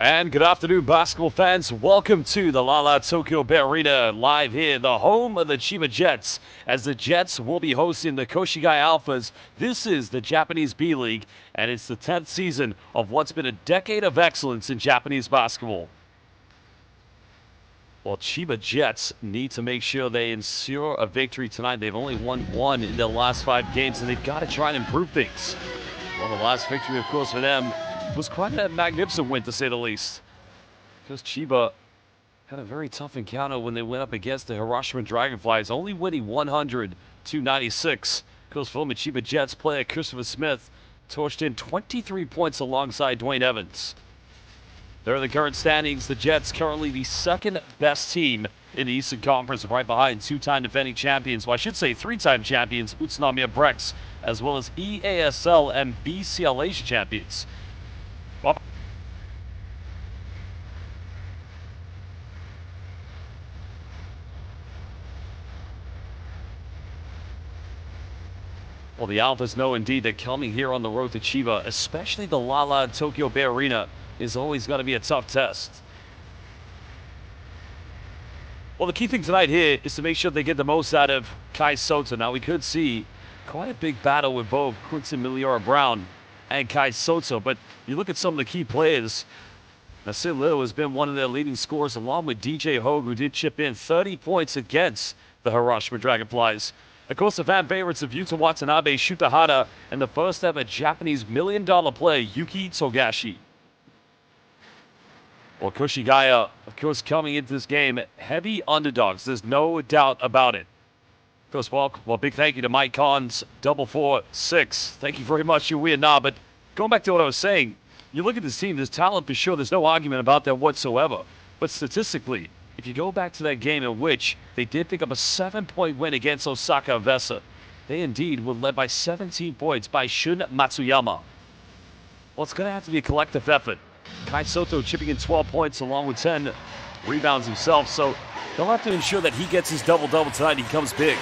And good afternoon, basketball fans. Welcome to the Tokyo Bay Arena, live here, the home of the Chiba Jets, as the Jets will be hosting the Koshigaya Alphas. This is the Japanese B.LEAGUE, and it's the 10th season of what's been a decade of excellence in Japanese basketball. Well, Chiba Jets need to make sure they ensure a victory tonight. They've only won one in their last 5 games, and they've got to try and improve things. Well, the last victory, of course, for them was quite a magnificent win, to say the least. Because Chiba had a very tough encounter when they went up against the Hiroshima Dragonflies, only winning 100-96. Because former Chiba Jets player Christopher Smith torched in 23 points alongside Dwayne Evans. There are the current standings. The Jets currently the second best team in the Eastern Conference, right behind 2-time defending champions, well, I should say 3-time champions, Utsunomiya Brex, as well as EASL and BCL Asia champions. Well, the Alphas know indeed that coming here on the road to Chiba, especially the Tokyo Bay Arena, is always going to be a tough test. Well, the key thing tonight here is to make sure they get the most out of Kai Soto. Now, we could see quite a big battle with both Quinton Miliora-Brown and Kai Soto, but you look at some of the key players. Nasir Little has been one of their leading scorers, along with DJ Hogue, who did chip in 30 points against the Hiroshima Dragonflies. Of course, the fan favorites of Yuta Watanabe, Shuta Hara, and the first ever Japanese $1 million player, Yuki Togashi. Well, Koshigaya, of course, coming into this game, heavy underdogs. There's no doubt about it. Of course, well, big thank you to Mike Collins, 446. Thank you very much, you weird knob. But going back to what I was saying, you look at this team, there's talent for sure. There's no argument about that whatsoever. But statistically, if you go back to that game in which they did pick up a 7-point win against Osaka Vesa, they indeed were led by 17 points by Shun Matsuyama. Well, it's going to have to be a collective effort. Kai Soto chipping in 12 points along with 10 rebounds himself, so they'll have to ensure that he gets his double-double tonight. He comes big.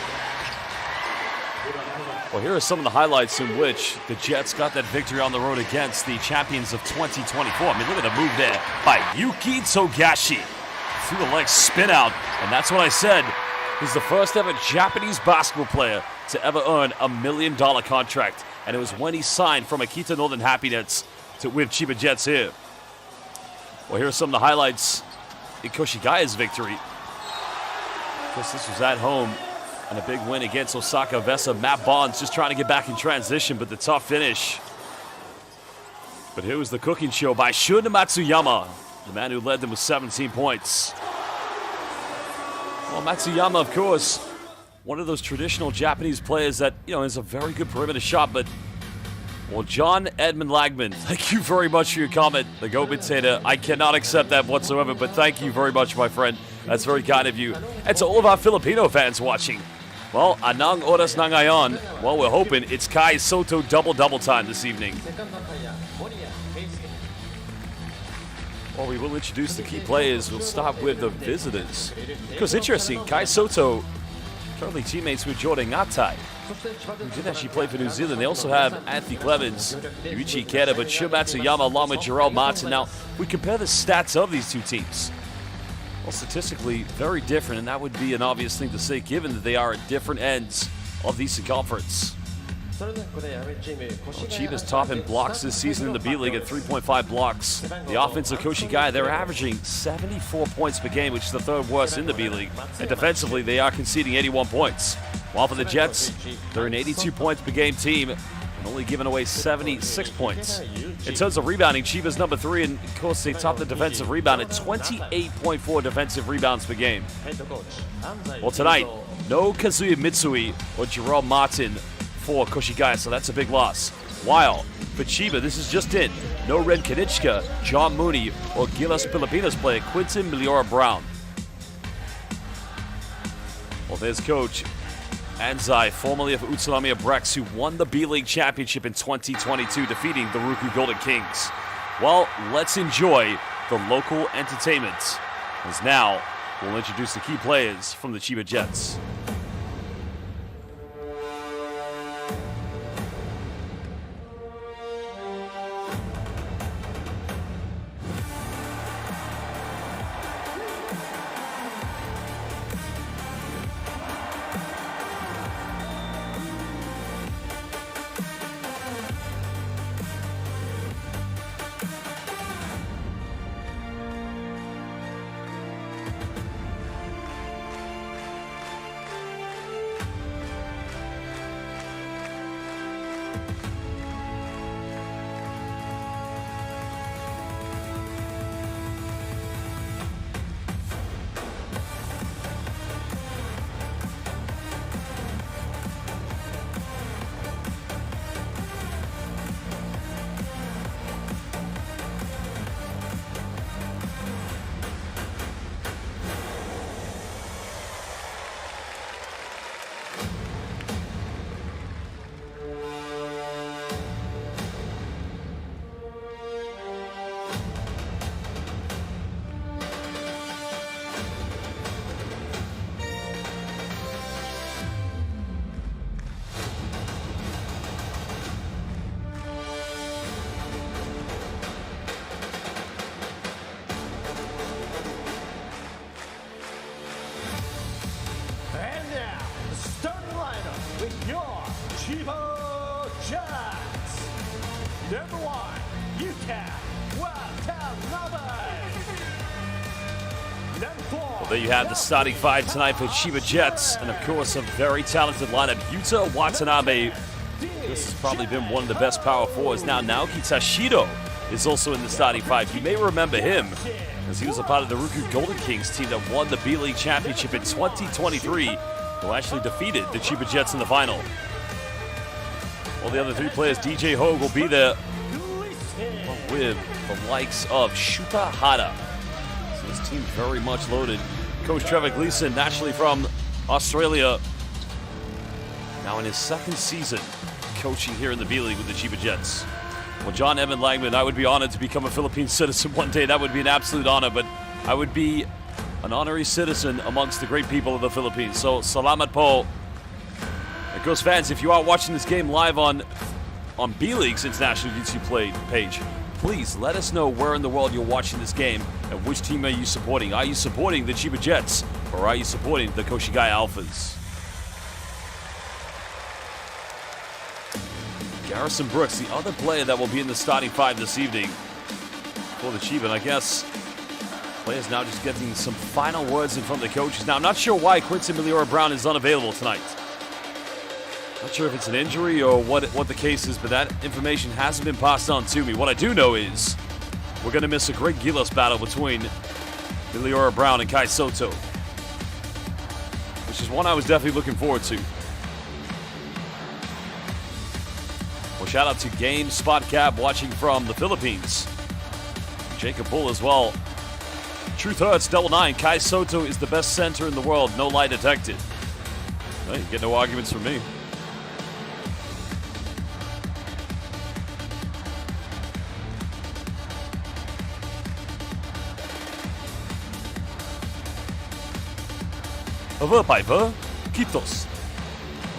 Well, here are some of the highlights in which the Jets got that victory on the road against the champions of 2024. I mean, look at the move there by Yuki Togashi. Through the leg spin out, and that's what I said. He's the first ever Japanese basketball player to ever earn a $1 million contract, and it was when he signed from Akita Northern Happinets with Chiba Jets here. Well, here are some of the highlights in Koshigaya's victory. Of course, this was at home and a big win against Osaka Vesa. Matt Bonds just trying to get back in transition, but the tough finish. But here was the cooking show by Shun Matsuyama, the man who led them with 17 points. Well, Matsuyama, of course, one of those traditional Japanese players that, is a very good perimeter shot, but well, John Edmund Lagman, thank you very much for your comment. The commentator, I cannot accept that whatsoever, but thank you very much, my friend. That's very kind of you. And to all of our Filipino fans watching, well, anong oras na ngayon? Well, we're hoping it's Kai Soto double-double time this evening. Well, we will introduce the key players. We'll start with the visitors. Because interesting, Kai Soto, currently teammates with Jordan Ngatai, who did actually play for New Zealand. They also have Anthony Clemens, Yuichi Ikeda, but Shun Matsuyama along with Jarrell Martin. Now, we compare the stats of these two teams. Well, statistically, very different, and that would be an obvious thing to say, given that they are at different ends of the Eastern Conference. Well, Chiba's top in blocks this season in the B-League at 3.5 blocks. The offense of Koshigaya, they're averaging 74 points per game, which is the third worst in the B-League. And defensively, they are conceding 81 points. While for the Jets, they're an 82 points per game team and only giving away 76 points. In terms of rebounding, Chiba's number 3, and of course they top the defensive rebound at 28.4 defensive rebounds per game. Well, tonight, no Kazuya Mitsui or Jarrell Martin for Koshigaya, so that's a big loss. While for Chiba, this is just in. No Ren Kanichka, John Mooney, or Gilas Filipinas player Quinton Miliora-Brown. Well, there's coach Anzai, formerly of Utsunomiya Brex, who won the B-League championship in 2022, defeating the Ruku Golden Kings. Well, let's enjoy the local entertainment, as now we'll introduce the key players from the Chiba Jets. Number 1, Yuta Watanabe. Number 4. Well, there you have the starting 5 tonight for Chiba Jets, and of course a very talented lineup. Yuta Watanabe, this has probably been one of the best power forwards. Now Naoki Tashido is also in the starting 5. You may remember him as he was a part of the Ruku Golden Kings team that won the B.LEAGUE championship in 2023, who actually defeated the Chiba Jets in the final. All the other 3 players, DJ Hogue will be there with the likes of Shuta Hada. So this team very much loaded. Coach Trevor Gleeson, naturally from Australia, now in his 2nd season coaching here in the B-League with the Chiba Jets. Well, John Evan Langman, I would be honored to become a Philippine citizen one day. That would be an absolute honor, but I would be an honorary citizen amongst the great people of the Philippines. So, salamat po. Of course, fans, if you are watching this game live on B-League's international YouTube page, please let us know where in the world you're watching this game and which team are you supporting. Are you supporting the Chiba Jets or are you supporting the Koshigaya Alphas? Garrison Brooks, the other player that will be in the starting 5 this evening for the Chiba. And I guess players now just getting some final words in from the coaches. Now, I'm not sure why Quincy Meliora Brown is unavailable tonight. Not sure if it's an injury or what the case is, but that information hasn't been passed on to me. What I do know is we're going to miss a great Gilas battle between Meliora Brown and Kai Soto, which is one I was definitely looking forward to. Well, shout out to Game Spot Cap watching from the Philippines. Jacob Bull as well. Truth Hurts, double 9. Kai Soto is the best center in the world. No lie detected. Well, you get no arguments from me. Ava Paiva, Kitos.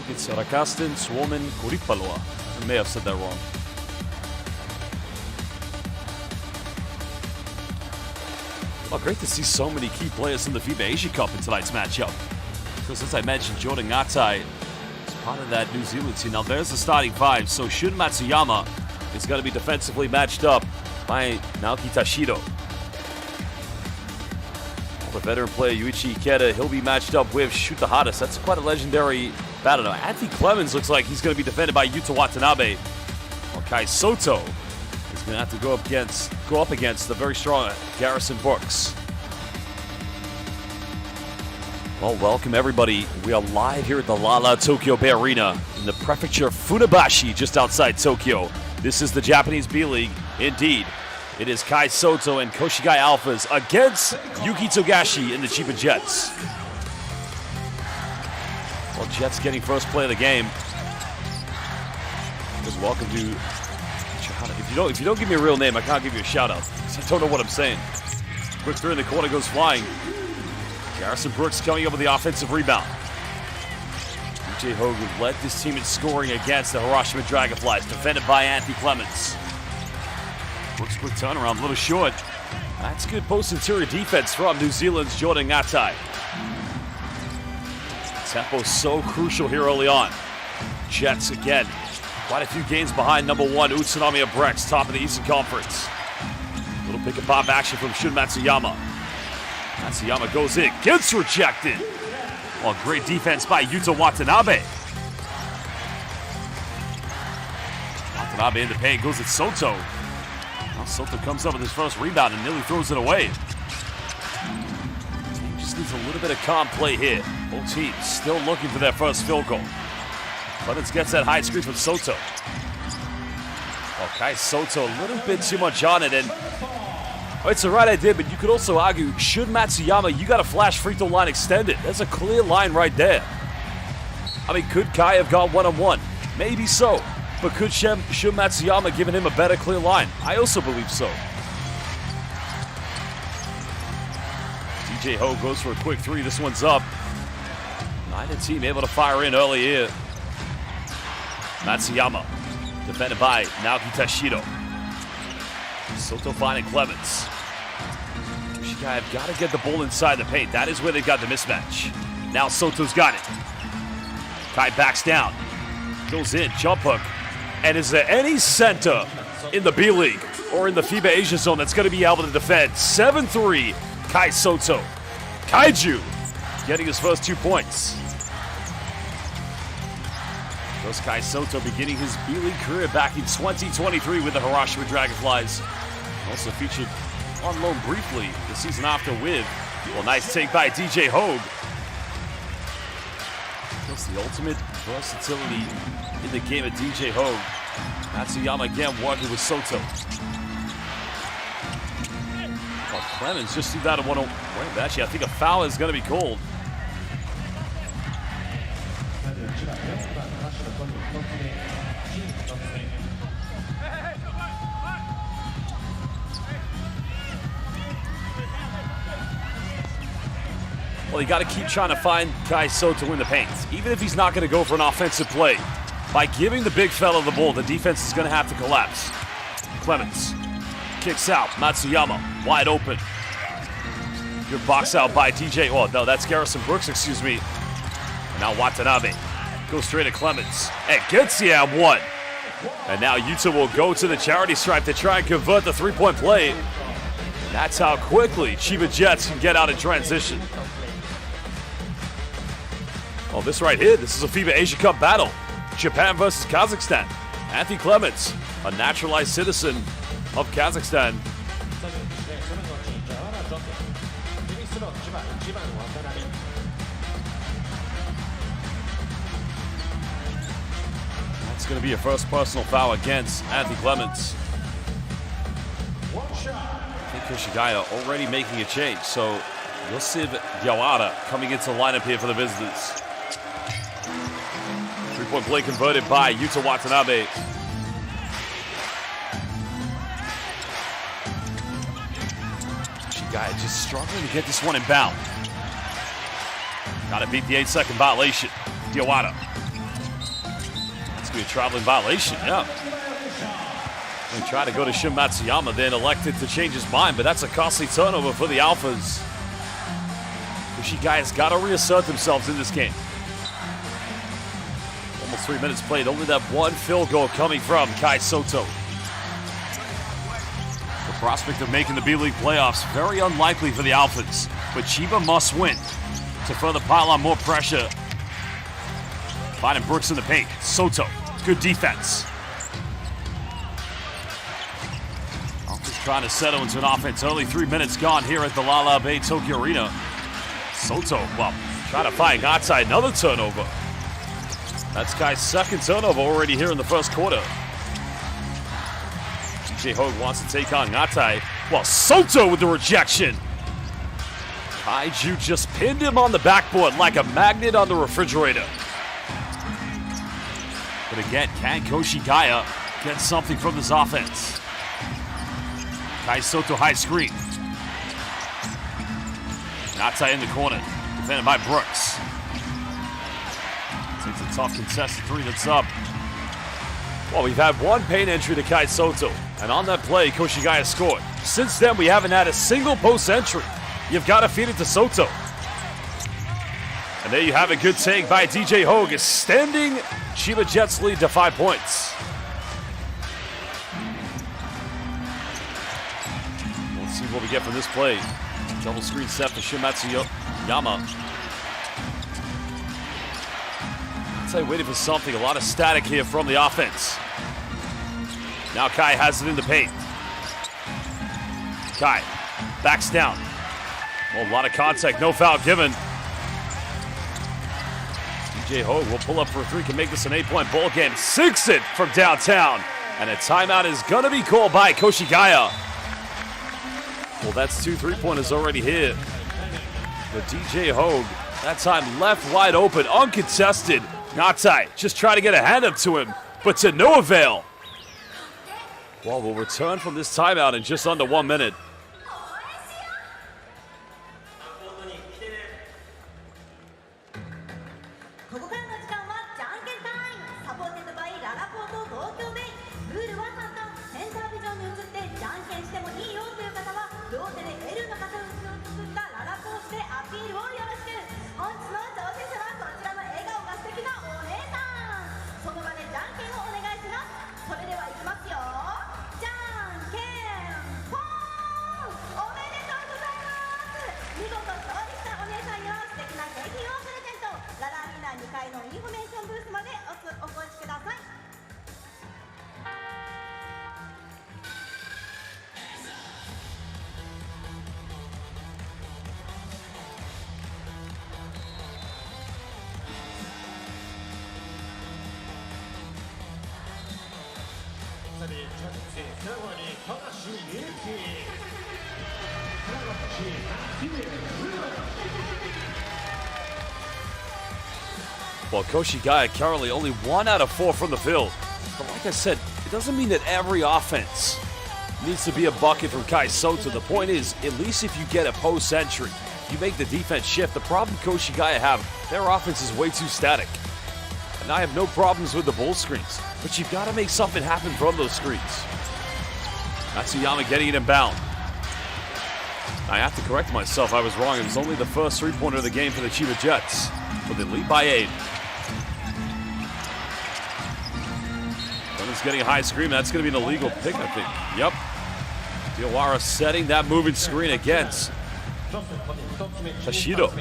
It's Rakasten, Suomen, Kuripaloa. I may have said that wrong. Well, great to see so many key players in the FIBA Asia Cup in tonight's matchup. Because as I mentioned, Jordan Ngatai is part of that New Zealand team. Now there's the starting 5. So Shun Matsuyama is going to be defensively matched up by Naoki Tashido. The veteran player Yuichi Ikeda, he'll be matched up with Shuta Hada. So that's quite a legendary battle. Now, Anthony Clemens looks like he's going to be defended by Yuta Watanabe. While Kai Soto is going to have to go up against the very strong Garrison Brooks. Well, welcome everybody. We are live here at the Lala Tokyo Bay Arena in the prefecture of Funabashi, just outside Tokyo. This is the Japanese B-League. Indeed, it is Kai Soto and Koshigaya Alphas against Yuki Togashi and the Chiba Jets. Well, Jets getting first play of the game. Just welcome to... If you don't give me a real name, I can't give you a shout out. I don't know what I'm saying. Quick through in the corner goes flying. Garrison Brooks coming up with the offensive rebound. DJ Hogan led this team in scoring against the Hiroshima Dragonflies, defended by Anthony Clemens. Brooks quick turnaround, a little short. That's good post-interior defense from New Zealand's Jordan Ngatai. Tempo so crucial here early on. Jets again, quite a few games behind number 1, Utsunami Abrex, top of the Eastern Conference. Little pick and pop action from Shun Matsuyama. Matsuyama goes in, gets rejected. Well, great defense by Yuta Watanabe. Watanabe in the paint, goes at Soto. Now Soto comes up with his first rebound and nearly throws it away. The team just needs a little bit of calm play here. Both teams still looking for their first field goal. Clemens gets that high screen from Soto. Okay, Soto a little bit too much on it, and it's the right idea, but you could also argue, should Matsuyama, you got a flash free throw line extended. That's a clear line right there. I mean, could Kai have gone one-on-one? Maybe so. But could Shun Matsuyama given him a better clear line? I also believe so. DJ Ho goes for a quick 3. This one's up. Neither team able to fire in early here. Matsuyama, defended by Naoki Tashido. Soto finding Clemens. Koshigaya have got to get the ball inside the paint. That is where they've got the mismatch. Now Soto's got it. Kai backs down. Goes in, jump hook. And is there any center in the B-League or in the FIBA Asia zone that's going to be able to defend? 7-3, Kai Soto. Kaiju getting his first 2 points. Goes Kai Soto beginning his B-League career back in 2023 with the Hiroshima Dragonflies. Also featured on loan briefly the season after with, well, nice take by DJ Hogue. That's the ultimate versatility in the game of DJ Hogue. Matsuyama again working with Soto. Well, Clemens just threw that at 1-0. Wait, actually, I think a foul is going to be called. Well, you got to keep trying to find Kai Soto in the paint, even if he's not going to go for an offensive play. By giving the big fella the ball, the defense is going to have to collapse. Clemens kicks out. Matsuyama wide open. Good box out by DJ. Oh, no, that's Garrison Brooks, excuse me. And now Watanabe goes straight to Clemens and gets the ab one. And now Utah will go to the charity stripe to try and convert the three-point play. And that's how quickly Chiba Jets can get out in transition. Oh, this right here, this is a FIBA Asia Cup battle. Japan versus Kazakhstan. Anthony Clemens, a naturalized citizen of Kazakhstan. That's going to be a first personal foul against Anthony Clemens. I think Koshigaya already making a change, so Yosef Yawada coming into the lineup here for the visitors. Three-point play converted by Yuta Watanabe. Koshigaya just struggling to get this one in bound. Got to beat the 8-second violation. Yawada. It's going to be a traveling violation, yeah. He tried to go to Shin Matsuyama, then elected to change his mind, but that's a costly turnover for the Alphas. Koshigaya's got to reassert themselves in this game. Almost 3 minutes played, only that one field goal coming from Kai Soto. The prospect of making the B-League playoffs, very unlikely for the Alphas, but Chiba must win to further pile on more pressure. Finding Brooks in the paint. Soto, good defense. Alphas trying to settle into an offense early. 3 minutes gone here at the Lala Bay Tokyo Arena. Soto, well, trying to find outside, another turnover. That's Kai's second turnover already here in the first quarter. DJ Hogue wants to take on Ngatai. Well, Soto with the rejection. Kaiju just pinned him on the backboard like a magnet on the refrigerator. But again, can Koshigaya get something from this offense? Kai Soto high screen. Ngatai in the corner, defended by Brooks. Takes a tough contested three that's up. Well, we've had one paint entry to Kai Soto, and on that play, Koshigaya scored. Since then, we haven't had a single post entry. You've got to feed it to Soto. And there you have a good take by DJ Hogue, extending Chiba Jets' lead to 5 points. Let's see what we get from this play. Double screen set for Shin Matsuyama. I'd waiting for something. A lot of static here from the offense. Now Kai has it in the paint. Kai backs down. Well, a lot of contact, no foul given. DJ Hogue will pull up for a three, can make this an 8-point ball game. Sinks it from downtown. And a timeout is going to be called by Koshigaya. Well, that's 2 3-pointers already here. But DJ Hogue, that time left wide open, uncontested. Ngatai just trying to get a hand up to him, but to no avail. Well, we'll return from this timeout in just under 1 minute. Well, Koshigaya currently only 1 out of 4 from the field. But like I said, it doesn't mean that every offense needs to be a bucket from Kai Soto. The point is, at least if you get a post entry, you make the defense shift. The problem Koshigaya have, their offense is way too static. And I have no problems with the bull screens, but you've got to make something happen from those screens. Matsuyama getting it in bound. I have to correct myself, I was wrong. It was only the first three-pointer of the game for the Chiba Jets, but they lead by 8. Clemens getting a high screen. That's going to be an illegal pick, I think. Yep. Diawara setting that moving screen against Tashido.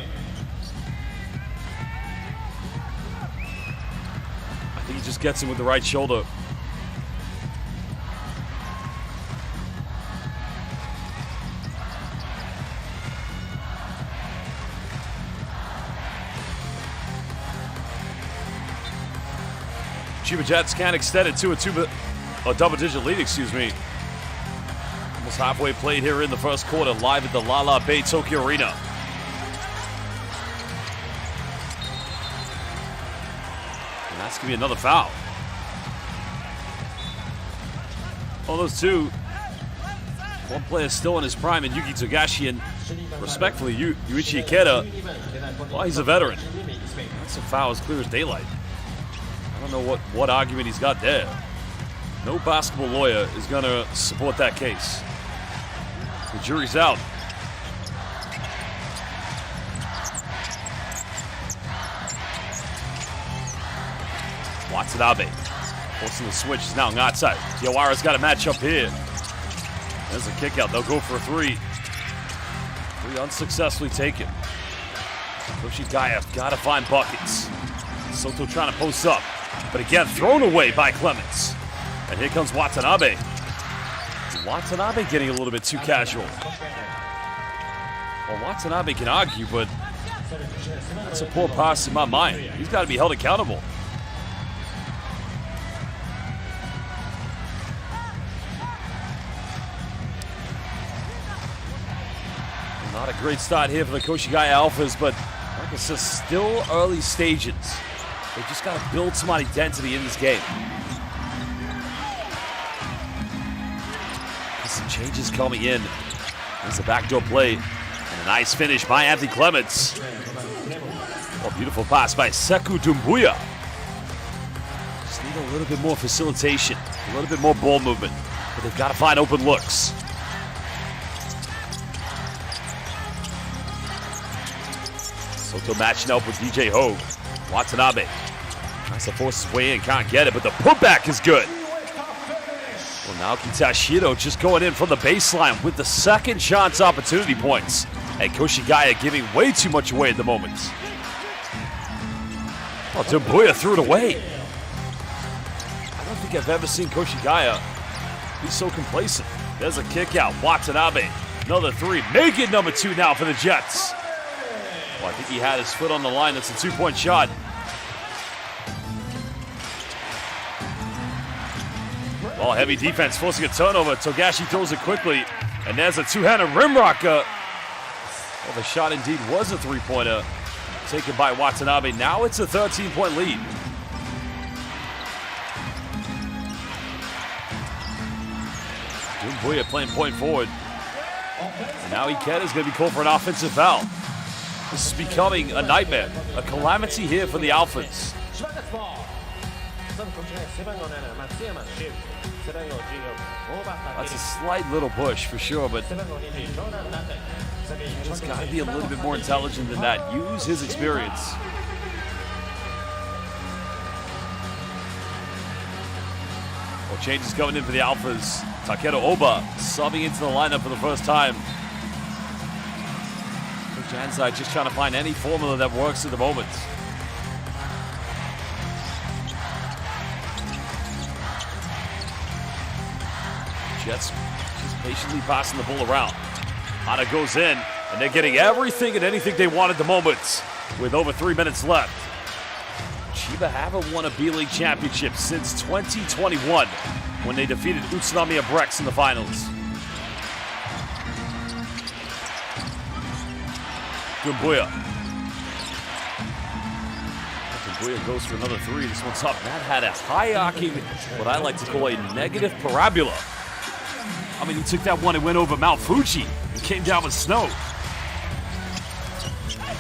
I think he just gets him with the right shoulder. Chiba Jets can't extend it to a double-digit lead, excuse me. Almost halfway played here in the first quarter, live at the Lala Bay Tokyo Arena. And that's going to be another foul. Well, those two, one player still in his prime, and Yuki Togashi, and respectfully, Yuichi Ikeda, well, he's a veteran. That's a foul as clear as daylight. I don't know what argument he's got there. No basketball lawyer is going to support that case. The jury's out. Watanabe forcing the switch is now outside. Diawara's got a matchup here. There's a kick out. They'll go for a 3. 3 unsuccessfully taken. Koshigaya got to find buckets. Soto trying to post up. But again, thrown away by Clemens. And here comes Watanabe. Watanabe getting a little bit too casual. Well, Watanabe can argue, but that's a poor pass in my mind. He's got to be held accountable. Not a great start here for the Koshigaya Alphas, but like I said, still early stages. They just got to build some identity in this game. Some changes coming in. There's a backdoor play. And a nice finish by Anthony Clements. Oh, beautiful pass by Sekou Doumbouya. Just need a little bit more facilitation. A little bit more ball movement. But they've got to find open looks. Soto matching up with DJ Hogue. Watanabe. Nice to force his way in, can't get it, but the putback is good. Well, now Tashido just going in from the baseline with the second chance opportunity points. And Koshigaya giving way too much away at the moment. Oh, Doumbouya threw it away. I don't think I've ever seen Koshigaya be so complacent. There's a kick out. Watanabe, another 3. Make it number 2 now for the Jets. Well, I think he had his foot on the line. That's a 2-point shot. Well, heavy defense forcing a turnover. Togashi throws it quickly. And there's a two-handed rim rocker. Well, the shot indeed was a 3-pointer taken by Watanabe. Now it's a 13-point lead. Doumbouya playing point forward. And now Ikeda is going to be called for an offensive foul. This is becoming a nightmare. A calamity here for the Alphas. That's a slight little push for sure, but just got to be a little bit more intelligent than that. Use his experience. Well, changes coming in for the Alphas. Takeru Oba subbing into the lineup for the first time. Jansai just trying to find any formula that works at the moment. Jets just patiently passing the ball around. Hana goes in, and they're getting everything and anything they want at the moment with over 3 minutes left. CHIBA haven't won a B.LEAGUE championship since 2021 when they defeated Utsunami Abrex in the finals. Gumbuya. Gumbuya goes for another three. This one's up. That had a high-arcing, what I like to call a negative parabola. I mean, he took that one and went over Mount Fuji and came down with snow.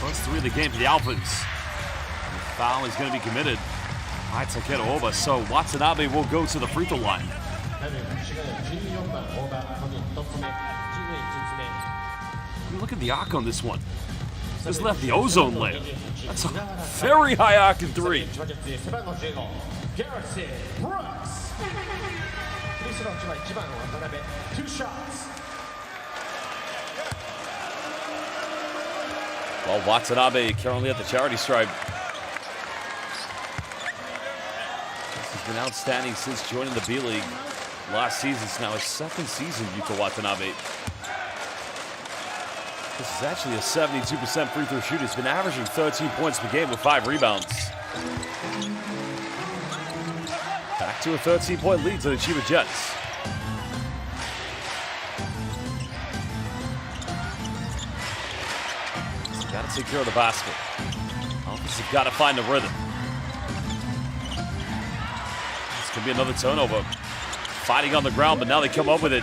First three of the game for the ALPHAS. The foul is going to be committed by Takeru Oba, so Watanabe will go to the free throw line. Look at the arc on this one. Just left the ozone layer. That's a very high arc in three. Well, Watanabe currently at the charity stripe. He's been outstanding since joining the B.LEAGUE last season. It's now his second season, Yuka Watanabe. This is actually a 72% free throw shooter. He's been averaging 13 points per game with 5 rebounds. Back to a 13-point lead to the CHIBA Jets. Got to take care of the basket. Alphas have got to find the rhythm. This could be another turnover. Fighting on the ground, but now they come up with it.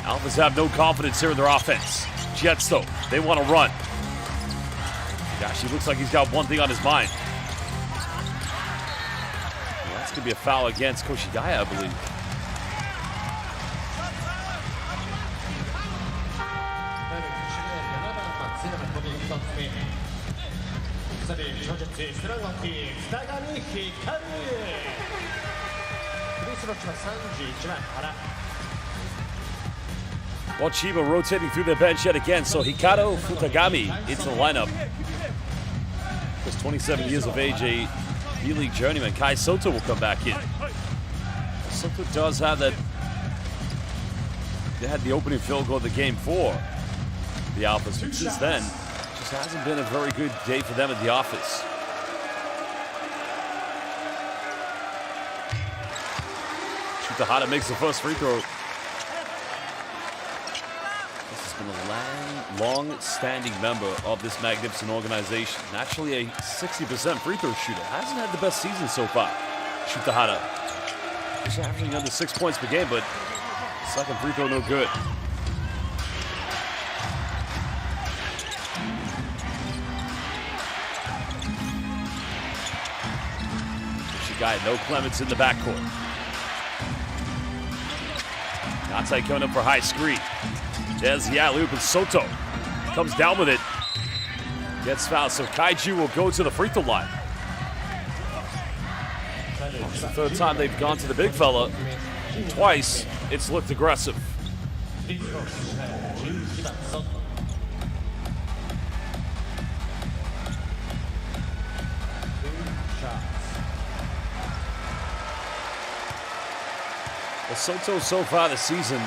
Alphas have no confidence here in their offense. Jets, though, they want to run. Gosh, he looks like he's got one thing on his mind. Well, that's going to be a foul against Koshigaya, I believe. Well, CHIBA rotating through their bench yet again, so Hikaru Futagami into the lineup. Just 27 years of age, a B.LEAGUE journeyman. Kai Soto will come back in. Soto does have that. They had the opening field goal of the game for the ALPHAS, but since then, it just hasn't been a very good day for them at the office. Shutahara makes the first free throw. Been a long-standing member of this magnificent organization. Naturally a 60% free throw shooter. Hasn't had the best season so far. Shutahara. He's averaging under 6 points per game, but second free throw no good. Koshigaya, no Clements in the backcourt. Natai coming up for high screen. There's the alley-oop, and Soto comes down with it. Gets fouled, so Kaiju will go to the free throw line. It's the third time they've gone to the big fella. Twice, it's looked aggressive. Well, Soto so far this season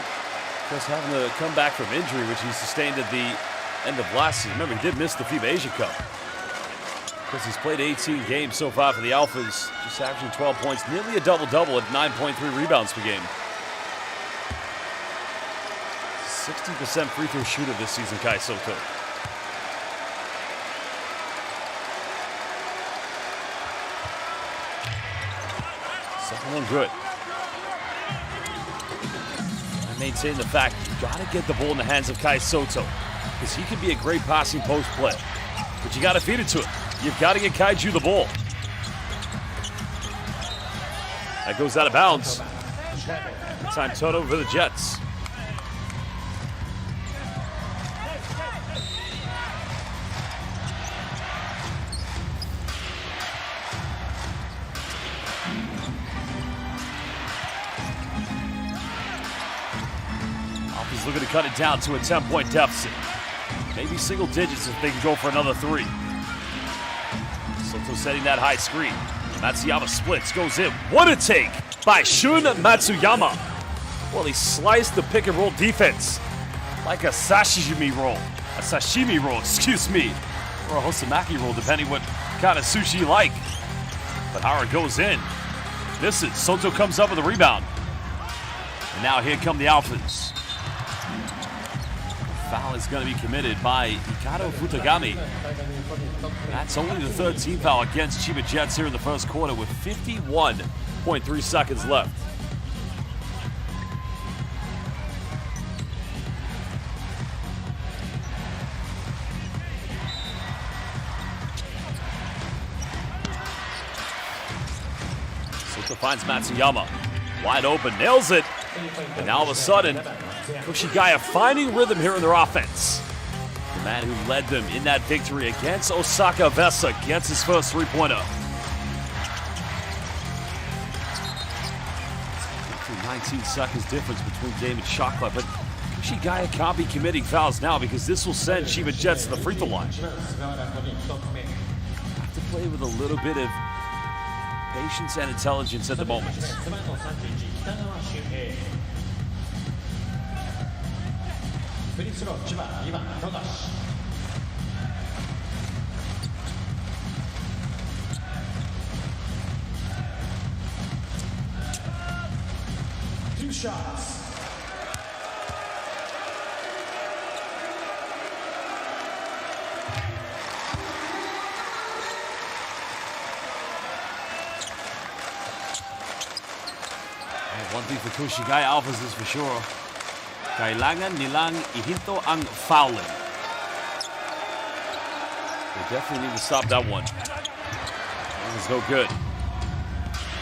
just having to come back from injury, which he sustained at the end of last season. Remember, he did miss the FIBA Asia Cup. Because he's played 18 games so far for the ALPHAS, just averaging 12 points, nearly a double-double at 9.3 rebounds per game. 60% free throw shooter this season, Kai Soto. Second one good. Maintain the fact you gotta get the ball in the hands of Kai Soto, because he can be a great passing post player, but you gotta feed it to him. You've got to get Kaiju the ball. That goes out of bounds. Time turnover for the Jets. Looking to cut it down to a 10-point deficit. Maybe single digits if they can go for another three. Soto setting that high screen. Matsuyama splits, goes in. What a take by Shun Matsuyama. Well, he sliced the pick and roll defense like a sashimi roll, excuse me, or a hosomaki roll, depending what kind of sushi you like. But Hara goes in. Misses. Soto comes up with a rebound. And now here come the Alphas. Foul is going to be committed by Hikaru Futagami. That's only the third team foul against Chiba Jets here in the first quarter with 51.3 seconds left. Soto finds Matsuyama. Wide open, nails it. And now all of a sudden, Koshigaya finding rhythm here in their offense. The man who led them in that victory against Osaka Vesa gets his first three-pointer. 19 seconds difference between Game and shot clock, but Koshigaya can't be committing fouls now because this will send Chiba Jets to the free throw line. Have to play with a little bit of patience and intelligence at the moment. Two shots. One thing for Koshigaya Alphas is for sure. Kailangan nilang ihinto ang fouling. They definitely need to stop that one. That was no good.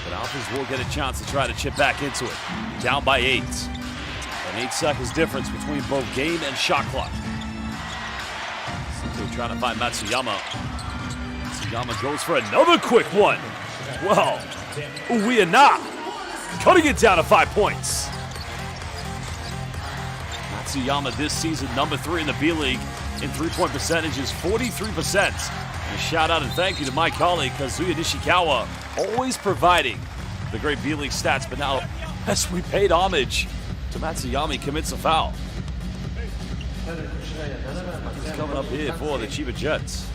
But Alphas will get a chance to try to chip back into it. Down by 8. An 8 seconds difference between both game and shot clock. So trying to find Matsuyama. Matsuyama goes for another quick one. Well, Uwiana cutting it down to 5 points. Matsuyama this season, number 3 in the B-League in three-point percentages, 43%. And a shout out and thank you to my colleague, Kazuya Nishikawa, always providing the great B-League stats. But now, as we paid homage to Matsuyama, he commits a foul. He's coming up here for the Chiba Jets.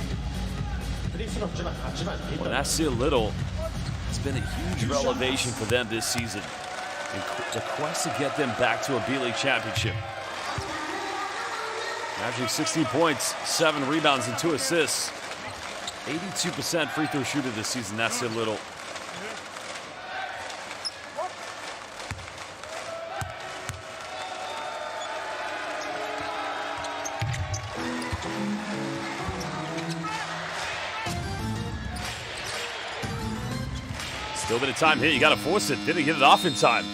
Well, Nasir Little, it's been a huge revelation for them this season. The quest to get them back to a B-League championship. Averaging 16 points, 7 rebounds, and 2 assists. 82% free throw shooter this season, Nasir Little. Still a bit of time here. You got to force it. Didn't get it off in time.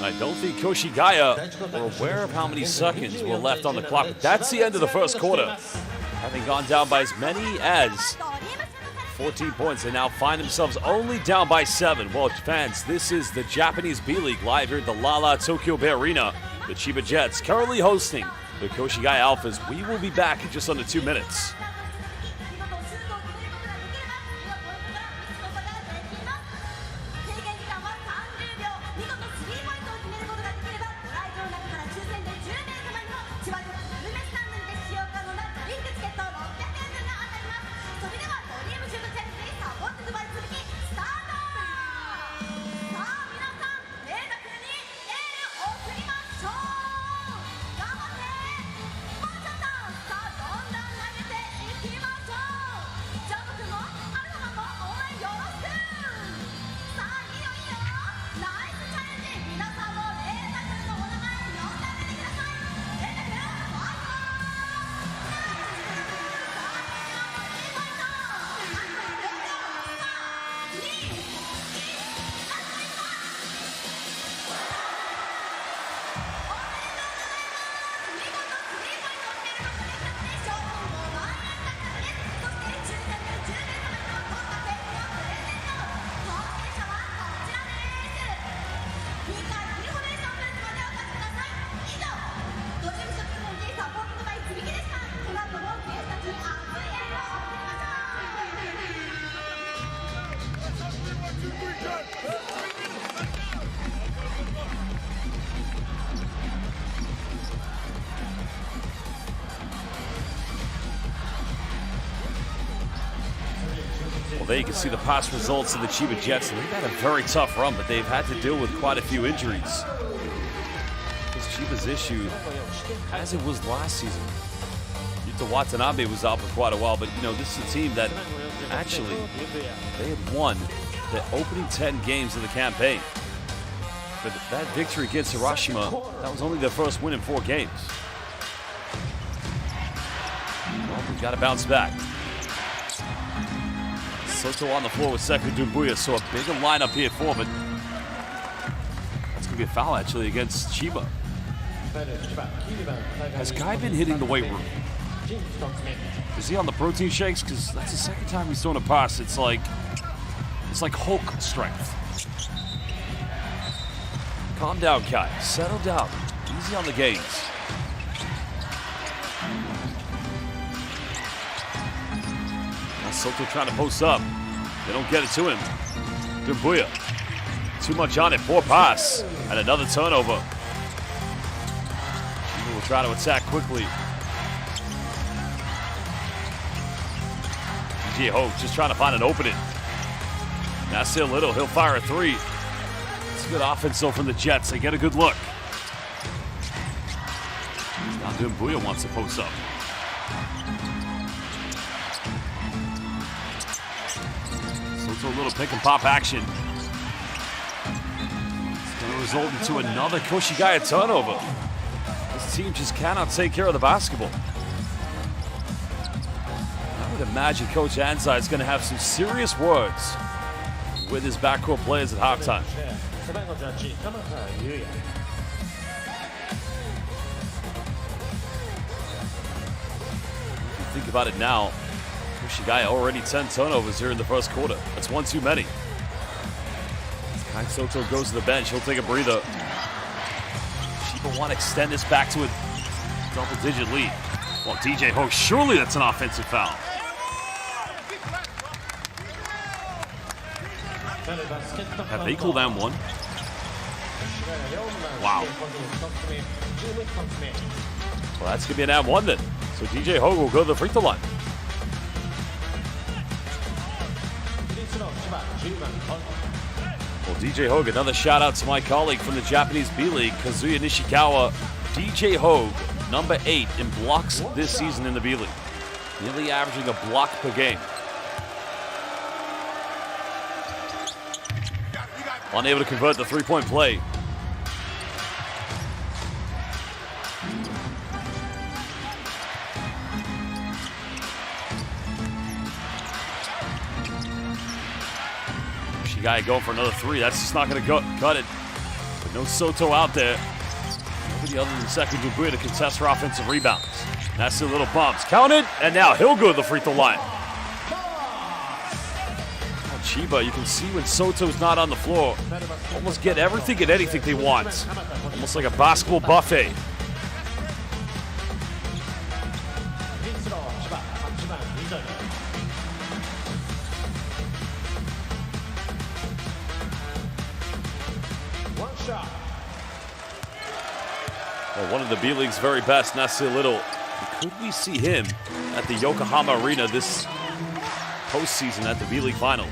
I don't think Koshigaya were aware of how many seconds were left on the clock. But that's the end of the first quarter. Having gone down by as many as 14 points, they now find themselves only down by 7. Well, fans, this is the Japanese B-League live here at the Lala Tokyo Bay Arena. The Chiba Jets currently hosting the Koshigaya Alphas. We will be back in just under 2 minutes. Well, there you can see the past results of the Chiba Jets. They've had a very tough run, but they've had to deal with quite a few injuries. This Chiba's issue, as it was last season. Yuta Watanabe was out for quite a while, but you know, this is a team that actually, they had won the opening 10 games of the campaign. But that victory against Hiroshima, that was only their first win in 4 games. Well, we've got to bounce back. Soto on the floor with Sekou Doumbouya, so a bigger lineup here for, but that's going to be a foul actually against Chiba. Has Kai been hitting the weight room? Is he on the protein shakes? Because that's the second time he's thrown a pass. It's like Hulk strength. Calm down, Kai. Settle down. Easy on the gains. Soto trying to post up. They don't get it to him. Doumbouya. Too much on it. Poor pass. And another turnover. Chiba will try to attack quickly. DJ Ho just trying to find an opening. Nasir Little, he'll fire a 3. It's good offense though from the Jets. They get a good look. Now Doumbouya wants to post up. So a little pick and pop action. It's going to result into another Koshigaya turnover. This team just cannot take care of the basketball. I would imagine Coach Anzai is going to have some serious words with his backcourt players at halftime. If you think about it now, Koshigaya already 10 turnovers here in the first quarter. That's one too many. As Kai Soto goes to the bench, he'll take a breather. Chiba want to extend this back to a double-digit lead. Well, DJ Ho, surely that's an offensive foul. Have they called down one? Wow. Well, that's going to be an &1 then. So DJ Ho will go to the free throw line. Well, DJ Hogue, another shout out to my colleague from the Japanese B.LEAGUE, Kazuya Nishikawa. DJ Hogue, number 8 in blocks this season in the B.LEAGUE. Nearly averaging a block per game. Unable to convert the three-point play. Guy going for another 3. That's just not going to cut it. But no Soto out there. Nobody other than Sekou Doumbouya to contest for offensive rebounds. That's the little bumps. Counted, and now he'll go to the free throw line. Oh, Chiba, you can see when Soto's not on the floor, almost get everything and anything they want. Almost like a basketball buffet. Well, one of the B-League's very best, Nasir Little. Could we see him at the Yokohama Arena this postseason at the B-League Finals?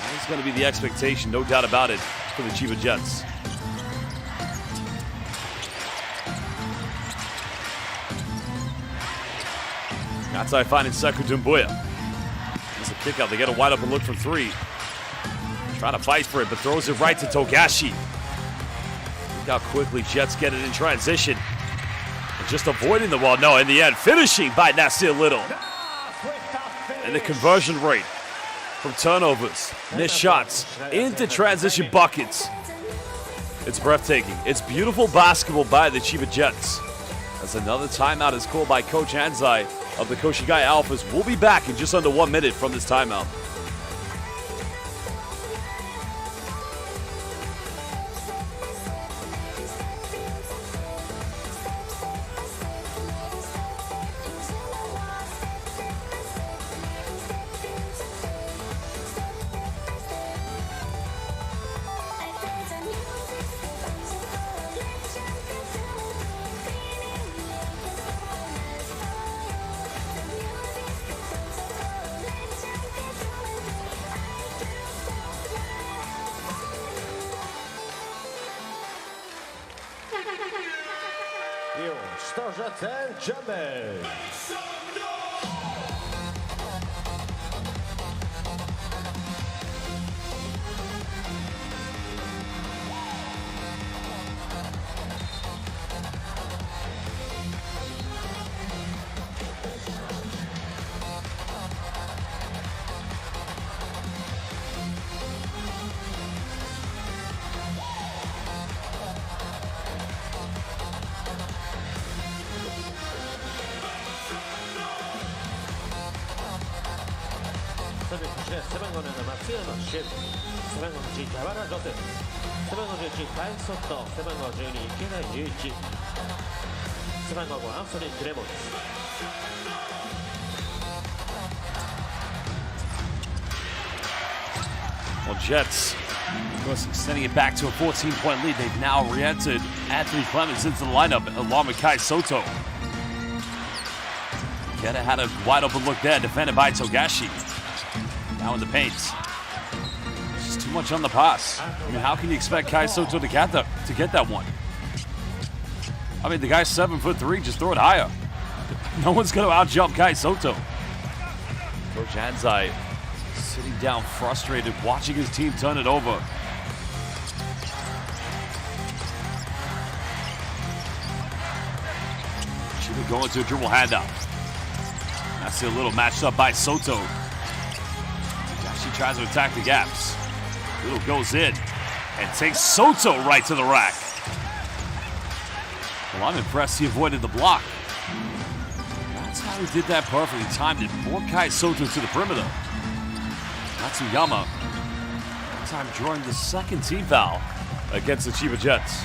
That is going to be the expectation, no doubt about it, for the Chiba Jets. Outside finding Sekou Doumbouya. There's a kick out. They get a wide open look from 3. Trying to fight for it, but throws it right to Togashi. Look how quickly Jets get it in transition. And just avoiding the wall. No, in the end, finishing by Nasir Little. And the conversion rate from turnovers, missed shots, into transition buckets. It's breathtaking. It's beautiful basketball by the Chiba Jets. As another timeout is called by Coach Anzai of the Koshigaya Alphas. We'll be back in just under 1 minute from this timeout. Ladies and gentlemen. Well, Jets, of course, extending it back to a 14-point lead. They've now re-entered Anthony Clemens into the lineup along with Kai Soto. Keta had a wide open look there, defended by Togashi. Now in the paint. It's just too much on the pass. I mean, how can you expect Kai Soto to get that one? I mean, the guy's 7'3", just throw it higher. No one's going to out-jump Kai Soto. Coach Anzai sitting down frustrated, watching his team turn it over. Chiba going to a dribble handout. That's a little matched up by Soto. She tries to attack the gaps. Little goes in and takes Soto right to the rack. Well, I'm impressed he avoided the block. That's how he did that perfectly. Timed it. More Kai Soto to the perimeter. Matsuyama, that time drawing the second team foul against the Chiba Jets.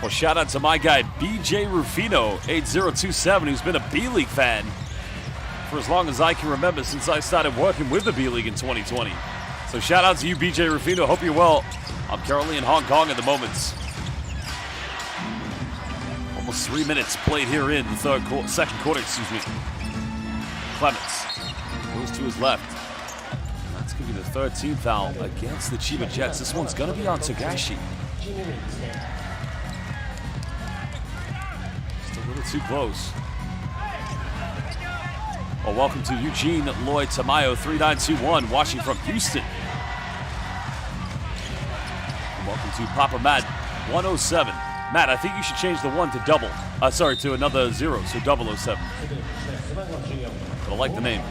Well, shout out to my guy, B.J. Rufino, 8027, who's been a B.League fan for as long as I can remember, since I started working with the B.League in 2020. So shout out to you, B.J. Rufino. Hope you're well. I'm currently in Hong Kong at the moment. Almost 3 minutes played here in the second quarter, excuse me. Clemens goes to his left. That's going to be the third team foul against the Chiba Jets. This one's going to be on Togashi. Too close. Well, welcome to Eugene Lloyd Tamayo, 3921, watching from Houston. And welcome to Papa Matt, 107. Matt, I think you should change the 1 to double. To another 0, so 007. But I like the name.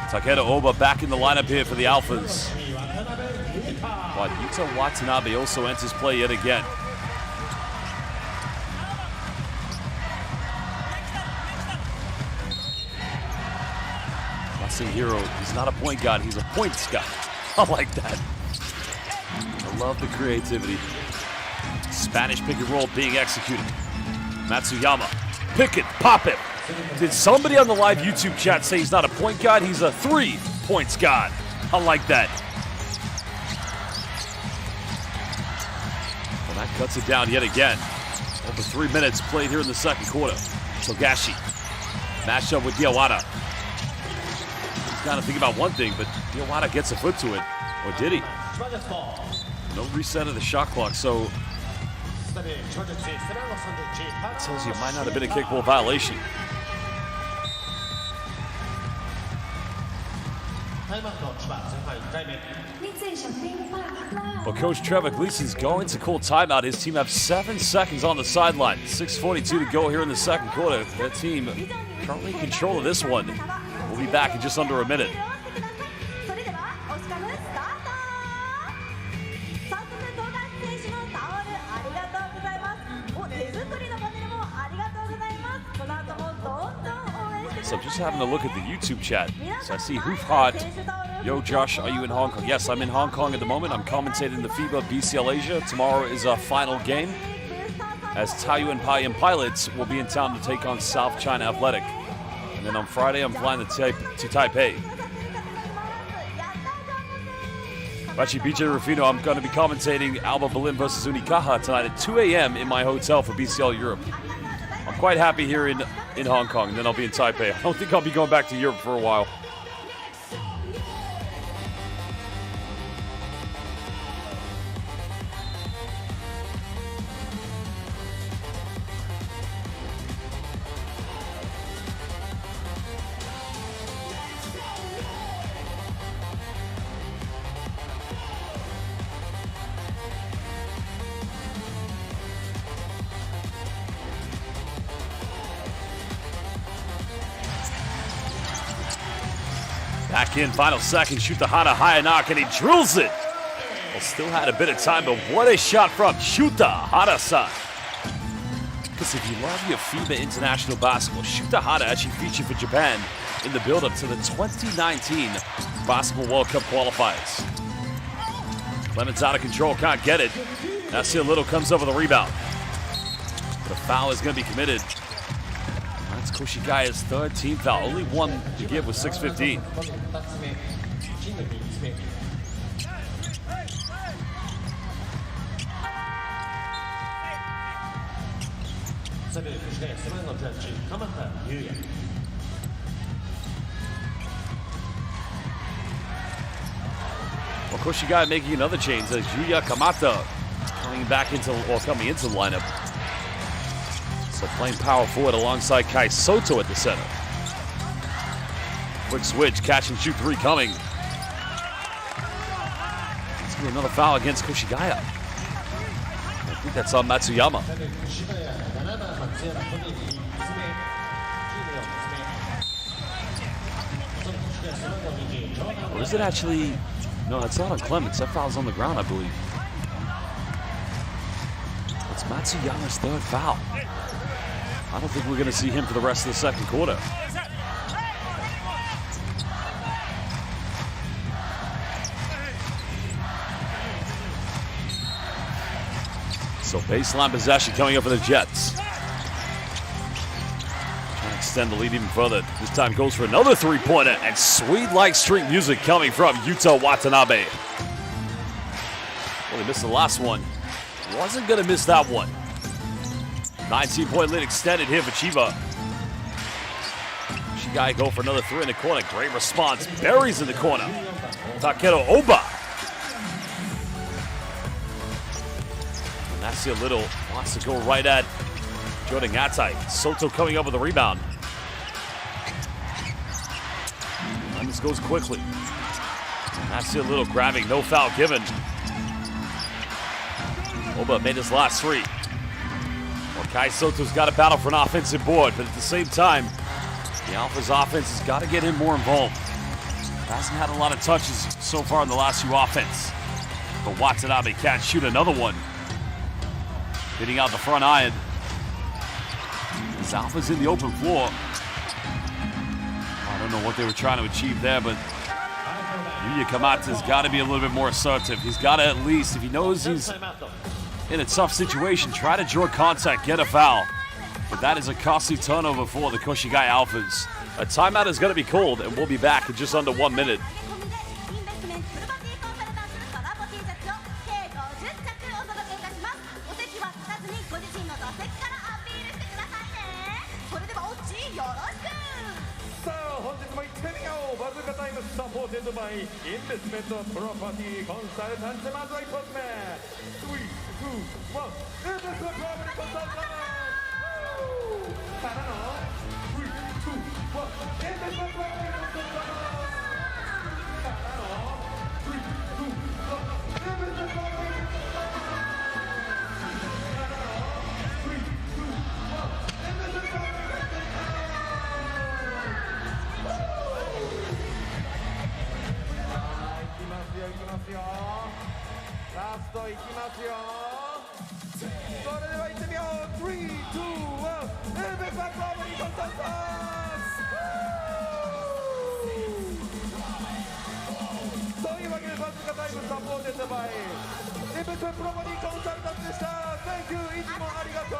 Takeda Oba back in the lineup here for the Alphas. While Yuta Watanabe also enters play yet again. Hero, he's not a point guard, he's a points guy. I like that. I love the creativity. Spanish pick and roll being executed. Matsuyama, pick it, pop it. Did somebody on the live YouTube chat say he's not a point guard? He's a 3 points guard. I like that. Well, that cuts it down yet again. Over 3 minutes played here in the second quarter. Togashi, matched up with Diawara. Got to think about one thing, but Diawara gets a foot to it. Or did he? No reset of the shot clock, so that tells you it might not have been a kickball violation. Well, Coach Trevor Gleason's going to call timeout. His team have 7 seconds on the sideline. 6:42 to go here in the second quarter. Their team currently in control of this one. We'll be back in just under a minute. So just having a look at the YouTube chat. So I see Hoof Hot. Yo, Josh, are you in Hong Kong? Yes, I'm in Hong Kong at the moment. I'm commentating the FIBA BCL Asia. Tomorrow is our final game, as Taiyuan Pilots will be in town to take on South China Athletic. And then on Friday, I'm flying to Taipei. Actually, BJ Rufino, I'm going to be commentating Alba Berlin versus Unicaja tonight at 2 a.m. in my hotel for BCL Europe. I'm quite happy here in Hong Kong, and then I'll be in Taipei. I don't think I'll be going back to Europe for a while. Back in, final second, shoot the Hana high knock, and he drills it. Well, still had a bit of time, but what a shot from Shuta Hara-san. Because if you love your FIBA International Basketball, Shuta Hara actually featured for Japan in the build-up to the 2019 Basketball World Cup qualifiers. Clement's out of control, can't get it. Nasir Little comes over the rebound. But a foul is going to be committed. That's Koshigaya's third team foul. Only one to give with 6:15. Well, Koshigaya making another change as Yuya Kamata coming into the lineup. So playing power forward alongside Kai Soto at the center. Quick switch, catch and shoot three coming. It's going to be another foul against Koshigaya. I think that's on Matsuyama. Or is it actually? No, it's not on Clements. That foul's on the ground, I believe. It's Matsuyama's third foul. I don't think we're going to see him for the rest of the second quarter. So baseline possession coming up for the Jets. Trying to extend the lead even further. This time goes for another three-pointer, and sweet like street music coming from Yuta Watanabe. Well, he missed the last one. Wasn't going to miss that one. 19-point lead extended here for Chiba. Koshigaya go for another three in the corner. Great response. Buries in the corner. Takeru Oba. And Nasir Little wants to go right at Jordan Atai. Soto coming up with a rebound. And this goes quickly. Nasir Little grabbing, no foul given. Oba made his last three. Well, Kai Soto's got to battle for an offensive board, but at the same time, the Alphas offense has got to get him more involved. Hasn't had a lot of touches so far in the last few offense. But Watanabe can't shoot another one. Hitting out the front iron. This Alpha's in the open floor. I don't know what they were trying to achieve there, but Yuya Kamata's got to be a little bit more assertive. He's got to at least, if he knows he's in a tough situation, try to draw contact, get a foul. But that is a costly turnover for the Koshigaya Alphas. A timeout is going to be called, and we'll be back in just under 1 minute. Supported by Investment Property Consultants. まずは一発目。3、2、1。Investment Property Consultants。からの3、2、1。Investment Property Consultants。からの3、2、1。Investment Propertyラストいきますよ。それでは行ってみよう。3、2、1。エベサコーブにコンサルタンス。というわけでバズカタイムサポーテッドバイエベサプロボディコンサルタンスでした。Thank you。いつもありがとう。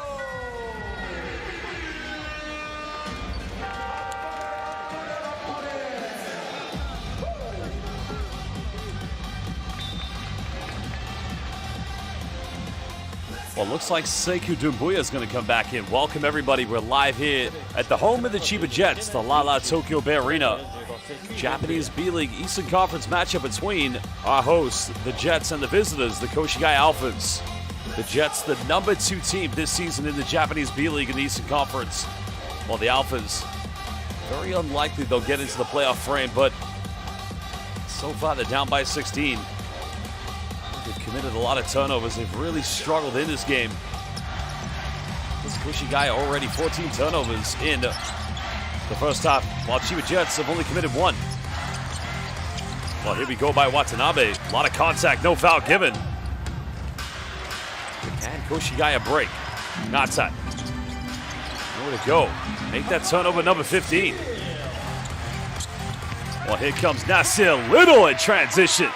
Well, looks like Sekou Doumbouya is going to come back in. Welcome, everybody. We're live here at the home of the Chiba Jets, the Lala Tokyo Bay Arena. Japanese B.LEAGUE Eastern Conference matchup between our hosts, the Jets, and the visitors, the Koshigaya Alphas. The Jets, the number 2 team this season in the Japanese B.LEAGUE in the Eastern Conference. While the Alphas, very unlikely they'll get into the playoff frame, but so far they're down by 16. They've committed a lot of turnovers. They've really struggled in this game. This Koshigaya already 14 turnovers in the first half, while Chiba Jets have only committed 1. Well, here we go by Watanabe. A lot of contact, no foul given. And Koshigaya break. Natai. Nowhere to go. Make that turnover, number 15. Well, here comes Nasir Little in transition.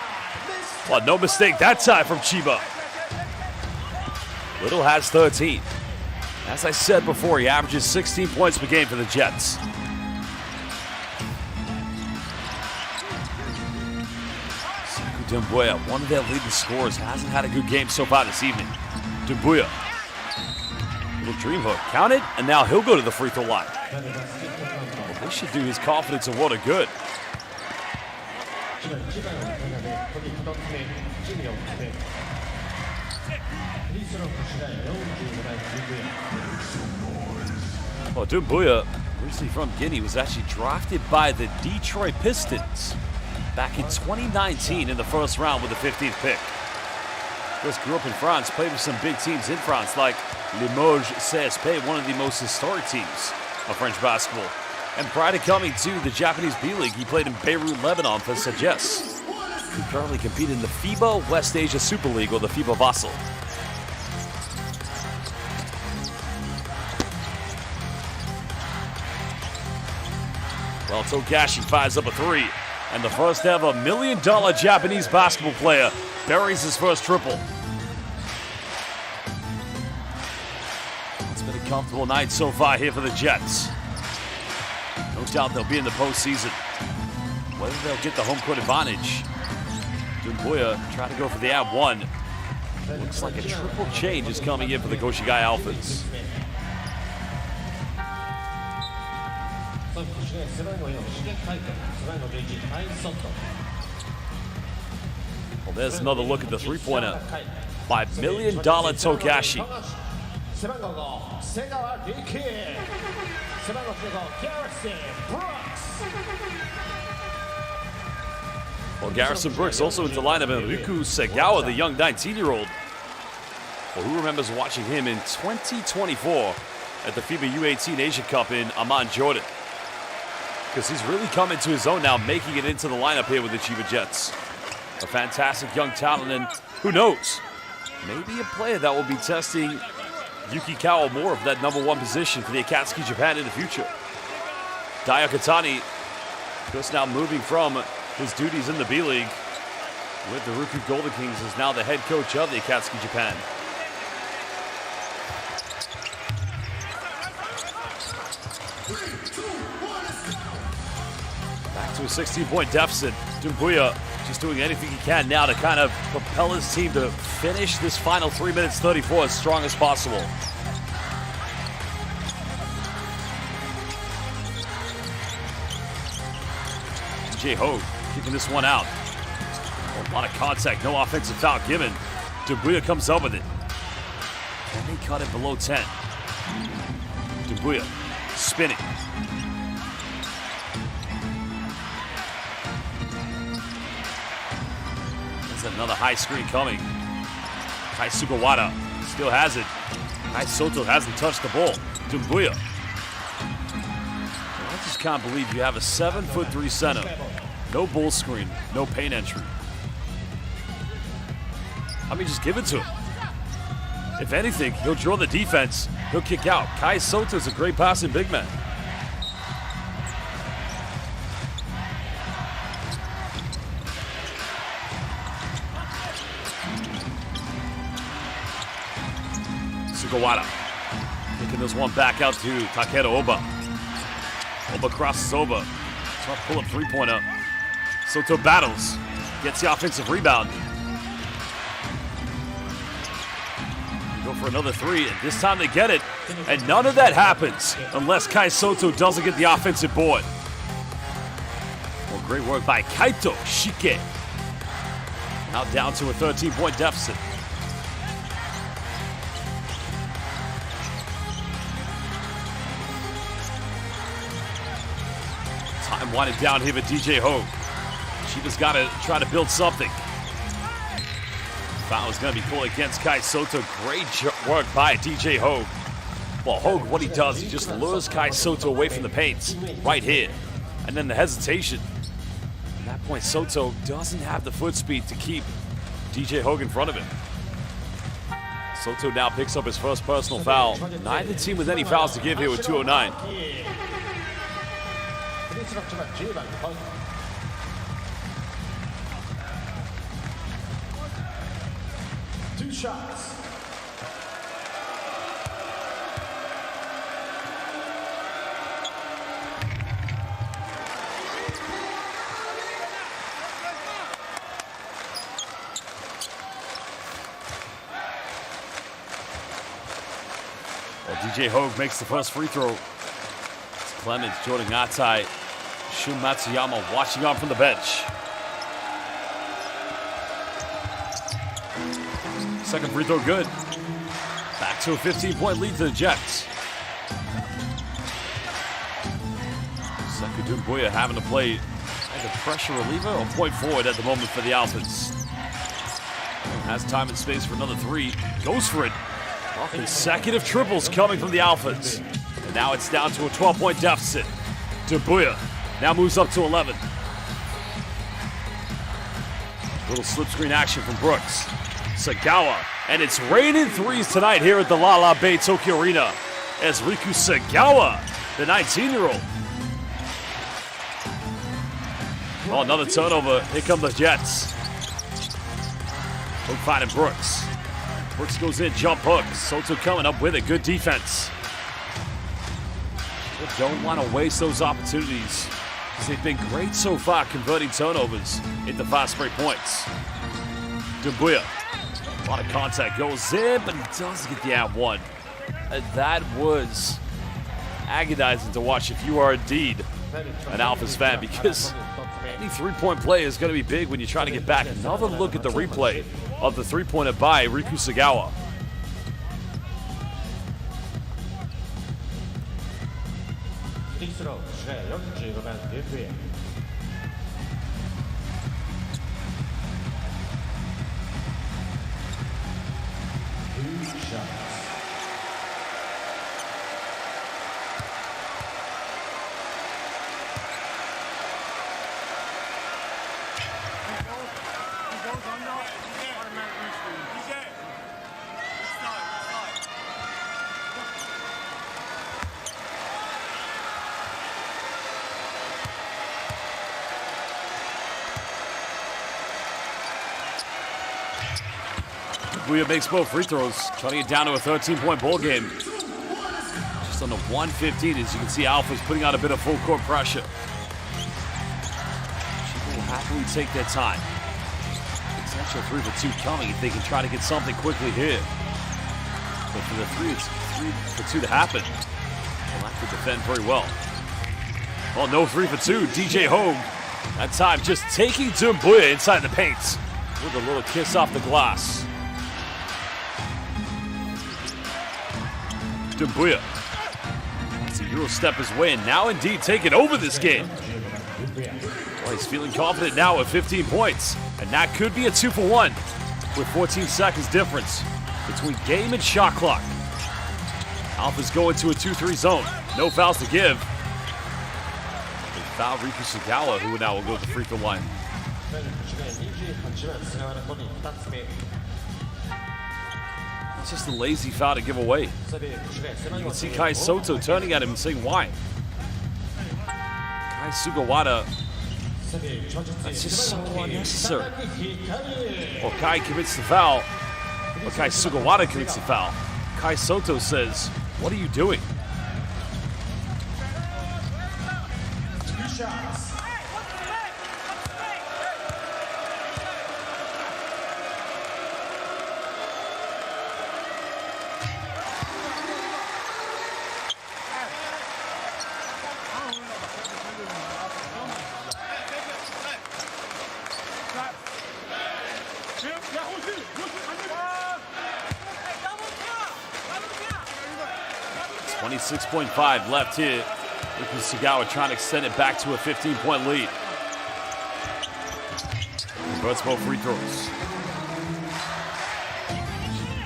Well, no mistake that time from Chiba. Little has 13. As I said before, he averages 16 points per game for the Jets. Dumbuya, one of their leading scorers, hasn't had a good game so far this evening. Dumbuya. Little dream hook. Count it, and now he'll go to the free throw line. Well, this should do his confidence a world of good. Well, Dumbuya, originally from Guinea, was actually drafted by the Detroit Pistons back in 2019 in the first round with the 15th pick. Chris grew up in France, played with some big teams in France like Limoges CSP, one of the most historic teams of French basketball. And prior to coming to the Japanese B.LEAGUE, he played in Beirut, Lebanon for Sagesse. He currently competed in the FIBA West Asia Super League, or the FIBA Basel. Well, Togashi fires up a three, and the first ever $1 million Japanese basketball player buries his first triple. It's been a comfortable night so far here for the Jets. No doubt they'll be in the postseason. Whether they'll get the home court advantage. Dumbuya trying to go for the ab one. Looks like a triple change is coming in for the Koshigaya Alphas. Well, there's another look at the three-pointer by $1 million Togashi. Well, Garrison Brooks also into the lineup, and Riku Segawa, the young 19-year-old. Well, who remembers watching him in 2024 at the FIBA U18 Asia Cup in Amman, Jordan? Because he's really come into his own now, making it into the lineup here with the Chiba Jets. A fantastic young talent, and who knows, maybe a player that will be testing Yuki Kawamura for that #1 position for the Akatsuki Japan in the future. Daiya Katani just now moving from his duties in the B-League with the Ryukyu Golden Kings is now the head coach of the Akatsuki Japan. Back to a 16-point deficit. Dumbuya just doing anything he can now to kind of propel his team to finish this final 3 minutes 34 as strong as possible. DJ Hogue keeping this one out. A lot of contact, no offensive foul given. Dumbuya comes up with it. Can they cut it below 10? Dumbuya spinning. There's another high screen coming. Kai Sugawara still has it. Kai Soto hasn't touched the ball. Dumbuya. I just can't believe you have a 7'3" center. No bull screen, no paint entry. I mean, just give it to him. If anything, he'll draw the defense. He'll kick out. Kai Soto's a great passing big man. Sugawara kicking this one back out to Takeru Oba. Oba crosses over. Tough pull-up three-pointer. Soto battles. Gets the offensive rebound. Go for another three, and this time they get it. And none of that happens unless Kai Soto doesn't get the offensive board. Well, great work by Kaito Shike. Now down to a 13-point deficit. Time winding down here with DJ Hogue. Chiba's got to try to build something. Foul is going to be called against Kai Soto. Great work by DJ Hogue. Well, Hogue, what he does, he just lures Kai Soto away from the paint right here. And then the hesitation. At that point, Soto doesn't have the foot speed to keep DJ Hogue in front of him. Soto now picks up his first personal foul. Neither team with any fouls to give here with 2:09. Two shots. Well, DJ Hogue makes the first free throw. It's Clemens, Jordan Atai, Shun Matsuyama watching on from the bench. Second free throw good. Back to a 15-point lead to the Jets. Sekou Doumbouya having to play as a pressure reliever or point forward at the moment for the Alphas. Has time and space for another three. Goes for it. Consecutive triples coming from the Alphas. And now it's down to a 12-point deficit. Doumbouya now moves up to 11. Little slip screen action from Brooks. Sagawa, and it's raining threes tonight here at the Lala Bay Tokyo Arena as Riku Sagawa, the 19-year-old. Oh, another turnover. Here come the Jets. Hook finding Brooks. Brooks goes in, jump hook. Soto coming up with it. Good defense. They don't want to waste those opportunities because they've been great so far converting turnovers into fast break points. Doumbouya. A lot of contact, goes in, but he does get the and one. That was agonizing to watch if you are indeed an Alphas fan, because any three-point play is going to be big when you try to get back. Another look at the replay of the three-pointer by Riku Sagawa. Doumbouya makes both free throws, cutting it down to a 13-point ball game. Just on the 1:15, as you can see, Alphas putting out a bit of full court pressure. Chiba will happily take their time. Potential 3 for 2 coming if they can try to get something quickly here. But for the 3 for 2 to happen, they'll have to defend very well. Well, no 3 for 2. DJ Hogue, that time just taking Doumbouya inside the paint with a little kiss off the glass. Doumbouya. It's a Euro step his way, and now indeed taking over this game. Well, he's feeling confident now with 15 points, and that could be a 2 for 1 with 14 seconds difference between game and shot clock. Alphas go into a 2-3 zone. No fouls to give. They foul Riku Sagawa, who now will go to the free throw line. It's just a lazy foul to give away. You can see Kai Soto turning at him and saying, why? Kai Sugawara, that's just so unnecessary. Well, Kai commits the foul, or Kai Sugawara commits the foul. Kai Soto says, what are you doing? Two shots. It's 26.5 left here. Riku Sagawa trying to extend it back to a 15-point lead. Converts both free throws.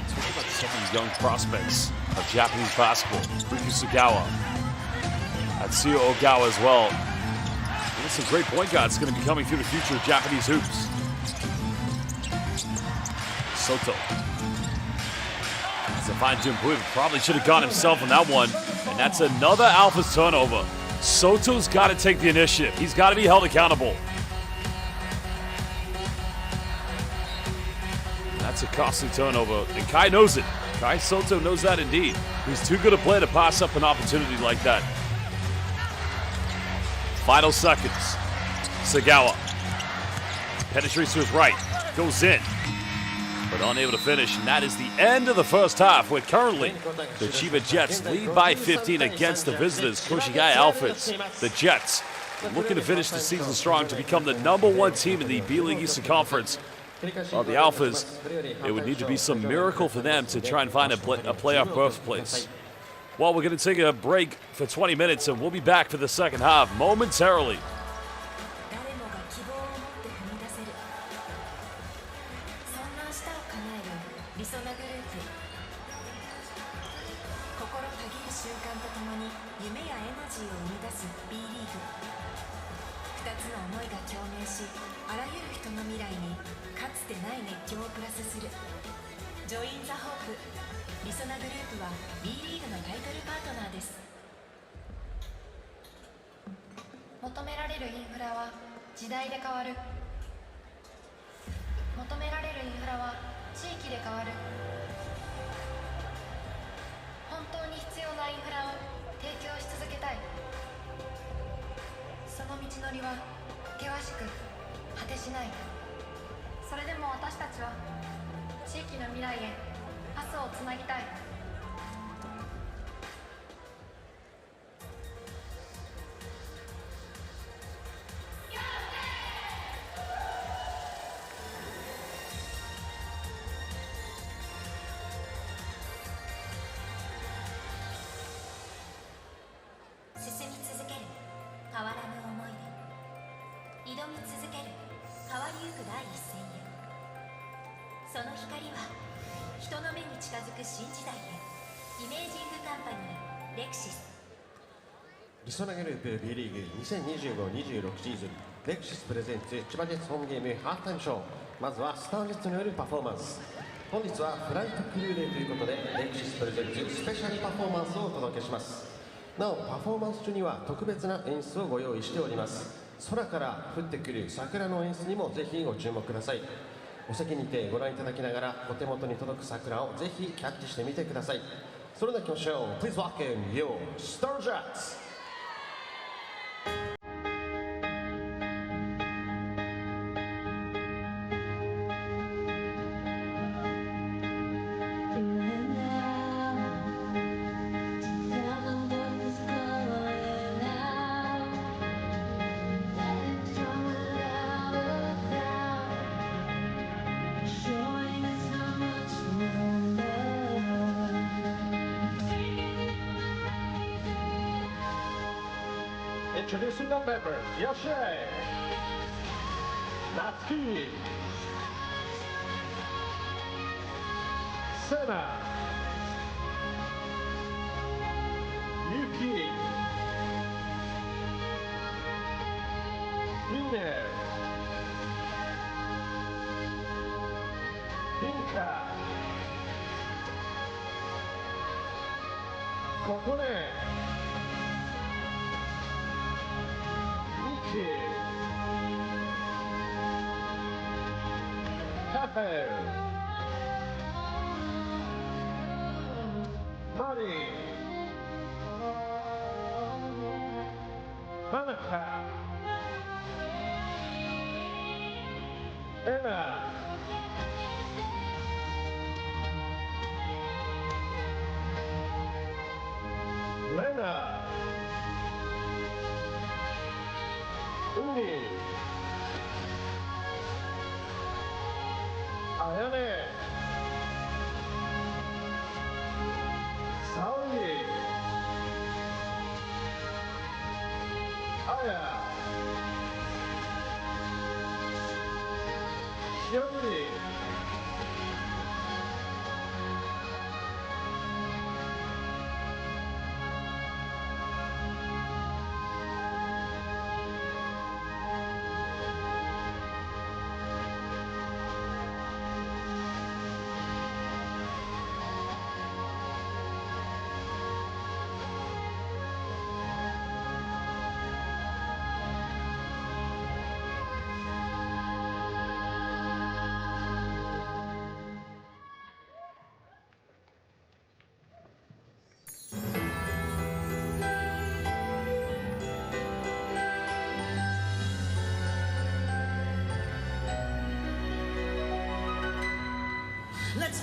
Talk about some of the young prospects of Japanese basketball. Riku Sagawa. Atsuyo Ogawa as well. There's some great point guards going to be coming through the future of Japanese hoops. Soto. That's a fine Jim Boyd. Probably should have got himself on that one. And that's another Alphas turnover. Soto's got to take the initiative. He's got to be held accountable. That's a costly turnover. And Kai knows it. Kai Soto knows that indeed. He's too good a player to pass up an opportunity like that. Final seconds. Sagawa penetrates to his right, goes in, but unable to finish. And that is the end of the first half, where currently the Chiba Jets lead by 15 against the visitors, Koshigaya Alphas. The Jets looking to finish the season strong to become the #1 team in the B.LEAGUE Eastern Conference. Well, the Alphas, it would need to be some miracle for them to try and find a playoff birthplace. Well, we're going to take a break for 20 minutes, and we'll be back for the second half momentarily. RESONA グループは B リーグのタイトルパートナーです。求められるインフラは時代で変わる。求められるインフラは地域で変わる。本当に必要なインフラを提供し続けたい。その道のりは険しく果てしない。それでも私たちは地域の未来へパスをつなぎたい。進み続ける変わらぬ思いで挑み続ける変わりゆく第一線へ。その光は人の目に近づく新時代へ。イメージングカンパニーレクシス。RESONA グループ B リーグ2025-26シーズンレクシスプレゼンツ千葉ジェッツホームゲームハーフタイムショー。まずはスタージェッツによるパフォーマンス。本日はフライトクルーデーということでレクシスプレゼンツスペシャルパフォーマンスをお届けします。なおパフォーマンス中には特別な演出をご用意しております。空から降ってくる桜の演出にもぜひご注目ください。お席にてご覧いただきながらお手元に届く桜をぜひキャッチしてみてください。それでは行きましょう。 Please welcome your Star Jets! Introducing the members, Yoshi, Natsuki, Sena, Yuki, Mine, Hinka, Kokone, Cafe, Mari, Manaka, Ena, Lena, Uni, Ayane, Saori, Aya, Hyori,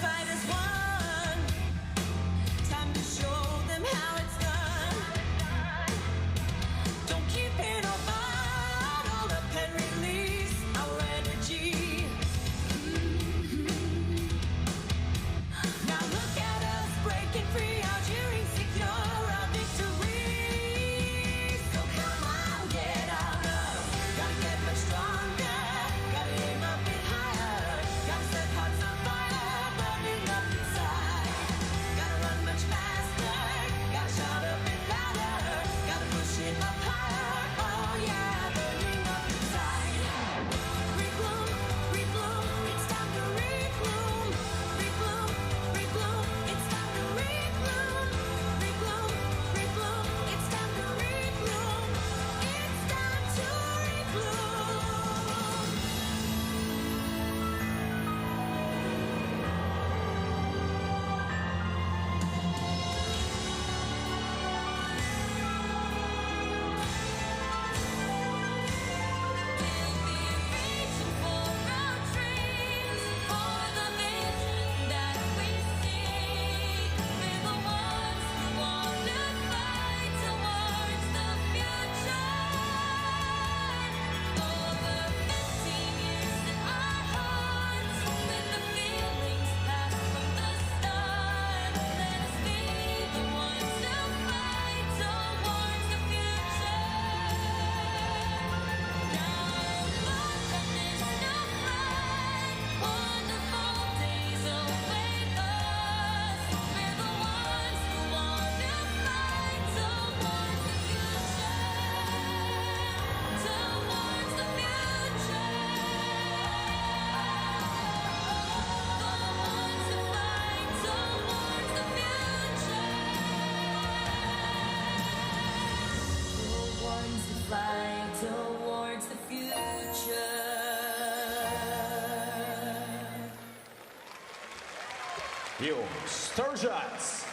fight as one. Time to show them how it's done. Don't keep it all bottled up and release our energy. Now look at us breaking free, out cheering, secure our victory. So come on, get out of. Gotta get much stronger. Gotta aim a bit higher. Gotta set hearts on fire, burning up inside. Gotta run much faster. Gotta shout a bit louder. Gotta push it up higher. Oh yeah, burning up inside. Rebloom, rebloom, it's time to rebloom. Rebloom, rebloom, it's time to rebloom. Rebloom, rebloom, it's time to rebloom. It's time to rebloom. We'll be reaching for our dreams, for the vision that we seek. We're the ones who want to fight towards the future. Over 15 years in our hearts, with the feelings past from the start. Let us be the ones to fight towards the future. Now look at this new flag. Wonderful days await us. We're the ones who want to fight towards the future. Towards the future. The ones who fight towards the future. Yo, Starjets!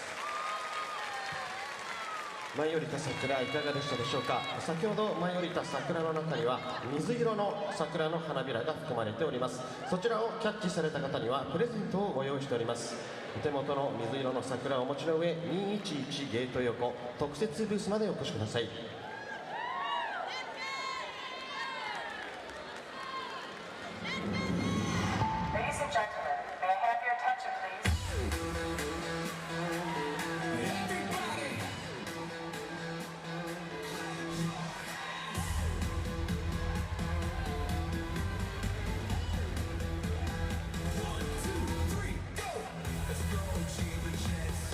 舞い降りた桜いかがでしたでしょうか。先ほど舞い降りた桜の中には水色の桜の花びらが含まれております。そちらをキャッチされた方にはプレゼントをご用意しております。お手元の水色の桜をお持ちの上、211ゲート横特設ブースまでお越しください。Ladies and gentlemen, may I have your attention, please? Let's go, Chiba Jets.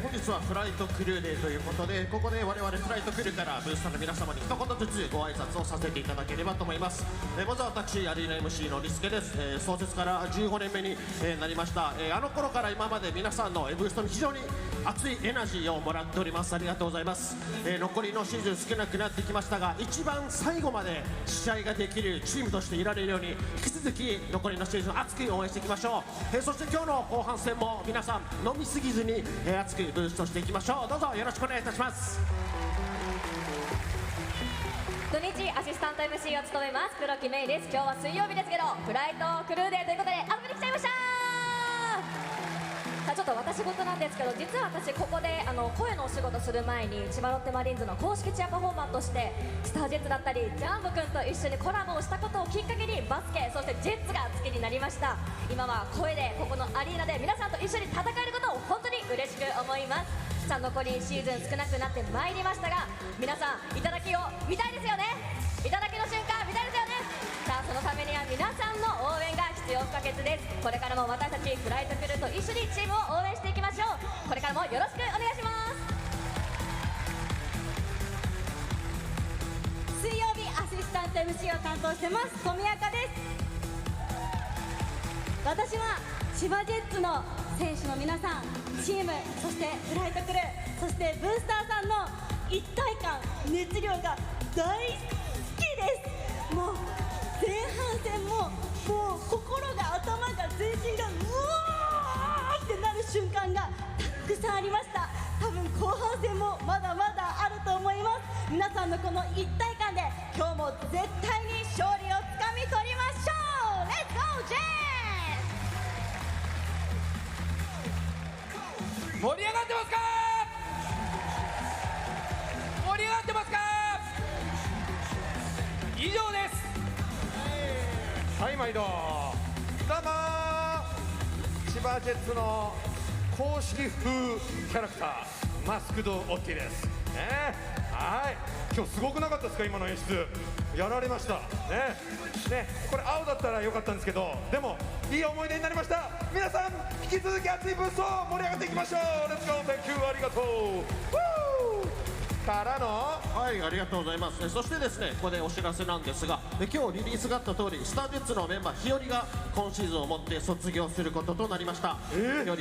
本日はフライトクルーデーということで、ここで我々フライトクルーからブースターの皆様に一言ずつご挨拶をさせていただければと思います。まずは私アリーナ MC のリスケです。創設から15年目になりました。あの頃から今まで皆さんのブーストに非常に熱いエナジーをもらっております。ありがとうございます。残りのシーズン少なくなってきましたが、一番最後まで試合ができるチームとしていられるように引き続き残りのシーズン熱く応援していきましょう。そして今日の後半戦も皆さん飲みすぎずに熱くブーストしていきましょう。どうぞよろしくお願いいたします。土日アシスタント MC を務めます黒木芽衣です。今日は水曜日ですけどフライトクルーデーということで遊びに来ちゃいました。ちょっと私事なんですけど、実は私ここで声のお仕事する前に千葉ロッテマリーンズの公式チアパフォーマーとしてスタージェッツだったりジャンボくんと一緒にコラボをしたことをきっかけにバスケ、そしてジェッツが好きになりました。今は声でここのアリーナで皆さんと一緒に戦えることを本当に嬉しく思います。さあ残りシーズン少なくなってまいりましたが、皆さんいただきを見たいですよね。いただきの瞬間見たいですよね。さあそのためには皆さんの応援が必要不可欠です。これからも私たちフライトクルーと一緒にチームを応援していきましょう。これからもよろしくお願いします。水曜日アシスタント MC を担当してます富岡です。私は千葉ジェッツの選手の皆さん、チーム、そしてフライトクルー、そしてブースターさんの一体感、熱量が大好きです。もう前半戦ももう心が頭が全身がうわーってなる瞬間がたくさんありました。多分後半戦もまだまだあると思います。皆さんのこの一体感で今日も絶対に勝利をつかみ取りましょう。レッツゴージェーン。盛り上がってますか？盛り上がってますか？以上です。はい、毎度。どうもー、千葉ジェッツの公式風キャラクター、マスクドオッティです。はい、今日すごくなかったですか、今の演出。やられました。これ青だったらよかったんですけど、でもいい思い出になりました。皆さん、引き続き熱いブースト盛り上がっていきましょう。レッツゴー、Thank you、ありがとう。からのはい、ありがとうございます。そしてですね、ここでお知らせなんですが、今日リリースがあった通り、スタージェッツのメンバー日和が今シーズンをもって卒業することとなりました。日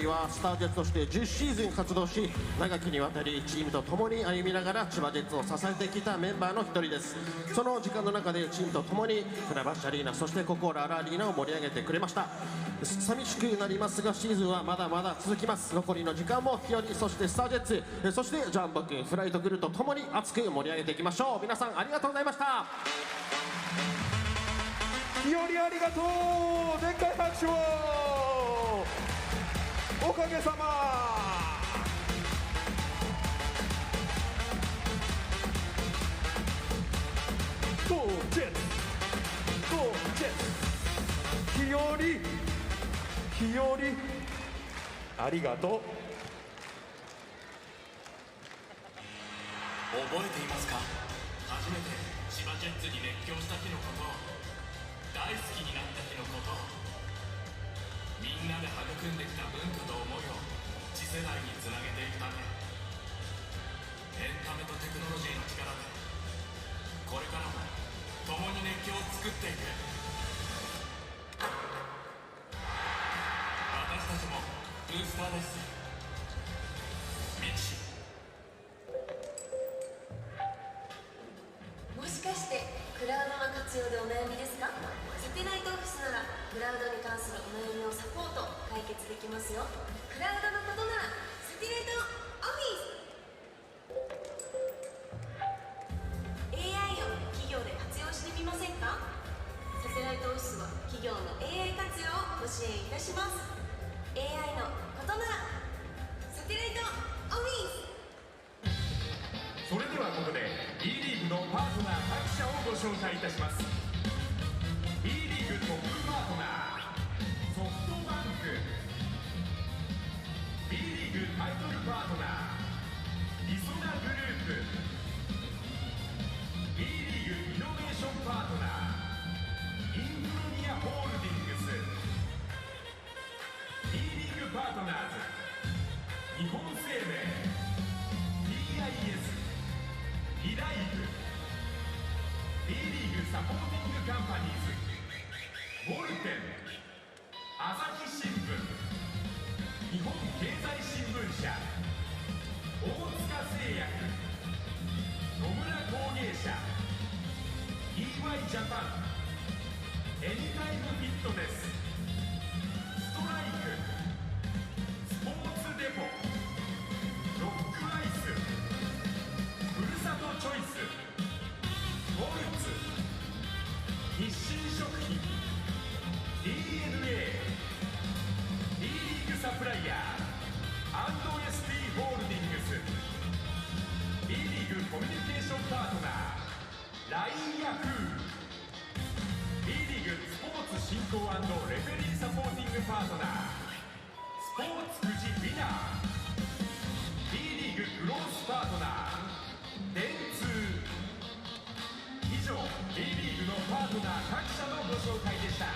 和はスタージェッツとして10シーズン活動し、長きにわたりチームと共に歩みながら千葉ジェッツを支えてきたメンバーの一人です。その時間の中でチームと共に船橋アリーナ、そしてココーラアラアリーナを盛り上げてくれました。寂しくなりますが、シーズンはまだまだ続きます。残りの時間も日和、そしてスタージェッツ、そしてジャンボ君、フライトクルーと共に熱く盛り上げていきましょう。皆さんありがとうございました。日和ありがとう。でっかい拍手を。おかげさま。ゴージェッツ、ゴージェッツ。日和、日和、ありがとう。覚えていますか？初めて千葉ジェッツに熱狂した日のこと、大好きになった日のこと、みんなで育んできた文化と思いを次世代につなげていくため、エンタメとテクノロジーの力でこれからも共に熱狂を作っていく。私たちもブースターです。ミキシ。もしかしてクラウドの活用でお悩みですか？サテライトオフィスならクラウドに関するお悩みをサポート解決できますよ。クラウドのことならサテライトオフィス。 AI を企業で活用してみませんか？サテライトオフィスは企業の AI 活用をご支援いたします。 AI のことならサテライトオフィス。それではここで B リーグのパートナー各社をご紹介いたします。 B リーグトップパートナーソフトバンク、 B リーグタイトルパートナーリソナグループ、 B リーグイノベーションパートナーインフロニアホールディングス、 B リーグパートナーズ日本生命、 PIS、リライブ、 B リーグサポーティングカンパニーズ、ウォルテン、朝日新聞、日本経済新聞社、大塚製薬、野村工芸社、 EY ジャパン、エニタイムフィットネス、ストライク、スポーツデポ、ロックアイス、ふるさとチョイス、ウォルツ、日清食品、 DNA、 B リーグサプライヤー &ST ホールディングス、 B リーグコミュニケーションパートナー LINE ヤフー、 B リーグスポーツ振興&レフェリーサポーティングパートナースポーツくじウィナー、 B リーググロースパートナー電通。以上 B リーグのパートナー各社のご紹介でした。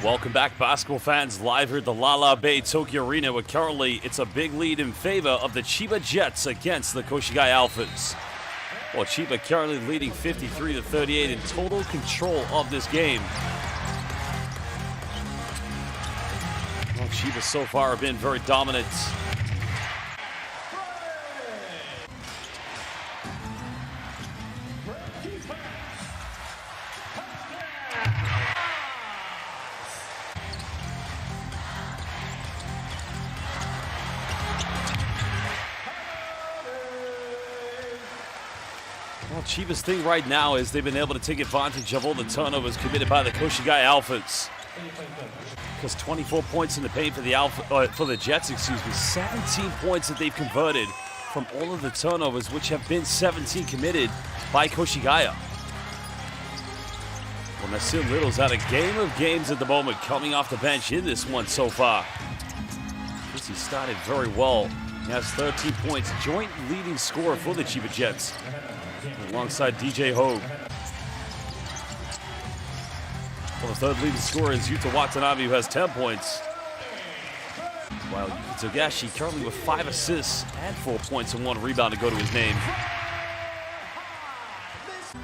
Welcome back, basketball fans, live here at the Lala Bay Tokyo Arena, where currently it's a big lead in favor of the Chiba Jets against the Koshigaya Alphas. Well, Chiba currently leading 53-38 in total control of this game. Well, Chiba so far have been very dominant. Well, Chiba's thing right now is they've been able to take advantage of all the turnovers committed by the Koshigaya Alphas. Because 24 points in the paint for the Jets, 17 points that they've converted from all of the turnovers, which have been 17 committed by Koshigaya. Well, Nasir Little's had a game of games at the moment, coming off the bench in this one so far. He started very well. He has 13 points, joint leading scorer for the Chiba Jets, alongside DJ Hogue. Well, the third leading scorer is Yuta Watanabe, who has 10 points. While Yuki Togashi currently with 5 assists and 4 points and 1 rebound to go to his name.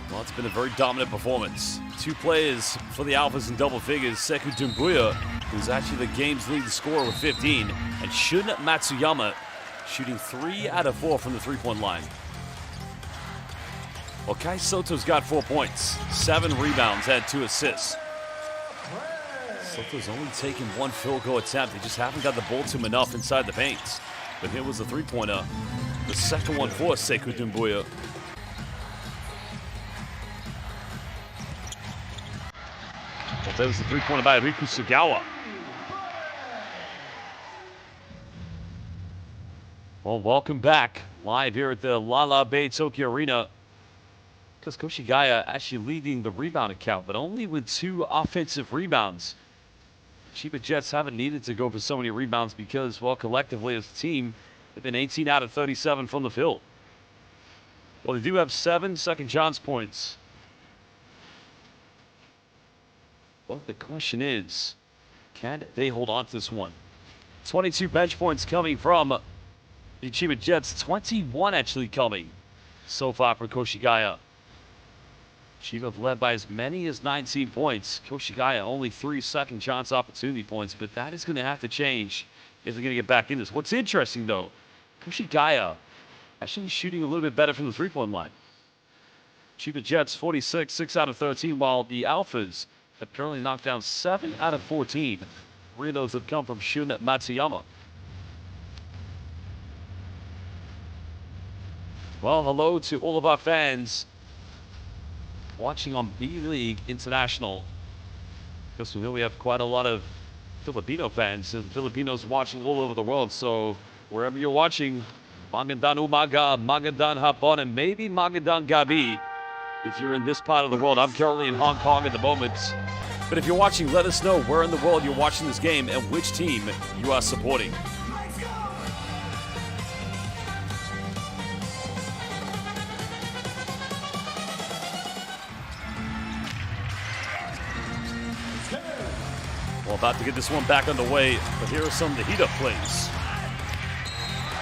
Well, it's been a very dominant performance. 2 players for the Alphas in double figures. Sekou Doumbouya, who's actually the game's leading scorer with 15, and Shun Matsuyama shooting 3 out of 4 from the three-point line. Well, Kai Soto's got 4 points, 7 rebounds, and 2 assists. Soto's only taken 1 field goal attempt. They just haven't got the ball to him enough inside the paint. But here was the three-pointer, the second one for Sekou Doumbouya. Well, that was the three-pointer by Riku Sugawa. Well, welcome back, live here at the Lala Bay Tokyo Arena. Because Koshigaya actually leading the rebound account, but only with 2 offensive rebounds. Chiba Jets haven't needed to go for so many rebounds because, well, collectively as a team, they've been 18 out of 37 from the field. Well, they do have 7 second chance points. Well, the question is, can they hold on to this one? 22 bench points coming from the Chiba Jets, 21 actually coming so far for Koshigaya. Chiba have led by as many as 19 points. Koshigaya only 3 second chance opportunity points, but that is going to have to change if they're going to get back in this. What's interesting, though, Koshigaya actually shooting a little bit better from the three-point line. Chiba Jets 46, 6 out of 13, while the Alphas have currently knocked down 7 out of 14. 3 of those have come from Shun Matsuyama. Well, hello to all of our fans watching on B.LEAGUE International. Because we have quite a lot of Filipino fans and Filipinos watching all over the world. So wherever you're watching, magandang umaga, magandang hapon, and maybe magandang gabi if you're in this part of the world. I'm currently in Hong Kong at the moment. But if you're watching, let us know where in the world you're watching this game and which team you are supporting. Well, about to get this one back underway, but here are some of the heat-up plays.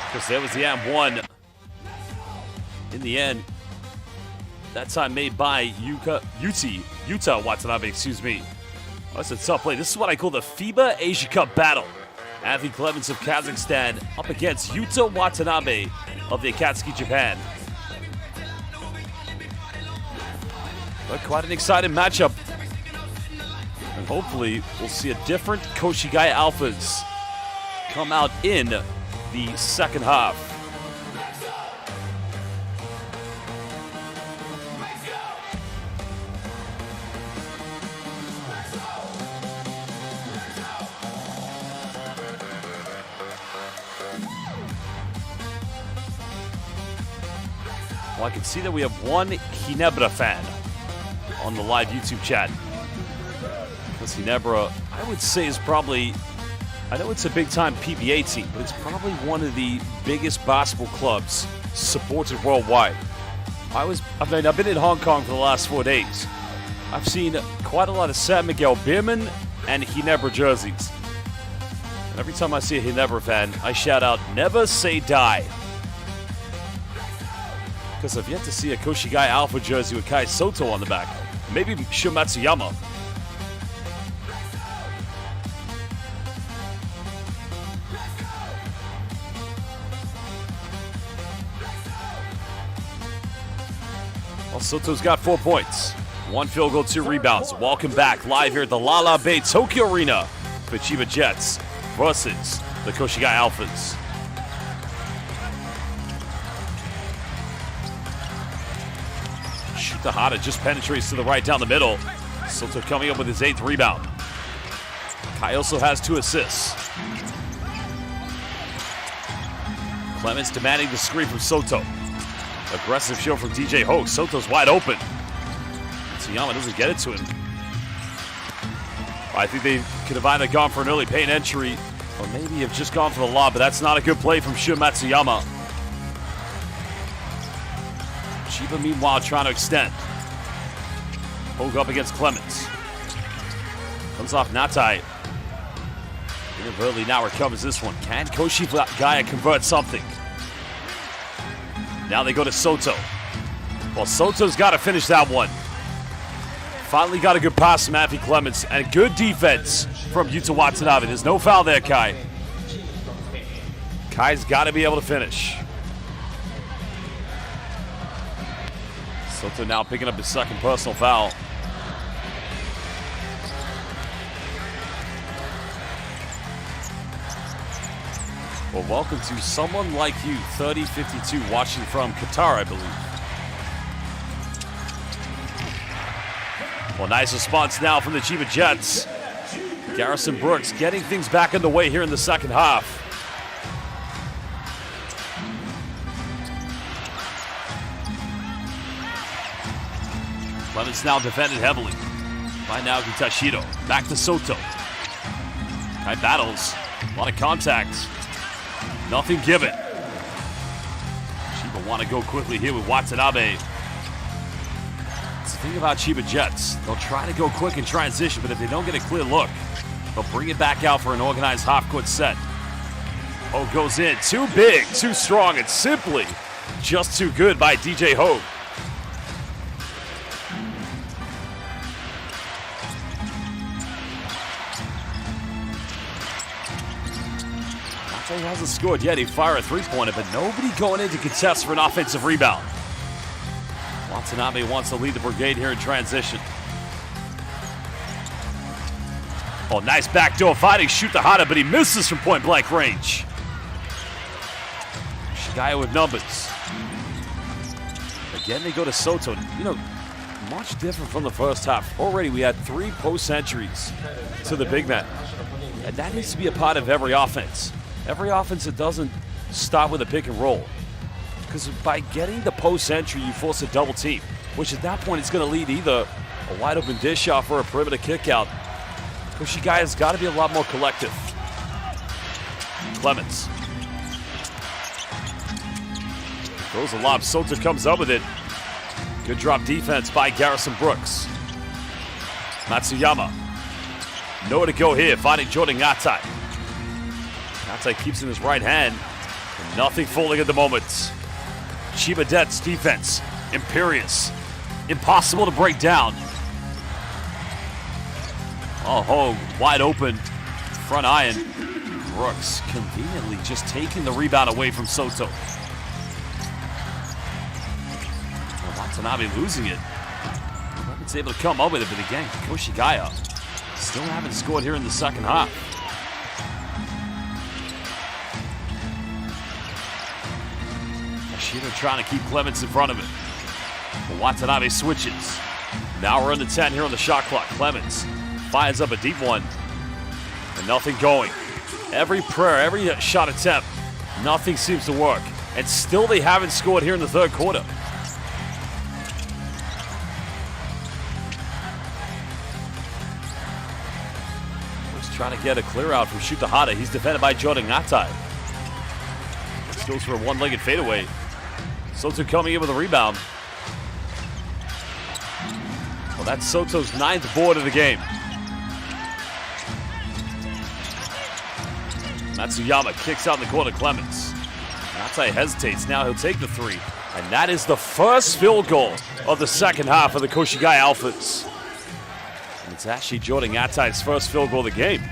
Because there was the and 1 in the end. That time made by Yuta Watanabe, excuse me. Oh, that's a tough play. This is what I call the FIBA Asia Cup battle. Anthony Clemens of Kazakhstan up against Yuta Watanabe of the Akatsuki, Japan. But quite an exciting matchup. And hopefully we'll see a different Koshigaya Alphas come out in the second half. Well, I can see that we have one Ginebra fan on the live YouTube chat. Because Ginebra, I would say, is probably, I know it's a big-time PBA team, but it's probably one of the biggest basketball clubs supported worldwide. I've been in Hong Kong for the last 4 days. I've seen quite a lot of San Miguel Beerman and Ginebra jerseys. And every time I see a Ginebra fan, I shout out, never say die. Because I've yet to see a Koshigaya Alpha jersey with Kai Soto on the back. Maybe Shu Matsuyama. Well, Soto's got 4 points. 1 field goal, 2 rebounds. Welcome back live here at the Lala Bay Tokyo Arena for Chiba Jets versus the Koshigaya Alphas. Shutahara just penetrates to the right down the middle. Soto coming up with his 8th rebound. Kai also has 2 assists. Clements demanding the screen from Soto. Aggressive show from DJ Hogue. Soto's wide open. Tsuyama doesn't get it to him. I think they could have either gone for an early paint entry or maybe have just gone for the lob, but that's not a good play from Shu Matsuyama. Chiba, meanwhile, trying to extend. Hogue up against Clements. Comes off Natai. Inadvertently now recovers this one. Can Koshigaya convert something? Now they go to Soto. Well, Soto's got to finish that one. Finally got a good pass from Matthew Clements and good defense from Yuta Watanabe. There's no foul there, Kai. Kai's got to be able to finish. Soto now picking up his 2nd personal foul. Well, welcome to Someone Like You, 3052, watching from Qatar, I believe. Well, nice response now from the Chiba Jets. Garrison Brooks getting things back underway here in the 2nd half. Clements now defended heavily by Naoki Tashido. Back to Soto. Kai battles. A lot of contact. Nothing given. Chiba want to go quickly here with Watanabe. It's the thing about Chiba Jets. They'll try to go quick in transition, but if they don't get a clear look, they'll bring it back out for an organized half-court set. Hogue goes in. Too big, too strong, and simply just too good by DJ Hogue. He hasn't scored yet. He fired a 3-pointer, but nobody going in to contest for an offensive rebound. Watanabe wants to lead the brigade here in transition. Oh, nice backdoor fighting. Shoot the Hada, but he misses from point-blank range. Koshigaya with numbers. Again, they go to Soto. You know, much different from the first half. Already, we had 3 post entries to the big man. And that needs to be a part of every offense. Every offense that doesn't start with a pick and roll. Because by getting the post entry, you force a double team, which at that point is going to lead either a wide open dish off or a perimeter kick out. Koshigaya's got to be a lot more collective. Clements. Throws a lob. Soto comes up with it. Good drop defense by Garrison Brooks. Matsuyama. Nowhere to go here, finding Jordan Ngatai. Ngatai keeps in his right hand. And nothing falling at the moment. Chiba Jets defense, imperious. Impossible to break down. Oh, Hogue, wide open. Front iron. Brooks conveniently just taking the rebound away from Soto. Watanabe losing it. He's able to come up with it, but again, Koshigaya still haven't scored here in the second half. Ashido trying to keep Clements in front of it. But Watanabe switches. Now we're under 10 here on the shot clock. Clements fires up a deep one. And nothing going. Every prayer, every shot attempt, nothing seems to work. And still they haven't scored here in the third quarter. Trying to get a clear out from Shutahara. He's defended by Jordan Ngatai. This goes for a one-legged fadeaway. Soto coming in with a rebound. Well, that's Soto's 9th board of the game. Matsuyama kicks out in the corner, Clemens. Natai hesitates, now he'll take the three. And that is the first field goal of the second half of the Koshigaya Alphas. And it's actually Jordan Atai's first field goal of the game.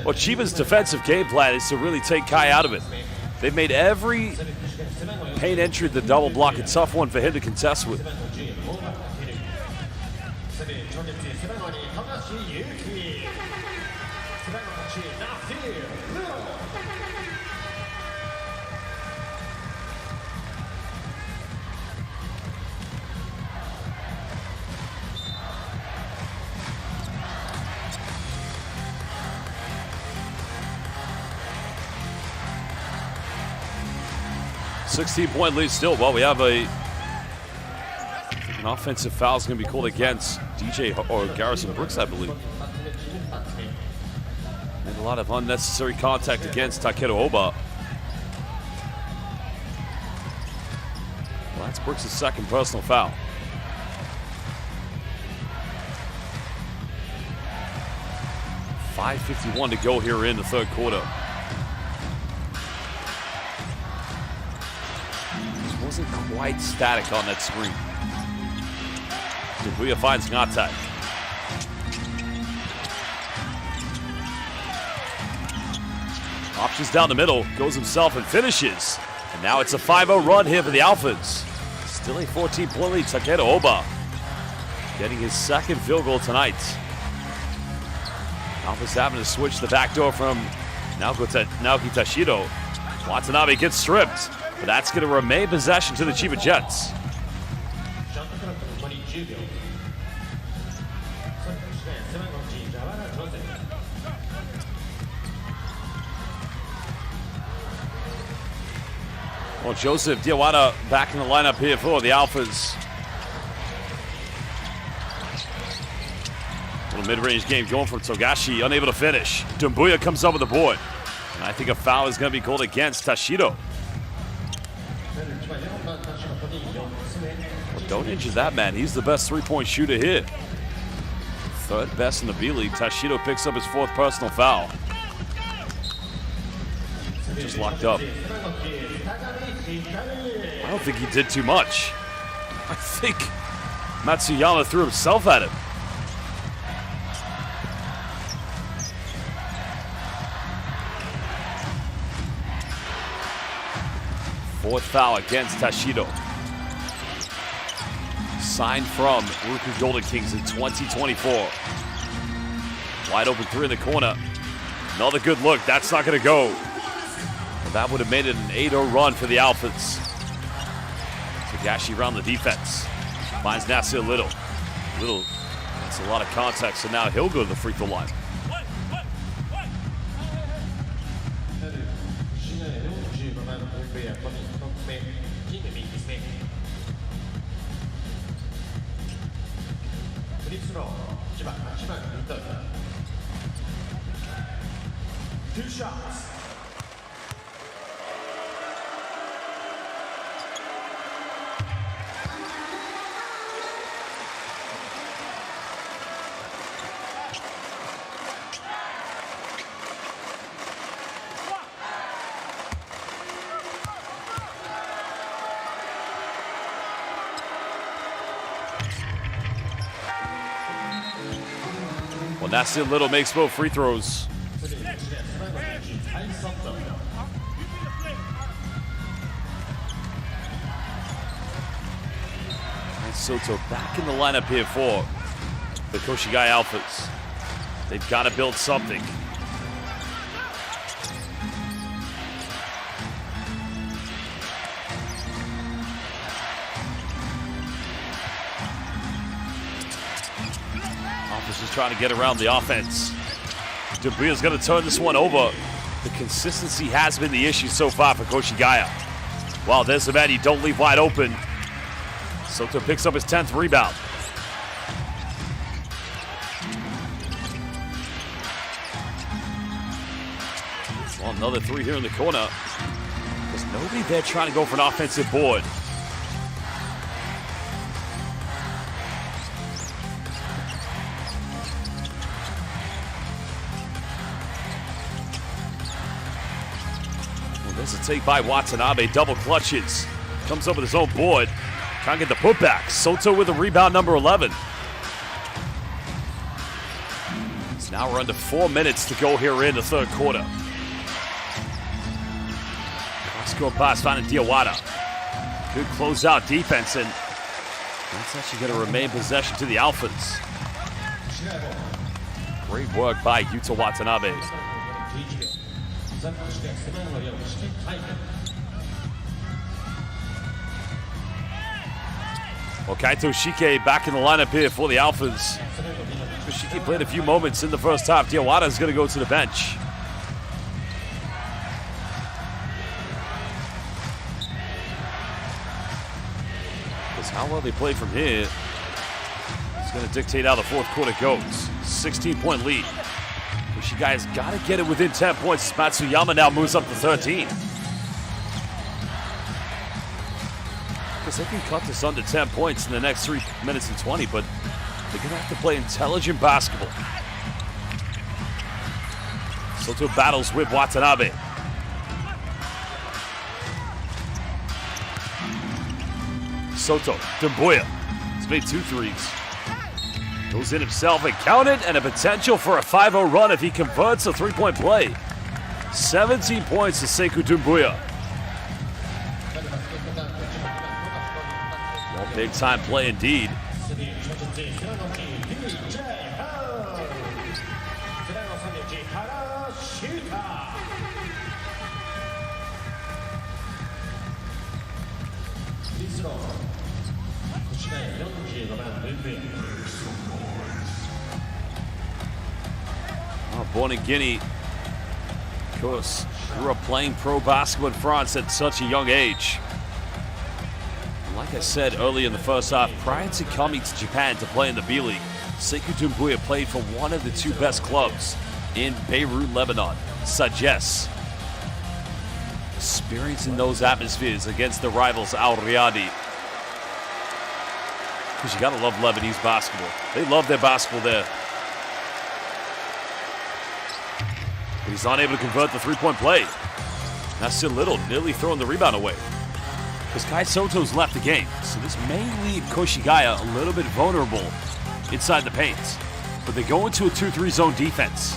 Well, Chiba's defensive game plan is to really take Kai out of it. They've made every paint entry the double block a tough one for him to contest with. .16 lead still. Well, we have an offensive foul is going to be called against DJ or Garrison Brooks, I believe. And a lot of unnecessary contact against Takeru Oba. Well, that's Brooks' second personal foul. .551 to go here in the third quarter. Wasn't quite static on that screen. Shibuya finds Ngatai. Options down the middle, goes himself and finishes. And now it's a 5-0 run here for the Alphas. Still a 14-point lead, Takeru Oba getting his second field goal tonight. Alphas having to switch the back door from Naoki Tashido. Watanabe gets stripped. But that's going to remain possession to the Chiba Jets. Well, Joseph Diawara back in the lineup here for the Alphas. Little mid-range game going from Togashi, unable to finish. Dumbuya comes up with the board. And I think a foul is going to be called against Tashido. Well, don't injure that man. He's the best three-point shooter here. Third best in the B-League. Tashido picks up his 4th personal foul. Just locked up. I don't think he did too much. I think Matsuyama threw himself at him. Fourth foul against Tashido. Signed from Ruku Golden Kings in 2024. Wide open three in the corner. Another good look. That's not going to go. Well, that would have made it an 8-0 run for the Alphas. Togashi around the defense. Finds Nasir Little. Little, that's a lot of contact, so now he'll go to the free throw line. Two shots. Well, Nasir Little makes both free throws. Soto back in the lineup here for the Koshigaya Alphas. They've got to build something. Alphas just trying to get around the offense. Dumbuya's going to turn this one over. The consistency has been the issue so far for Koshigaya. Wow, there's the man you don't leave wide open. Soto picks up his 10th rebound. Well, another three here in the corner. There's nobody there trying to go for an offensive board. Well, there's a take by Watanabe. Double clutches. Comes up with his own board. Trying to get the putback. Soto with a rebound, number 11. So now we're under 4 minutes to go here in the third quarter. Score pass finding Diawara. Good closeout defense, and that's actually going to remain possession to the Alphas. Great work by Yuta Watanabe. Well, Kaito Shike back in the lineup here for the Alphas. Shike played a few moments in the first half. Diawara is going to go to the bench. How well they play from here is going to dictate how the fourth quarter goes. 16-point lead. Koshigaya has got to get it within 10 points. Matsuyama now moves up to 13. Because they can cut this under 10 points in the next 3 minutes and 20, but they're going to have to play intelligent basketball. Soto battles with Watanabe. Soto, Dumbuya has made 2 threes. Goes in himself and counted, and a potential for a 5-0 run if he converts a 3-point play. 17 points to Sekou Dumbuya. Well, big time play indeed. Born in Guinea, of course, grew up playing pro basketball in France at such a young age. Like I said earlier in the first half, prior to coming to Japan to play in the B.LEAGUE, Sekou Dumbuya played for one of the 2 best clubs in Beirut, Lebanon, Sagesse. Experiencing those atmospheres against the rivals Al Riyadi. Because you gotta love Lebanese basketball. They love their basketball there. But he's unable to convert the 3-point play. Nasir Little nearly throwing the rebound away. Because Kai Soto's left the game, so this may leave Koshigaya a little bit vulnerable inside the paint. But they go into a 2-3 zone defense.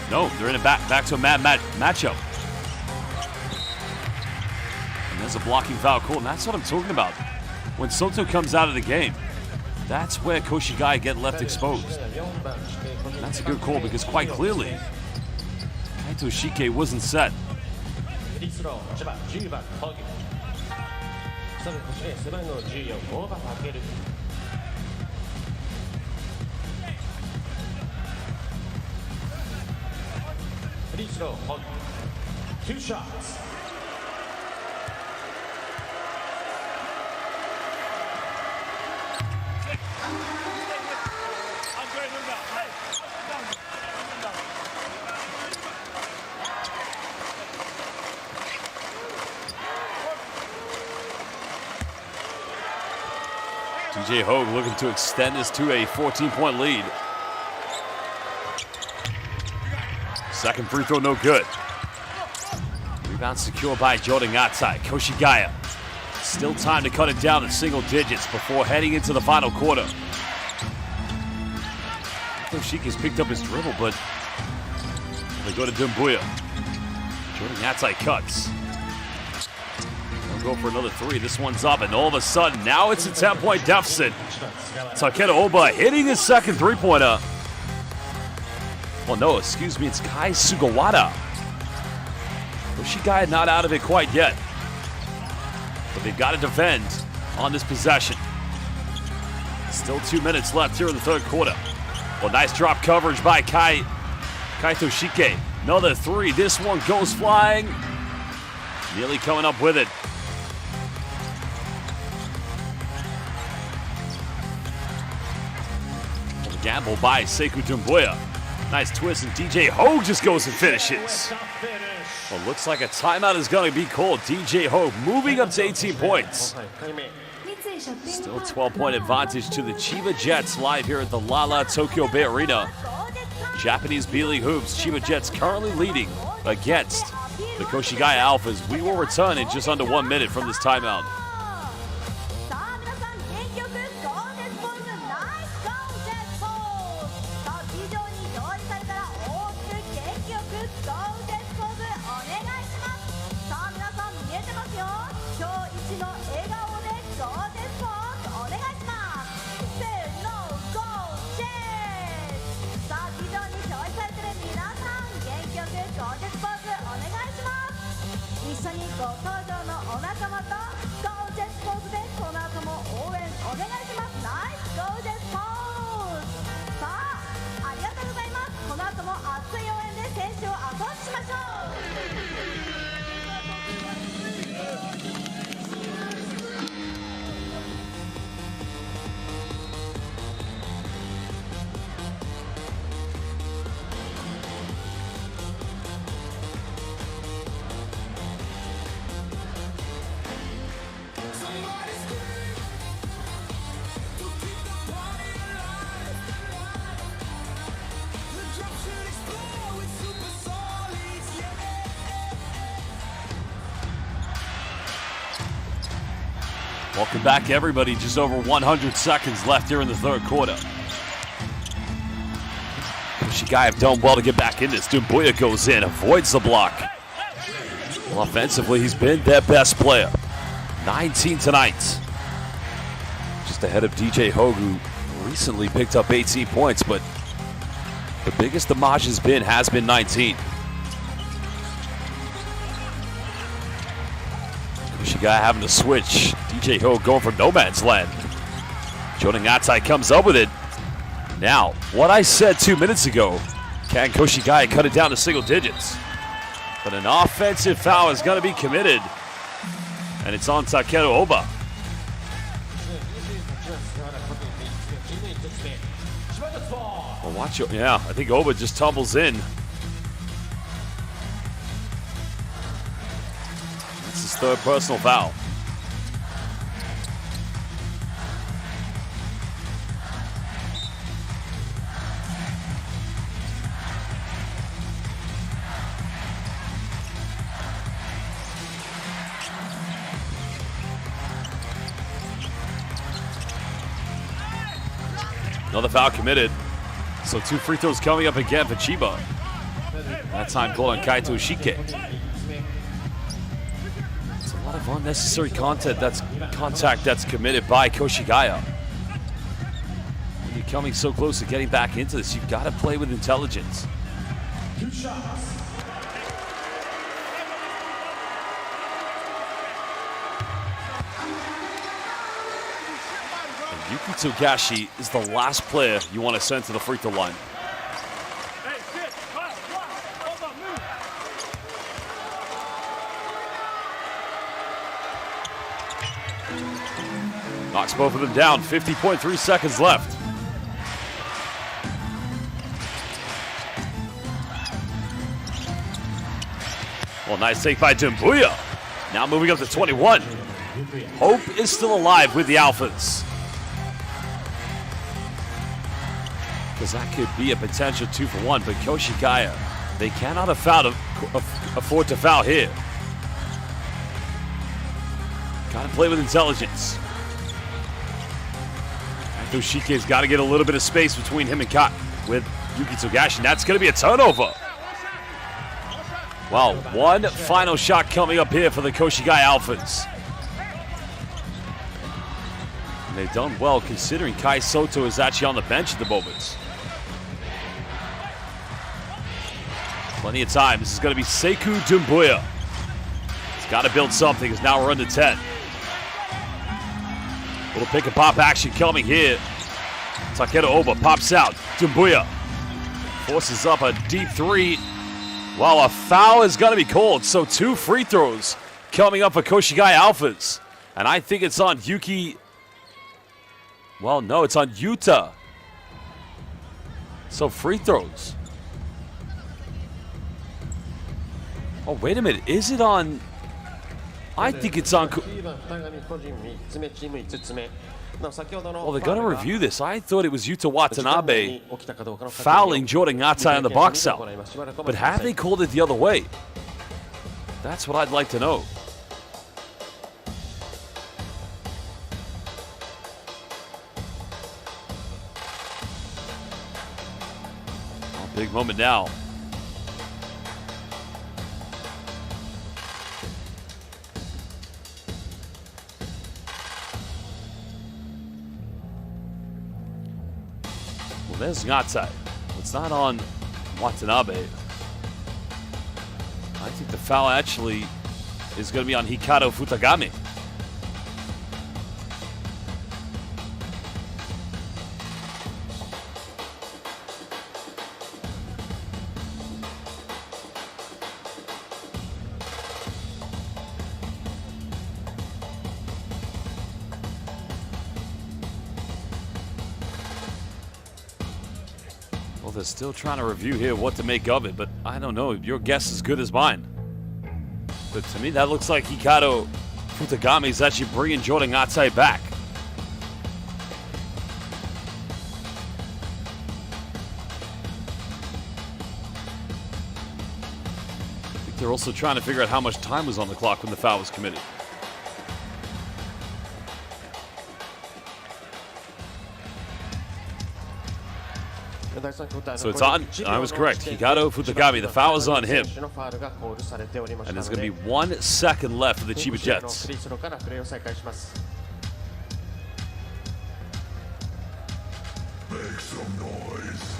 No, they're in a back to a matchup. And there's a blocking foul call, and that's what I'm talking about. When Soto comes out of the game, that's where Koshigaya get left exposed. And that's a good call because quite clearly, Kaito Shike wasn't set. Two shots. DJ Hogue looking to extend this to a 14-point lead. Second free throw, no good. Rebound secured by Jordan Atai. Koshigaya. Still time to cut it down to single digits before heading into the final quarter. Koshika's picked up his dribble, but they go to Dumbuya. Jordan Atai cuts. Go for another 3. This one's up, and all of a sudden, now it's a 10-point deficit. Takeda Oba hitting his second 3-pointer. Well, no, excuse me, it's Kai Sugawara. Koshigaya not out of it quite yet. But they've got to defend on this possession. Still 2 minutes left here in the third quarter. Well, nice drop coverage by Kaito Shike. Another 3. This one goes flying. Nearly coming up with it. Gamble by Sekou Dumbuya. Nice twist, and DJ Hogue just goes and finishes. Well, looks like a timeout is going to be called. DJ Ho moving up to 18 points. 回目 Still 12-point advantage to the Chiba Jets live here at the Lala Tokyo Bay Arena. Japanese B.LEAGUE hoops. Chiba Jets currently leading against the Koshigaya Alphas. We will return in just under 1 minute from this timeout. さあ皆さん元気よくゴージェスポーズナイスゴージェスポーズさあビデオに表示されたら大きく元気よくゴージェスポーズお願いしますさあ皆さん見えてますよ今日一の笑顔でゴージェスポーズお願いしますせーのゴージェスさあビデオに表示されてる皆さん元気よくゴージェスポーズお願いします一緒にご登場のお仲間とゴージェスポーズでこの後も応援お願いしますナイスゴージェスポーズさあありがとうございますこの後も熱い応援で選手を後押ししましょう Welcome back, everybody. Just over 100 seconds left here in the third quarter. Koshigaya have done well to get back in this. Dumbuya goes in, avoids the block. Well, offensively, he's been their best player. 19 tonight. Just ahead of DJ Ho, who recently picked up 18 points, but the biggest the Maj has been 19. Koshigaya having to switch. DJ Ho going for no man's land. Joning Atai comes up with it. Now, what I said 2 minutes ago, can Koshigaya cut it down to single digits? But an offensive foul is going to be committed. And it's on Takeru Oba. Well, watch it. Yeah, I think Oba just tumbles in. That's his third personal foul. Another foul committed. So 2 free throws coming up again for Chiba. That time called on Kaito Ishike. It's a lot of unnecessary contact that's committed by Koshigaya. When you're coming so close to getting back into this, you've got to play with intelligence. 2 shots. Yuki Togashi is the last player you want to send to the free throw line. Knocks both of them down, 50.3 seconds left. Well, nice take by Dumbuya. Now moving up to 21. Hope is still alive with the Alphas. Because that could be a potential 2-for-1, but Koshigaya, they cannot afford to foul here. Got to play with intelligence. Shike's got to get a little bit of space between him and with Yuki Togashi, and that's going to be a turnover. Well, one final shot coming up here for the Koshigaya Alphas. And they've done well considering Kai Soto is actually on the bench at the moment. Plenty of time. This is going to be Sekou Dumbuya. He's got to build something because now we're under 10. Little pick and pop action coming here. Takeru Oba pops out. Dumbuya forces up a deep 3. Well, a foul is going to be called. So 2 free throws coming up for Koshigaya Alphas. And I think it's on Yuki. Well, no, it's on Yuta. So free throws. Oh, wait a minute. Is it on? I think it's on. Well, they're going to review this. I thought it was Yuta Watanabe fouling Jordan Atai on the box out. But have they called it the other way? That's what I'd like to know. Oh, big moment now. There's Ngatai. It's not on Watanabe. I think the foul actually is going to be on Hikaru Futagami. Well, they're still trying to review here what to make of it, but I don't know. Your guess is as good as mine. But to me, that looks like Hikaru Futagami is actually bringing Jordan Atai back. I think they're also trying to figure out how much time was on the clock when the foul was committed. So it's on. I was correct. Hikaru Futagami. The foul is on him. And there's going to be 1 second left for the Chiba Jets. Make some noise.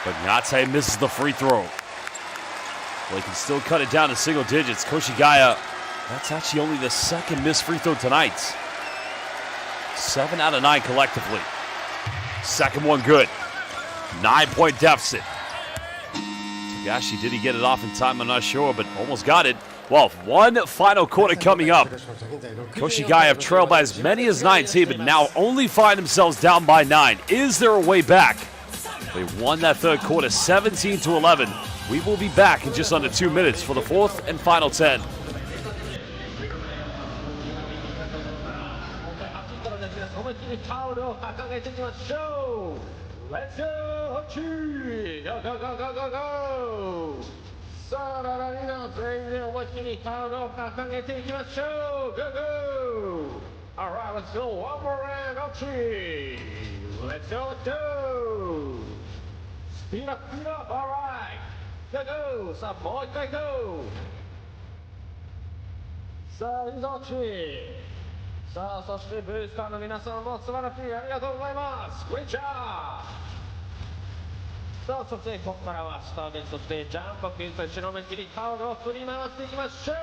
But Ngatai misses the free throw. Well, he can still cut it down to single digits. Koshigaya, that's actually only the second missed free throw tonight. 7 out of 9 collectively. Second one good. 9-point deficit. Tagashi, did he get it off in time? I'm not sure, but almost got it. Well, one final quarter coming up. Koshigaya have trailed by as many as 19, but now only find themselves down by 9. Is there a way back? They won that third quarter 17-11. We will be back in just under 2 minutes for the fourth and final 10. Let's go! Go, go, go, go, go, go! Go, go! All right, let's go. One more round. Ochi! Let's go, let's go! Speed up, all right! Go, go! Some more, go! Sa, Ochi! Sa, そしてブースターの皆さんも素晴らしいありがとうございます。Great job! さあ、そしてここからはスターベンそしてジャンプピンと後ろ向きにタオルを振り回していきましょう。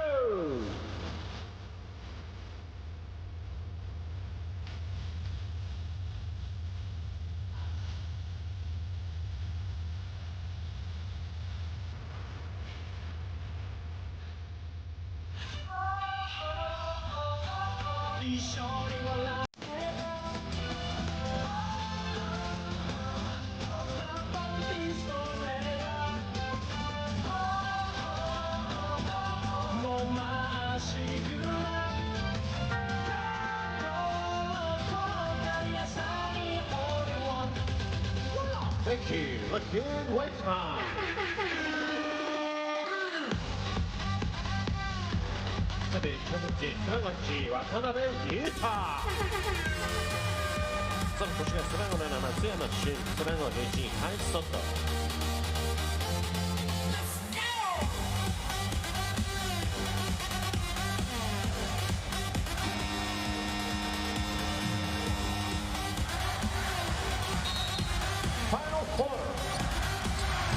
Thank you. Let's get wait time. さて、田口、渡辺裕太。さあ、こちら背番号7、松山俊、背番号11、ハイソット。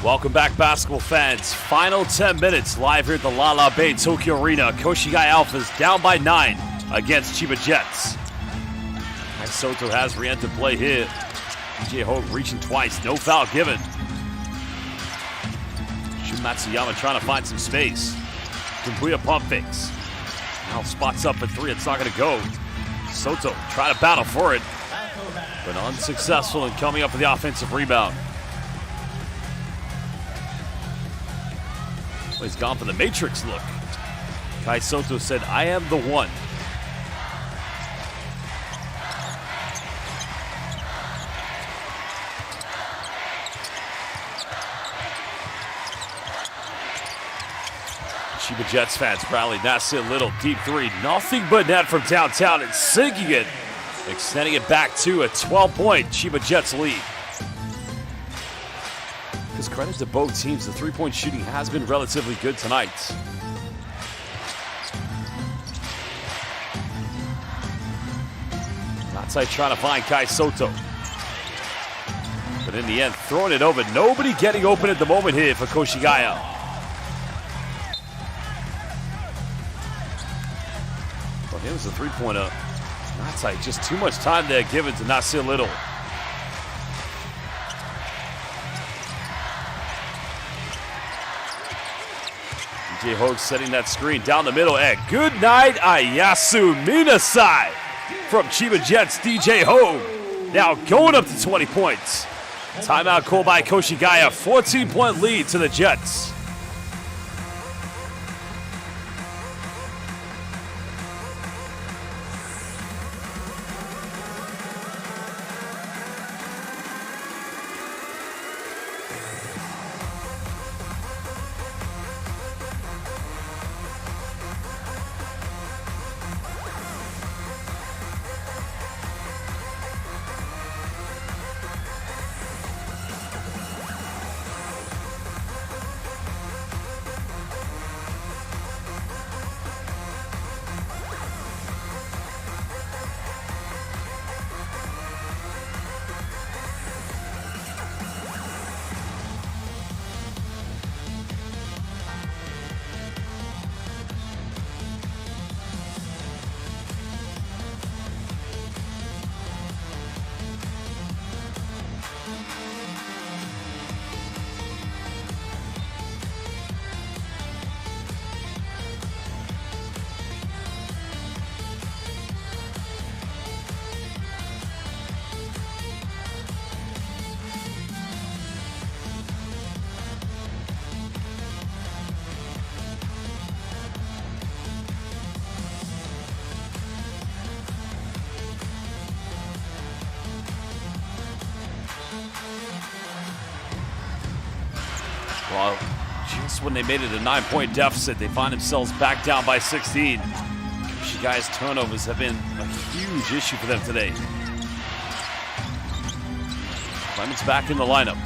Welcome back, basketball fans. Final 10 minutes live here at the Lala Bay Tokyo Arena. Koshigaya Alphas down by 9 against Chiba Jets. Soto has re-entered play here. DJ Hogue reaching twice, no foul given. Shun Matsuyama trying to find some space. Dumbuya pump fakes. Now spots up at 3. It's not going to go. Soto trying to battle for it, but unsuccessful in coming up with the offensive rebound. Well, he's gone for the Matrix look. Kai Soto said, "I am the one." Chiba Jets fans rallied. Nasir Little, deep 3. Nothing but net from downtown and sinking it. Extending it back to a 12-point Chiba Jets lead. Because credit to both teams, the three-point shooting has been relatively good tonight. Outside trying to find Kai Soto. But in the end, throwing it over. Nobody getting open at the moment here for Koshigaya. Well, here's a three-pointer. Outside, just too much time there given to Nasir Little. DJ Hogue setting that screen down the middle. And good night, Ayasu Minasai from Chiba Jets, DJ Hogue. Now going up to 20 points. Timeout called by Koshigaya. 14-point lead to the Jets. Well, just when they made it a 9-point deficit, they find themselves back down by 16. Koshigai's turnovers have been a huge issue for them today. Clement's back in the lineup.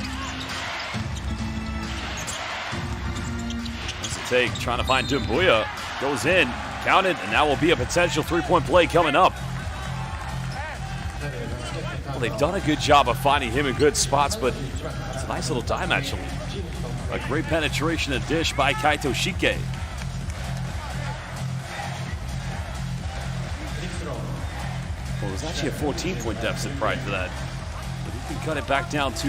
That's a take, trying to find Dumbuya. Goes in, counted, and now will be a potential three-point play coming up. Well, they've done a good job of finding him in good spots, but it's a nice little dime, actually. A great penetration and dish by Kaito Shike. Well, it was actually a 14-point deficit prior to that. But he can cut it back down to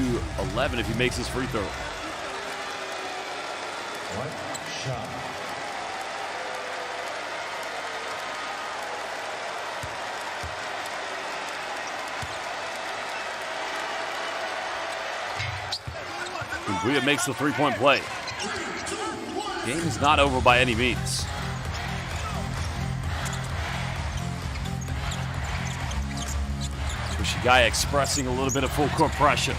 11 if he makes his free throw. Shot. Dumbuya makes the three-point play. Game is not over by any means. Koshigaya expressing a little bit of full court pressure.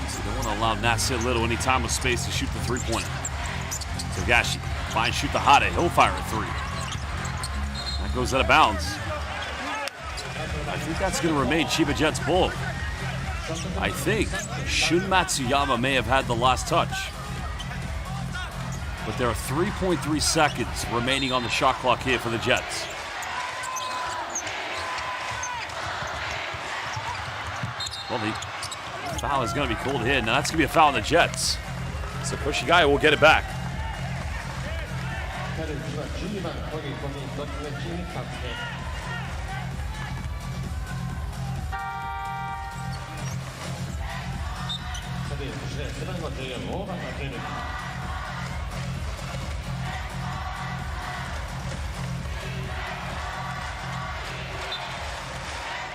So they don't want to allow Nasir Little any time or space to shoot the three-pointer. Togashi finds shoot the Hade. He'll fire a three. That goes out of bounds. I think that's going to remain Chiba Jets' ball. I think Shun Matsuyama may have had the last touch. But there are 3.3 seconds remaining on the shot clock here for the Jets. Well, the foul is going to be called here. Now that's going to be a foul on the Jets. So Koshigaya will get it back.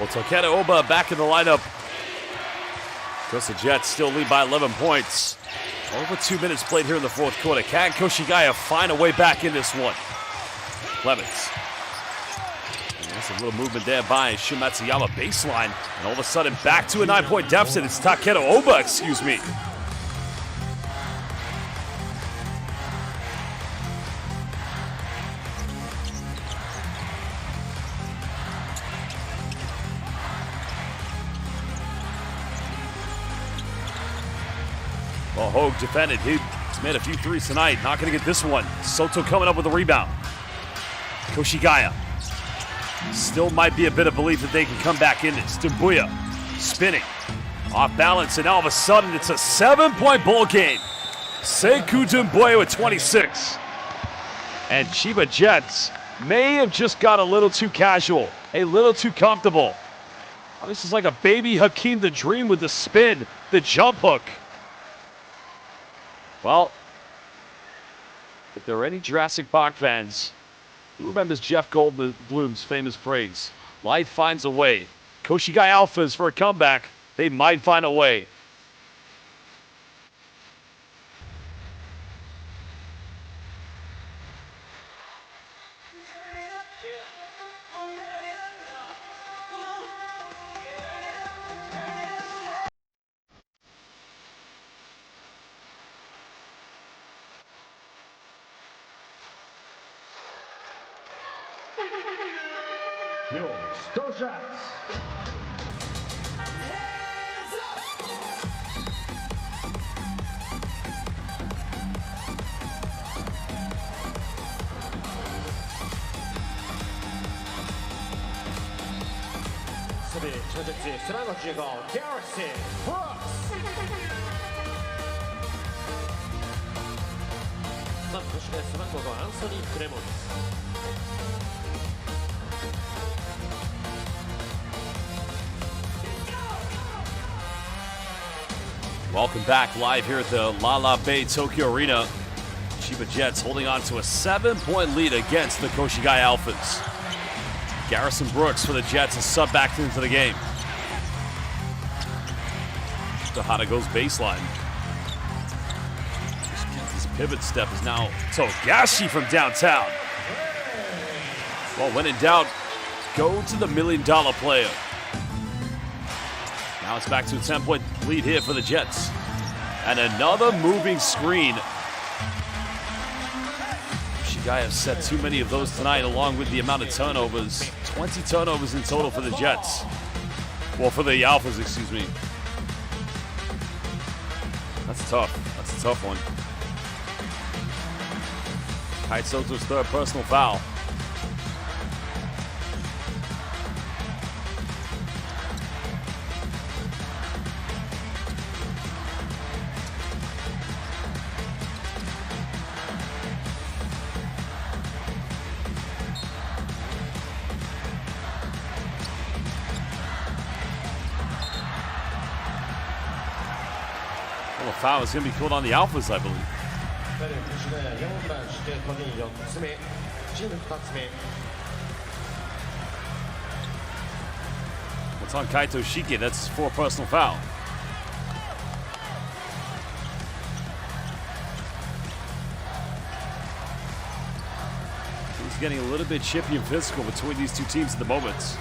Well, Takeda Oba back in the lineup. Of course, the Jets still lead by 11 points. Over 2 minutes played here in the fourth quarter. Can Koshigaya find a way back in this one? Clemens. And there's a little movement there by Shumatsuyama baseline. And all of a sudden, back to a 9-point deficit. It's Takeda Oba, excuse me. Well, Hogue defended. He's made a few threes tonight. Not going to get this one. Soto coming up with a rebound. Koshigaya. Still might be a bit of belief that they can come back in this. Dumbuya spinning. Off balance, and all of a sudden it's a 7-point ball game. Sekou Dumbuya with 26. And Chiba Jets may have just got a little too casual, a little too comfortable. Oh, this is like a baby Hakeem the Dream with the spin, the jump hook. Well, if there are any Jurassic Park fans, who remembers Jeff Goldblum's famous phrase, life finds a way. Koshigaya Alphas for a comeback, they might find a way. Shots. それ地下鉄背番号15 Garrison Brooks さあそして背番号5アンソニー・クレモンズ Welcome back live here at the Lala Bay Tokyo Arena. Chiba Jets holding on to a 7-point lead against the Koshigaya Alphas. Garrison Brooks for the Jets is sub back into the game. Tejada goes baseline. His pivot step is now Togashi from downtown. Well, when in doubt, go to the $1 million player. Now it's back to a 10-point lead here for the Jets. And another moving screen. Koshigaya have set too many of those tonight, along with the amount of turnovers. 20 turnovers in total for the Jets. Well, for the Alphas, excuse me. That's tough. That's a tough one. Kai Soto's third personal foul. Well, a foul is going to be called on the Alphas, I believe. It's on Kaito Shike. That's his fourth personal foul. He's getting a little bit chippy and physical between these two teams at the moment.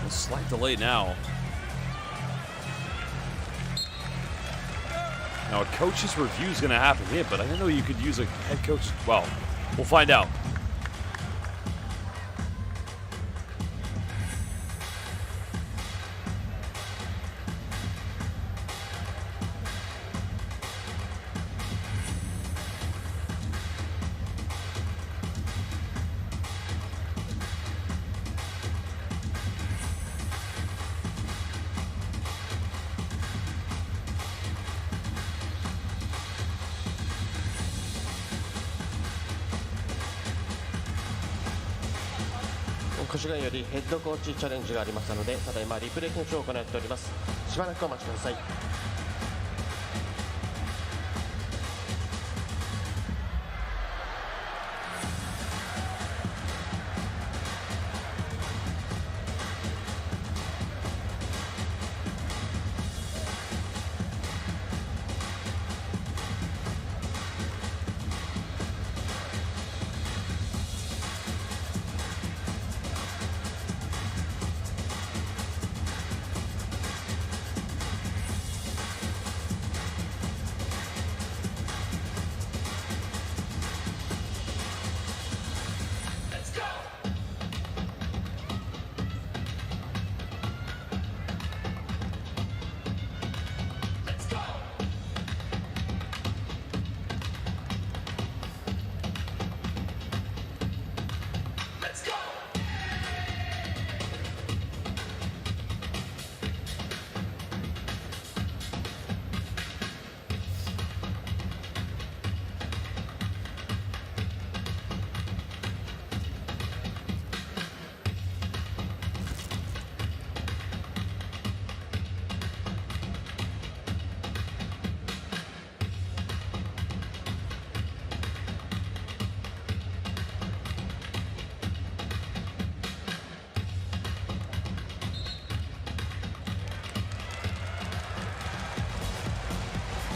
Slight delay now. Now a coach's review is going to happen here, but I didn't know you could use a head coach. Well, we'll find out. 越谷よりヘッドコーチチャレンジがありましたので、ただいまリプレイ検証を行っております。しばらくお待ちください。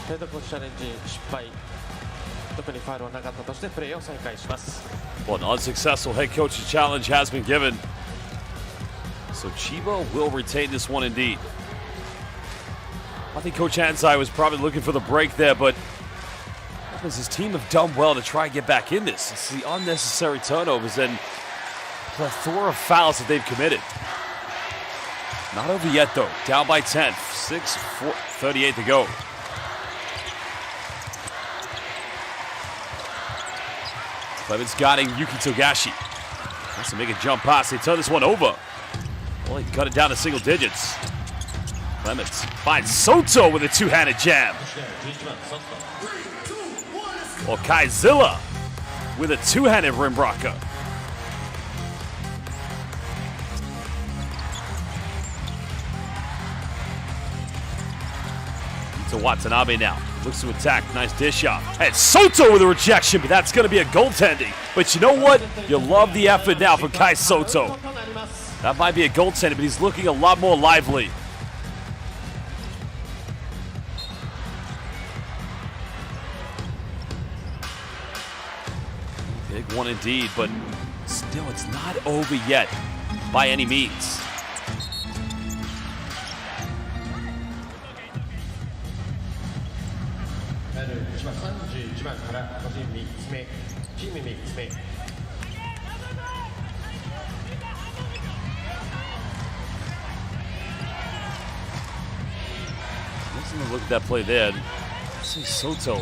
ヘッドコーチチャレンジ失敗、特にファウルはなかったとしてプレーを再開します。 Well, an unsuccessful head coach's challenge has been given. So Chiba will retain this one indeed. I think Coach Hansai was probably looking for the break there, but his team have done well to try and get back in this. It's the unnecessary turnovers and plethora of fouls that they've committed. Not over yet, though. Down by 10. 6:38 to go. Clemens guarding Yuki Togashi. Wants to make a jump pass. They turn this one over. Well, he cut it down to single digits. Clemens finds Soto with a two-handed jam. Or Kaizilla with a two-handed rim rocker. To Watanabe now. Looks to attack. Nice dish off. And Soto with a rejection, but that's going to be a goaltending. But you know what? You love the effort now from Kai Soto. That might be a goaltending, but he's looking a lot more lively. Big one indeed, but still it's not over yet by any means. Let's look at that play there. See Soto.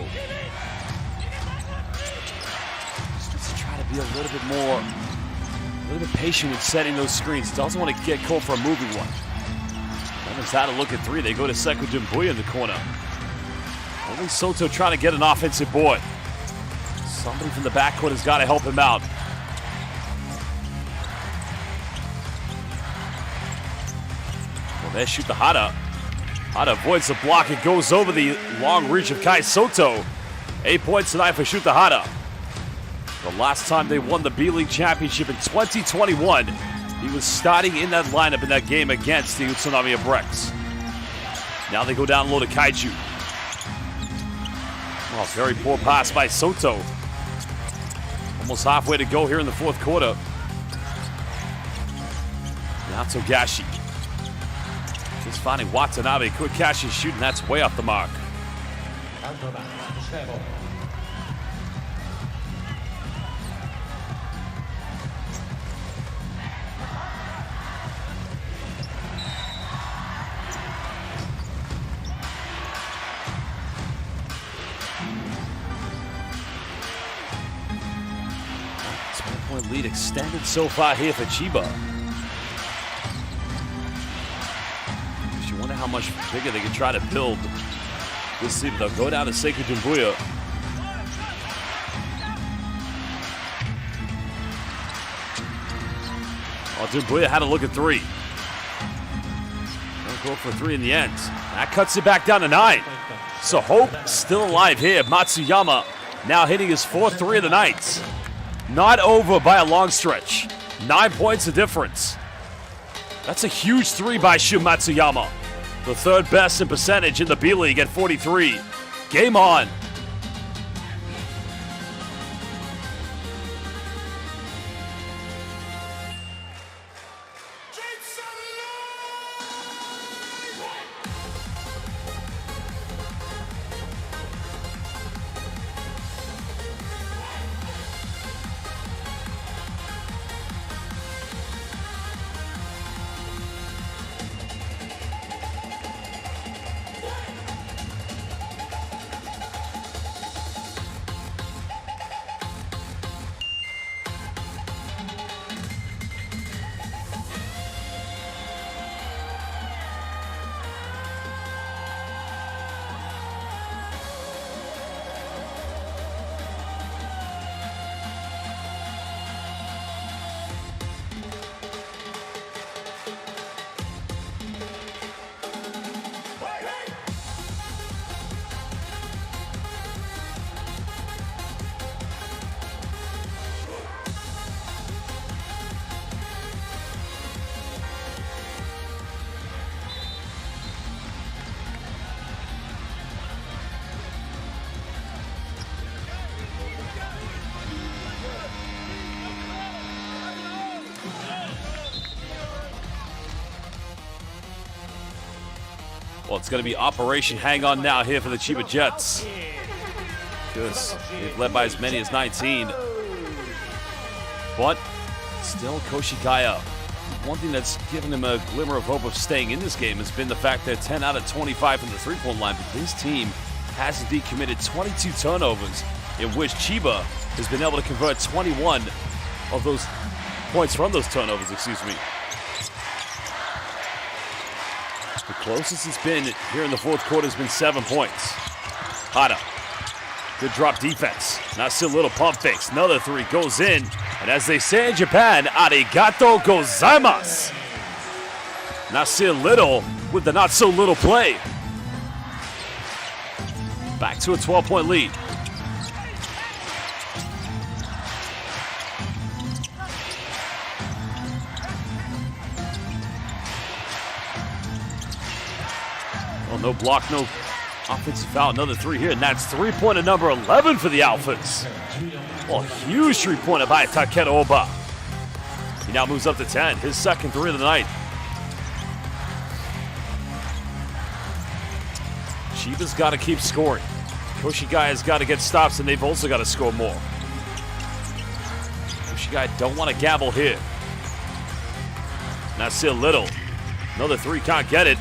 Just needs to try to be a little bit patient with setting those screens. Doesn't want to get caught for a moving one. Lemon's had a look at three. They go to Sekou Doumbouya in the corner. Only Soto trying to get an offensive board. Somebody from the backcourt has got to help him out. Well, they shoot the Hada. Hada avoids the block. It goes over the long reach of Kai Soto. 8 points tonight for Shuta Hada. The last time they won the B.LEAGUE championship in 2021, he was starting in that lineup in that game against the Utsunami of Brex. Now they go down low to Kaiju. Oh, very poor pass by Soto. Almost halfway to go here in the fourth quarter. Now Togashi. Just finding Watanabe. Quick cash is shooting. That's way off the mark. Lead extended so far here for Chiba. You wonder how much bigger they can try to build this lead. They'll go down to Sekou Doumbouya. Oh, Dumbuya had a look at 3. Don't go for 3 in the end. That cuts it back down to 9. So hope still alive here. Matsuyama now hitting his 4th 3 of the night. Not over by a long stretch. 9 points of difference. That's a huge 3 by Shu Matsuyama. The 3rd best in percentage in the B-League at 43. Game on. Well, it's going to be Operation Hang On Now here for the Chiba Jets. Because they've led by as many as 19. But still Koshigaya. One thing that's given them a glimmer of hope of staying in this game has been the fact they're 10 out of 25 from the three-point line. But this team has indeed committed 22 turnovers, in which Chiba has been able to convert 21 of those points from those turnovers, excuse me. The closest it's been here in the 4th quarter has been 7 points. Hada. Good drop defense. Now still a little pump fakes. Another 3 goes in. And as they say in Japan, arigato gozaimasu. Now still little with the not so little play. Back to a 12-point lead. No block, no offensive foul. Another 3 here, and that's 3-pointer number 11 for the Alphas. Well, huge 3-pointer by Takeru Oba. He now moves up to 10, his 2nd 3 of the night. Chiba's got to keep scoring. Koshigaya's got to get stops, and they've also got to score more. Koshigaya don't want to gamble here. Now still little. Another 3, can't get it.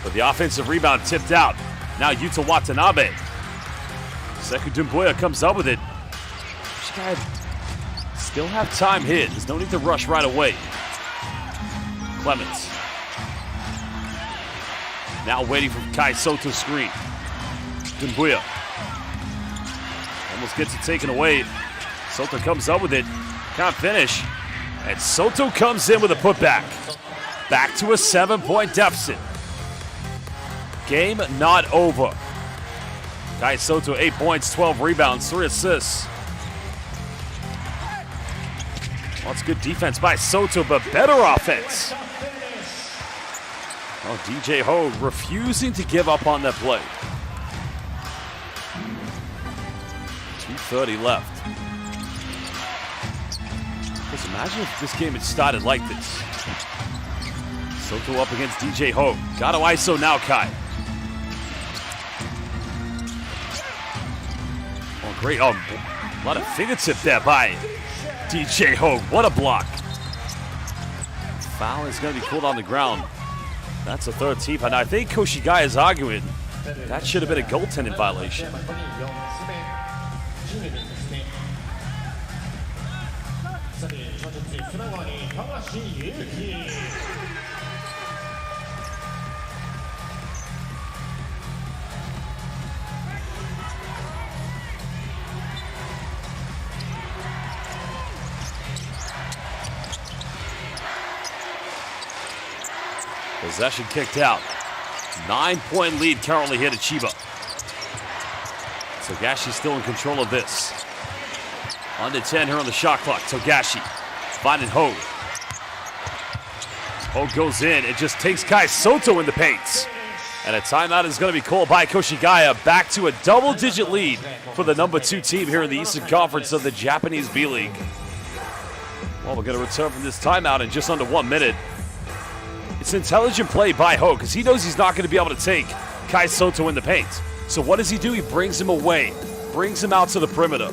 But the offensive rebound tipped out. Now Yuta Watanabe. Sekou Dumbuya comes up with it. Still have time here. There's no need to rush right away. Clemens. Now waiting for Kai Soto's screen. Dumbuya. Almost gets it taken away. Soto comes up with it. Can't finish. And Soto comes in with a putback. Back to a 7-point deficit. Game not over. Kai Soto, 8 points, 12 rebounds, 3 assists. Well, it's good defense by Soto, but better offense. Oh, DJ Ho refusing to give up on that play. 2:30 left. Just imagine if this game had started like this. Soto up against DJ Ho. Got to ISO now, Kai. Oh, great. Oh, a lot of fingertip there by DJ Ho. What a block. Foul is going to be called on the ground. That's a 3rd team. And I think Koshigaya is arguing that should have been a goaltending violation. Possession kicked out. 9-point lead currently here to Chiba. Togashi still in control of this. Under 10 here on the shot clock. Togashi finding Hogue. Hogue goes in and just takes Kai Soto in the paint. And a timeout is going to be called by Koshigaya. Back to a double-digit lead for the number 2 team here in the Eastern Conference of the Japanese B-League. Well, we're going to return from this timeout in just under 1 minute. It's intelligent play by Hogue because he knows he's not going to be able to take Kai Soto in the paint. So what does he do? He brings him away, brings him out to the perimeter.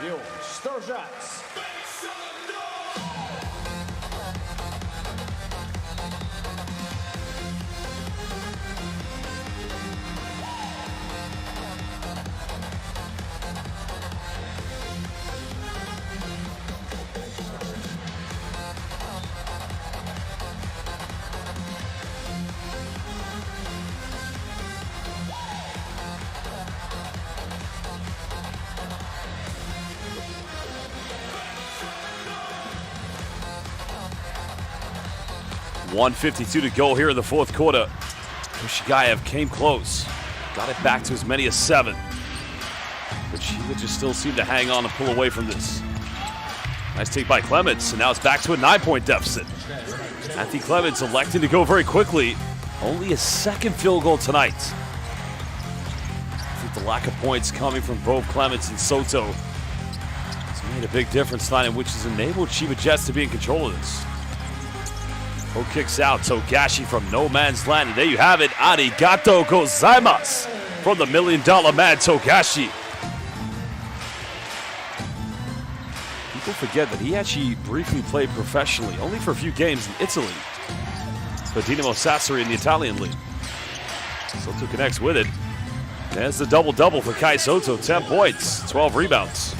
Yo, Star Shots. .152 to go here in the fourth quarter. Koshigaya came close. Got it back to as many as 7. But Chiba just still seemed to hang on and pull away from this. Nice take by Clements, and now it's back to a 9-point deficit. Anthony Clements electing to go very quickly. Only a second field goal tonight. I think the lack of points coming from both Clements and Soto has made a big difference tonight, which has enabled Chiba Jets to be in control of this. Hogue kicks out. Togashi from no man's land. And there you have it. Arigato gozaimasu from the $1 Million Man Togashi. People forget that he actually briefly played professionally, only for a few games in Italy, for Dinamo Sassari in the Italian league. Soto connects with it. There's the double-double for Kai Soto. 10 points, 12 rebounds.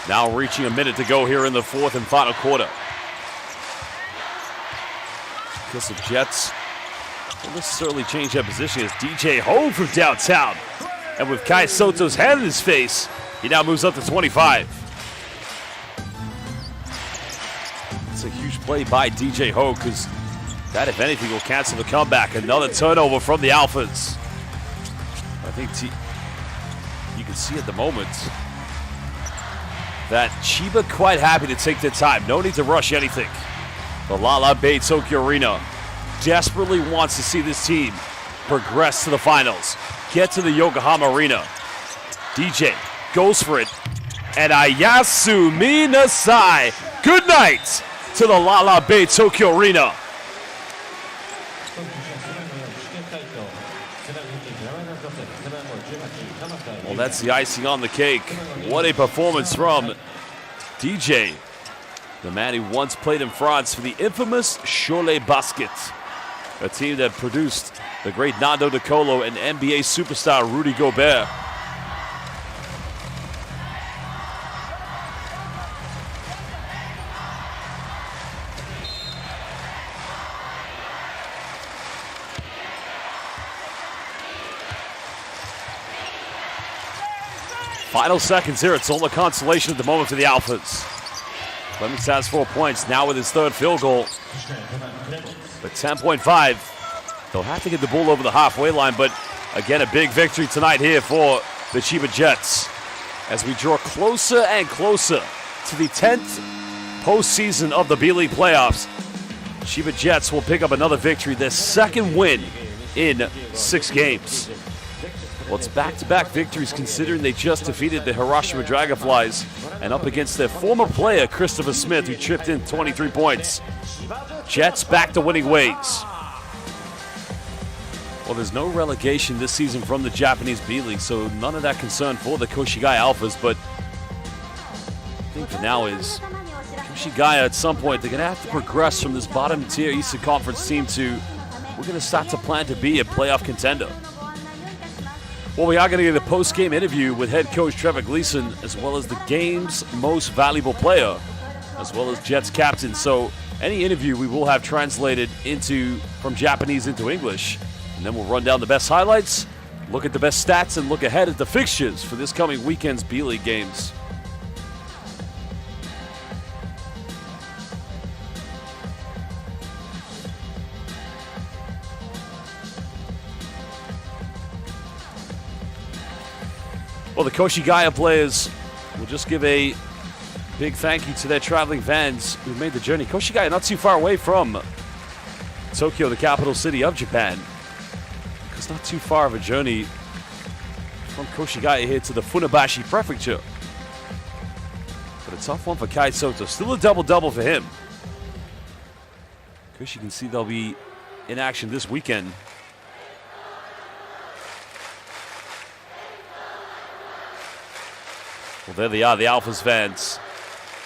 Now reaching a minute to go here in the fourth and final quarter. Because the Jets don't necessarily change their position as DJ Hogue from downtown. And with Kai Soto's hand in his face, he now moves up to 25. It's a huge play by DJ Hogue because that, if anything, will cancel the comeback. Another turnover from the Alphas. I think you can see at the moment that Chiba quite happy to take their time. No need to rush anything. The Lala Bay Tokyo Arena desperately wants to see this team progress to the finals, get to the Yokohama Arena. DJ goes for it, and Ayasu Minasai. Good night to the Lala Bay Tokyo Arena. Well, that's the icing on the cake. What a performance from DJ, the man who once played in France for the infamous Cholet Basket, a team that produced the great Nando De Colo and NBA superstar Rudy Gobert. Final seconds here. It's all the consolation at the moment for the Alphas. Clements has 4 points now with his third field goal. But 10.5. They'll have to get the ball over the halfway line. But again, a big victory tonight here for the Chiba Jets as we draw closer and closer to the 10th postseason of the B-League playoffs. Chiba Jets will pick up another victory, their second win in 6 games. Well, it's back-to-back victories considering they just defeated the Hiroshima Dragonflies and up against their former player, Christopher Smith, who chipped in 23 points. Jets back to winning ways. Well, there's no relegation this season from the Japanese B.LEAGUE, so none of that concern for the Koshigaya Alphas, but I think for now is Koshigaya at some point, they're going to have to progress from this bottom tier Eastern Conference team to, we're going to start to plan to be a playoff contender. Well, we are going to get a post-game interview with head coach Trevor Gleason, as well as the game's most valuable player, as well as Jets captain. So any interview we will have translated from Japanese into English. And then we'll run down the best highlights, look at the best stats, and look ahead at the fixtures for this coming weekend's B.LEAGUE games. Well, the Koshigaya players will just give a big thank you to their traveling fans who made the journey. Koshigaya not too far away from Tokyo, the capital city of Japan. It's not too far of a journey from Koshigaya here to the Funabashi Prefecture. But a tough one for Kai Soto. Still a double-double for him. Because you can see they'll be in action this weekend. Well, there they are, the Alphas fans.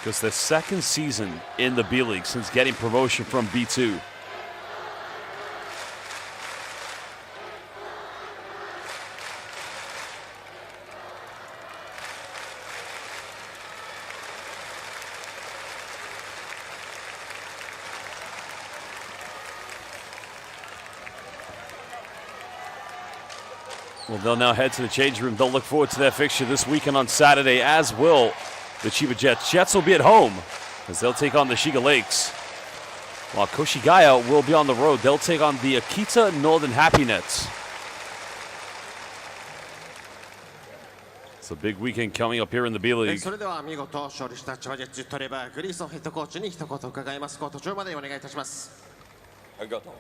Because their second season in the B.LEAGUE since getting promotion from B2. Well, they'll now head to the change room. They'll look forward to their fixture this weekend on Saturday, as will the Chiba Jets. Jets will be at home as they'll take on the Shiga Lakes, while Koshigaya will be on the road. They'll take on the Akita Northern Happy Nets. It's a big weekend coming up here in the B.LEAGUE. それでは見事勝利した千葉ジェッツトレバー・グリーソンヘッドコーチに一言伺います。コート上までお願いいたします。ありがとう。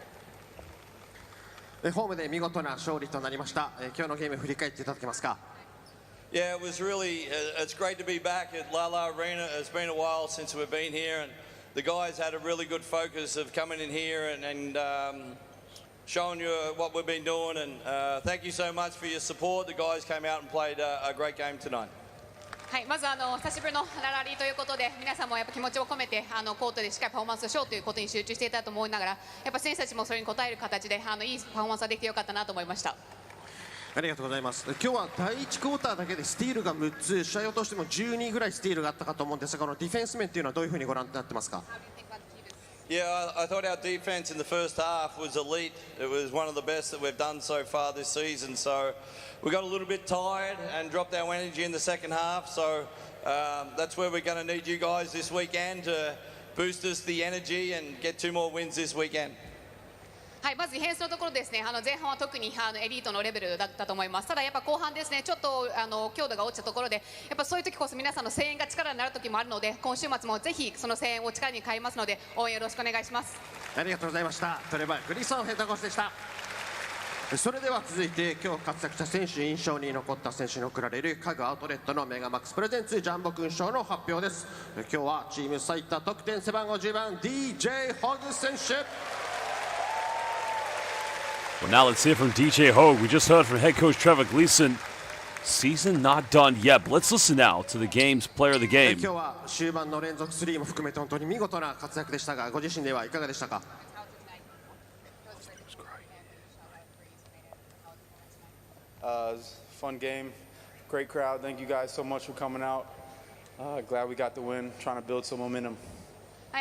ホームで見事な勝利となりました。今日のゲーム振り返っていただけますか。 Yeah, it was really, it's great to be back at Lala Arena. It's been a while since we've been here, and the guys had a really good focus of coming in here and showing you what we've been doing. And thank you so much for your support. The guys came out and played a great game tonight. はい、まず久しぶりのララリーということで、皆さんもやっぱ気持ちを込めてコートでしっかりパフォーマンスをしようということに集中していたと思いながら、やっぱ選手たちもそれに応える形でいいパフォーマンスができてよかったなと思いました。ありがとうございます。今日は第1クォーターだけでスティールが6つ、試合を通しても12ぐらいスティールがあったかと思うんですが、このディフェンス面というのはどういうふうにご覧になってますか。 Yeah, I thought our defense in the first half was elite. It was one of the best that we've done so far this season. So we got a little bit tired and dropped our energy in the second half. So that's where we're going to need you guys this weekend to boost us the energy and get 2 more wins this weekend. はい、まずディフェンスのところですね、前半は特にエリートのレベルだったと思います。ただやっぱ後半ですね、ちょっと強度が落ちたところで、やっぱそういう時こそ皆さんの声援が力になる時もあるので、今週末もぜひその声援を力に変えますので、応援よろしくお願いします。ありがとうございました。トレバー・グリーソンヘッドコーチでした。それでは続いて今日活躍した選手、印象に残った選手に贈られる家具アウトレットのメガマックスプレゼンツジャンボ勲章の発表です。今日はチーム最多得点背番号10番 DJ ホグ選手。 Well, now let's hear from DJ Hogue. We just heard from head coach Trevor Gleason. Season not done yet, but let's listen now to the game's player of the game. 今日は終盤の連続スリーも含めて本当に見事な活躍でしたが、ご自身ではいかがでしたか。 Fun game, great crowd. Thank you guys so much for coming out. Glad we got the win. Trying to build some momentum. は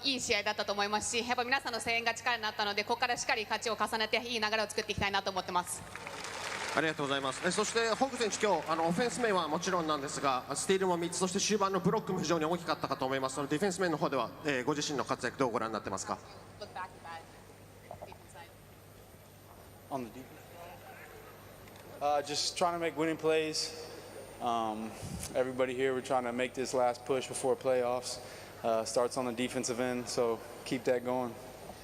い、いい試合だったと思いますし、やっぱ皆さんの声援が力になったので、ここからしっかり勝ちを重ねていい流れを作っていきたいなと思ってます。ありがとうございます。そしてホグ選手、今日オフェンス面はもちろんなんですが、スティールも3つ、そして終盤のブロックも非常に大きかったかと思います。そのディフェンス面の方では、ご自身の活躍どうご覧になってますか。 On the defense, just trying to make winning plays. Everybody here, we're trying to make this last push before playoffs. Starts on the defensive end, so keep that going.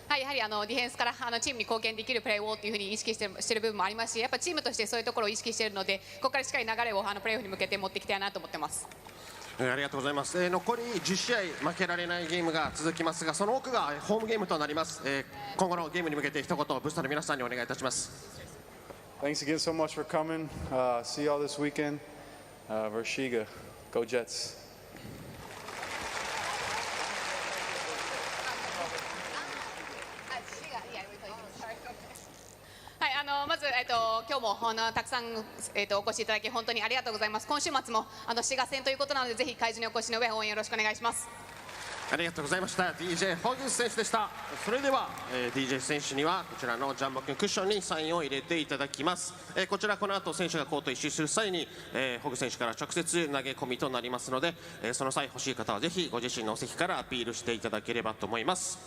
はい、やはりディフェンスからチームに貢献できるプレーをというふうに意識している部分もありますし、やっぱチームとしてそういうところを意識しているので、ここからしっかり流れをプレーオフに向けて持っていきたいなと思ってます。ありがとうございます。残り10試合負けられないゲームが続きますが、その多くがホームゲームとなります。今後のゲームに向けて一言ブースターの皆さんにお願いいたします。Thanks again so much for coming. See y'all this weekend. Versus Shiga. Go Jets. はい、まず、今日もたくさん、お越しいただき本当にありがとうございます。今週末も滋賀戦ということなので、ぜひ会場にお越しの上応援よろしくお願いします。ありがとうございました。 DJ ホグス選手でした。それでは、DJ 選手にはこちらのジャンボくんクッションにサインを入れていただきます。こちらこの後選手がコート一周する際に、ホグ選手から直接投げ込みとなりますので、その際欲しい方はぜひご自身のお席からアピールしていただければと思います。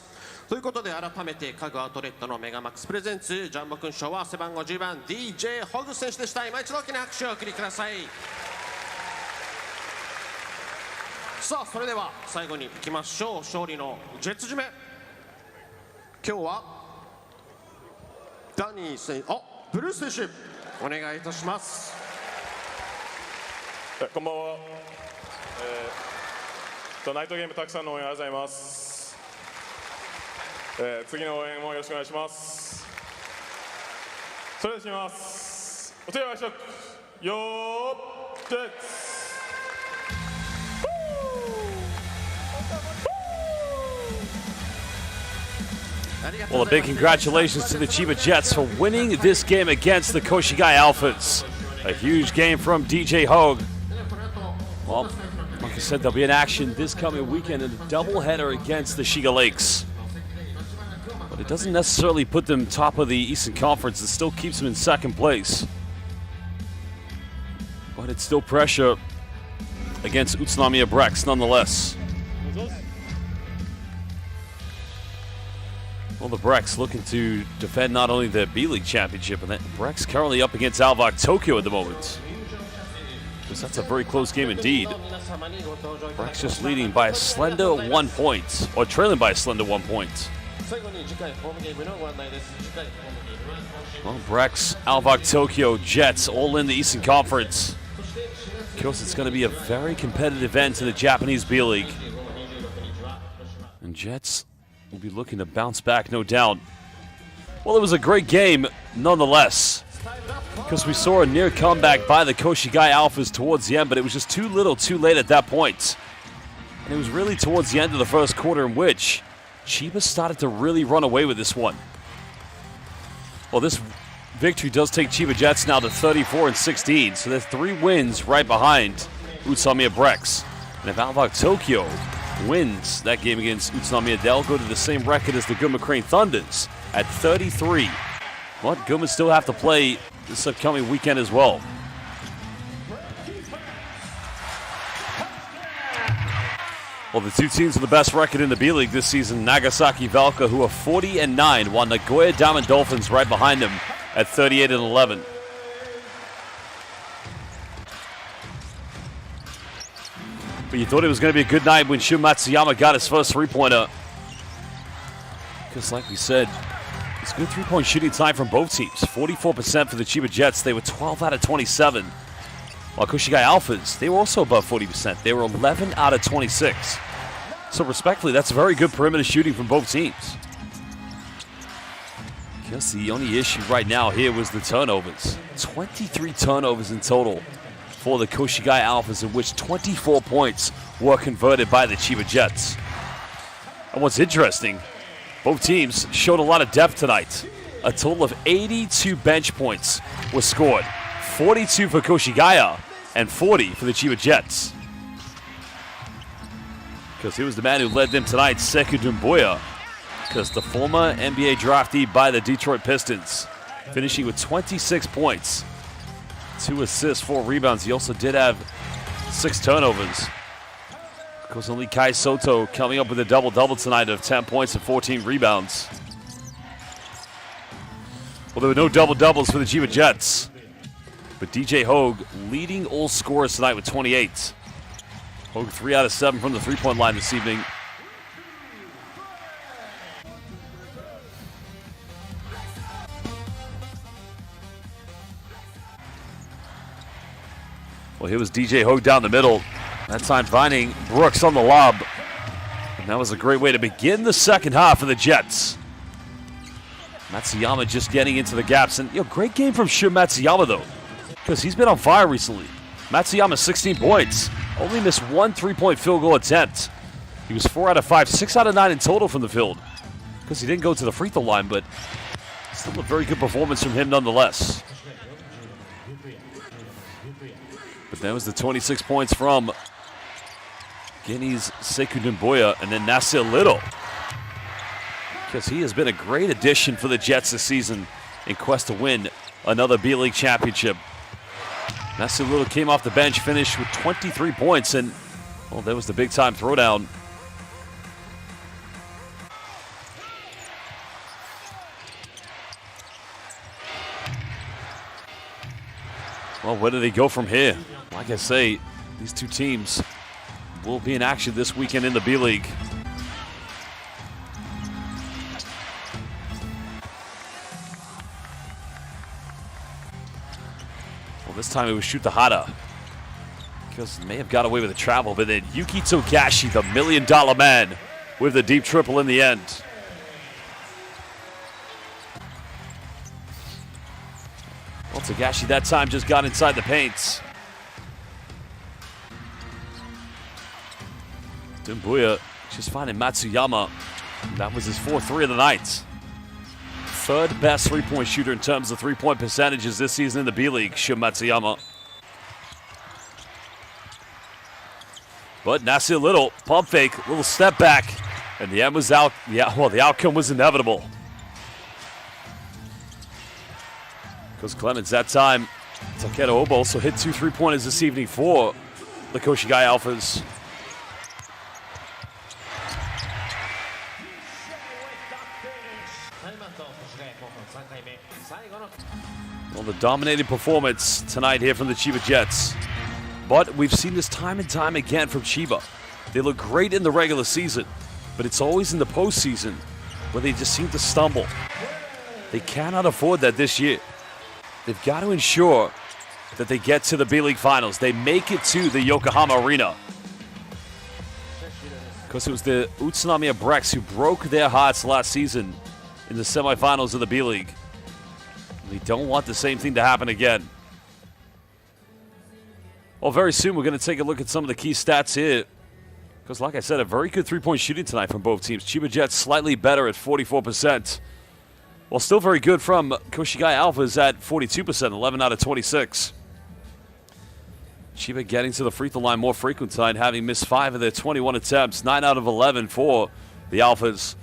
ということで改めて家具アウトレットのメガマックスプレゼンツジャンボくん賞は背番号10番 DJ ホグ選手でした。今一度大きな拍手をお送りください。さあそれでは最後にいきましょう。勝利のジェッツ締め、今日はダニー選手、ブルース選手お願いいたします。こんばんは。ナイトゲームたくさんの応援ありがとうございます。次の応援もよろしくお願いします。それではします。お手をお願いします。よージェッツ。Well, a big congratulations to the Chiba Jets for winning this game against the Koshigaya Alphas. A huge game from DJ Hogue. Well, like I said, there'll be an action this coming weekend in a doubleheader against the Shiga Lakes. But it doesn't necessarily put them top of the Eastern Conference. It still keeps them in second place. But it's still pressure against Utsunomiya Brex nonetheless. Well, the Brex looking to defend not only the B.LEAGUE championship, but Brex currently up against ALPHAS Tokyo at the moment. Because that's a very close game indeed. Brex just leading by a slender 1 point, or trailing by a slender 1 point. Well, Brex, ALPHAS Tokyo, Jets, all in the Eastern Conference. Of course, it's going to be a very competitive end to the Japanese B.LEAGUE. And Jets will be looking to bounce back, no doubt. Well, it was a great game, nonetheless, because we saw a near comeback by the Koshigaya Alphas towards the end, but it was just too little, too late at that point. And it was really towards the end of the first quarter in which Chiba started to really run away with this one. Well, this victory does take Chiba Jets now to 34-16, so they're 3 wins right behind Utsunomiya Brex. And if ALPHAS Tokyo wins that game against Utsunomiya, they'll go to the same record as the Gunma Crane Thunders at 33. But Gunma still have to play this upcoming weekend as well. Well, the 2 teams with the best record in the B-League this season, Nagasaki Valka, who are 40-9, while Nagoya Diamond Dolphins right behind them at 38-11. But you thought it was going to be a good night when Shun Matsuyama got his first 3-pointer. Because like we said, it's good 3-point shooting time from both teams. 44% for the Chiba Jets. They were 12 out of 27. While Koshigaya Alphas, they were also above 40%. They were 11 out of 26. So respectfully, that's very good perimeter shooting from both teams. I guess the only issue right now here was the turnovers. 23 turnovers in total for the Koshigaya Alphas, in which 24 points were converted by the Chiba Jets. And what's interesting, both teams showed a lot of depth tonight. A total of 82 bench points were scored. 42 for Koshigaya and 40 for the Chiba Jets. Because he was the man who led them tonight, Sekou Doumbouya. Because the former NBA draftee by the Detroit Pistons, finishing with 26 points. 2 assists, 4 rebounds. He also did have 6 turnovers. Of course, only Kai Soto coming up with a double-double tonight of 10 points and 14 rebounds. Well, there were no double-doubles for the Chiba Jets. But DJ Hogue leading all scorers tonight with 28. Hogue 3 out of 7 from the 3-point line this evening. Well, here was DJ Hogue down the middle. That time finding Brooks on the lob. And that was a great way to begin the second half for the Jets. Matsuyama just getting into the gaps. And great game from Shu Matsuyama, though, because he's been on fire recently. Matsuyama, 16 points. Only missed one three-point field goal attempt. He was 4 out of 5, 6 out of 9 in total from the field, because he didn't go to the free throw line, but still a very good performance from him nonetheless. But that was the 26 points from Guinea's Sekou Doumbouya, and then Nasir Little, because he has been a great addition for the Jets this season in quest to win another B-League championship. Nasir Little came off the bench, finished with 23 points, and well, that was the big-time throwdown. Well, where do they go from here? Like I say, these two teams will be in action this weekend in the B-League. Well, this time it was Shuta Hara, because may have got away with the travel, but then Yuki Togashi, the $1 million man, with the deep triple in the end. Well, Togashi that time just got inside the paint. Doumbouya just finding Matsuyama. That was his 4th-3 of the night. Third best three-point shooter in terms of three-point percentages this season in the B-League, Shu Matsuyama. But Nasir Little, pump fake, little step back, and the end was out. Well, the outcome was inevitable. Because Clemens that time, Takedo Oba also hit 2 3-pointers this evening for the Koshigaya Alphas. Well, the dominating performance tonight here from the Chiba Jets. But we've seen this time and time again from Chiba. They look great in the regular season, but it's always in the postseason where they just seem to stumble. They cannot afford that this year. They've got to ensure that they get to the B-League Finals. They make it to the Yokohama Arena. Because it was the Utsunomiya Brex who broke their hearts last season in the semifinals of the B-League. We don't want the same thing to happen again. Well, very soon we're going to take a look at some of the key stats here. Because like I said, a very good three-point shooting tonight from both teams. Chiba Jets slightly better at 44%. Well, still very good from Koshigaya Alphas at 42%, 11 out of 26. Chiba getting to the free throw line more frequent tonight, having missed 5 of their 21 attempts, 9 out of 11 for the Alphas.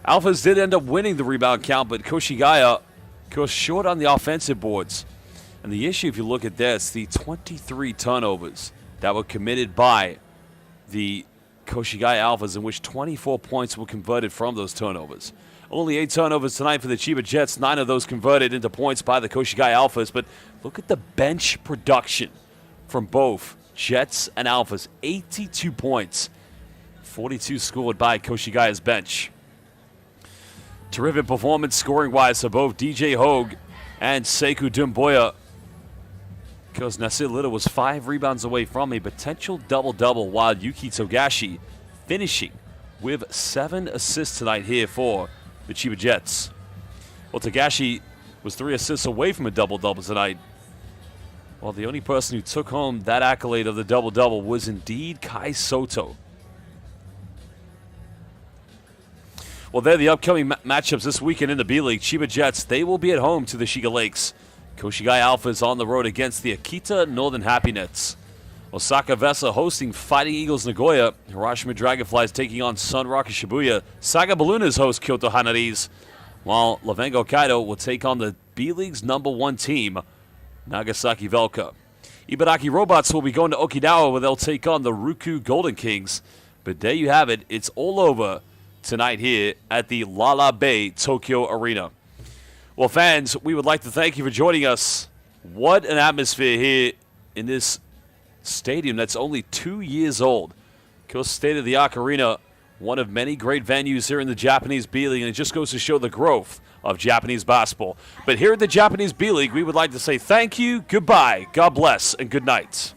Alphas did end up winning the rebound count, but Koshigaya goes short on the offensive boards. And the issue, if you look at this, the 23 turnovers that were committed by the Koshigaya Alphas, in which 24 points were converted from those turnovers. Only 8 turnovers tonight for the Chiba Jets, 9 of those converted into points by the Koshigaya Alphas. But look at the bench production from both Jets and Alphas. 82 points, 42 scored by Koshigaya's bench. Terrific performance scoring-wise for both DJ Hogue and Sekou Doumbouya, because Nasir Little was 5 rebounds away from a potential double-double, while Yuki Togashi finishing with 7 assists tonight here for the Chiba Jets. Well, Togashi was 3 assists away from a double-double tonight. Well, the only person who took home that accolade of the double-double was indeed Kai Soto. Well, they're the upcoming matchups this weekend in the B-League. Chiba Jets, they will be at home to the Shiga Lakes. Koshigaya Alphas on the road against the Akita Northern Happy Nets. Osaka Vesa hosting Fighting Eagles Nagoya. Hiroshima Dragonflies taking on Sun Rocket Shibuya. Saga Ballooners host Kyoto Hanaris, while Lavengo Kaido will take on the B-League's #1 team, Nagasaki Velka. Ibaraki Robots will be going to Okinawa, where they'll take on the Ruku Golden Kings. But there you have it. It's all over tonight here at the Lala Bay Tokyo Arena. Well, fans, we would like to thank you for joining us. What an atmosphere here in this stadium that's only 2 years old. Kyoto state-of-the-art arena, one of many great venues here in the Japanese B-League, and it just goes to show the growth of Japanese basketball. But here at the Japanese B-League, we would like to say thank you, goodbye, God bless, and good night.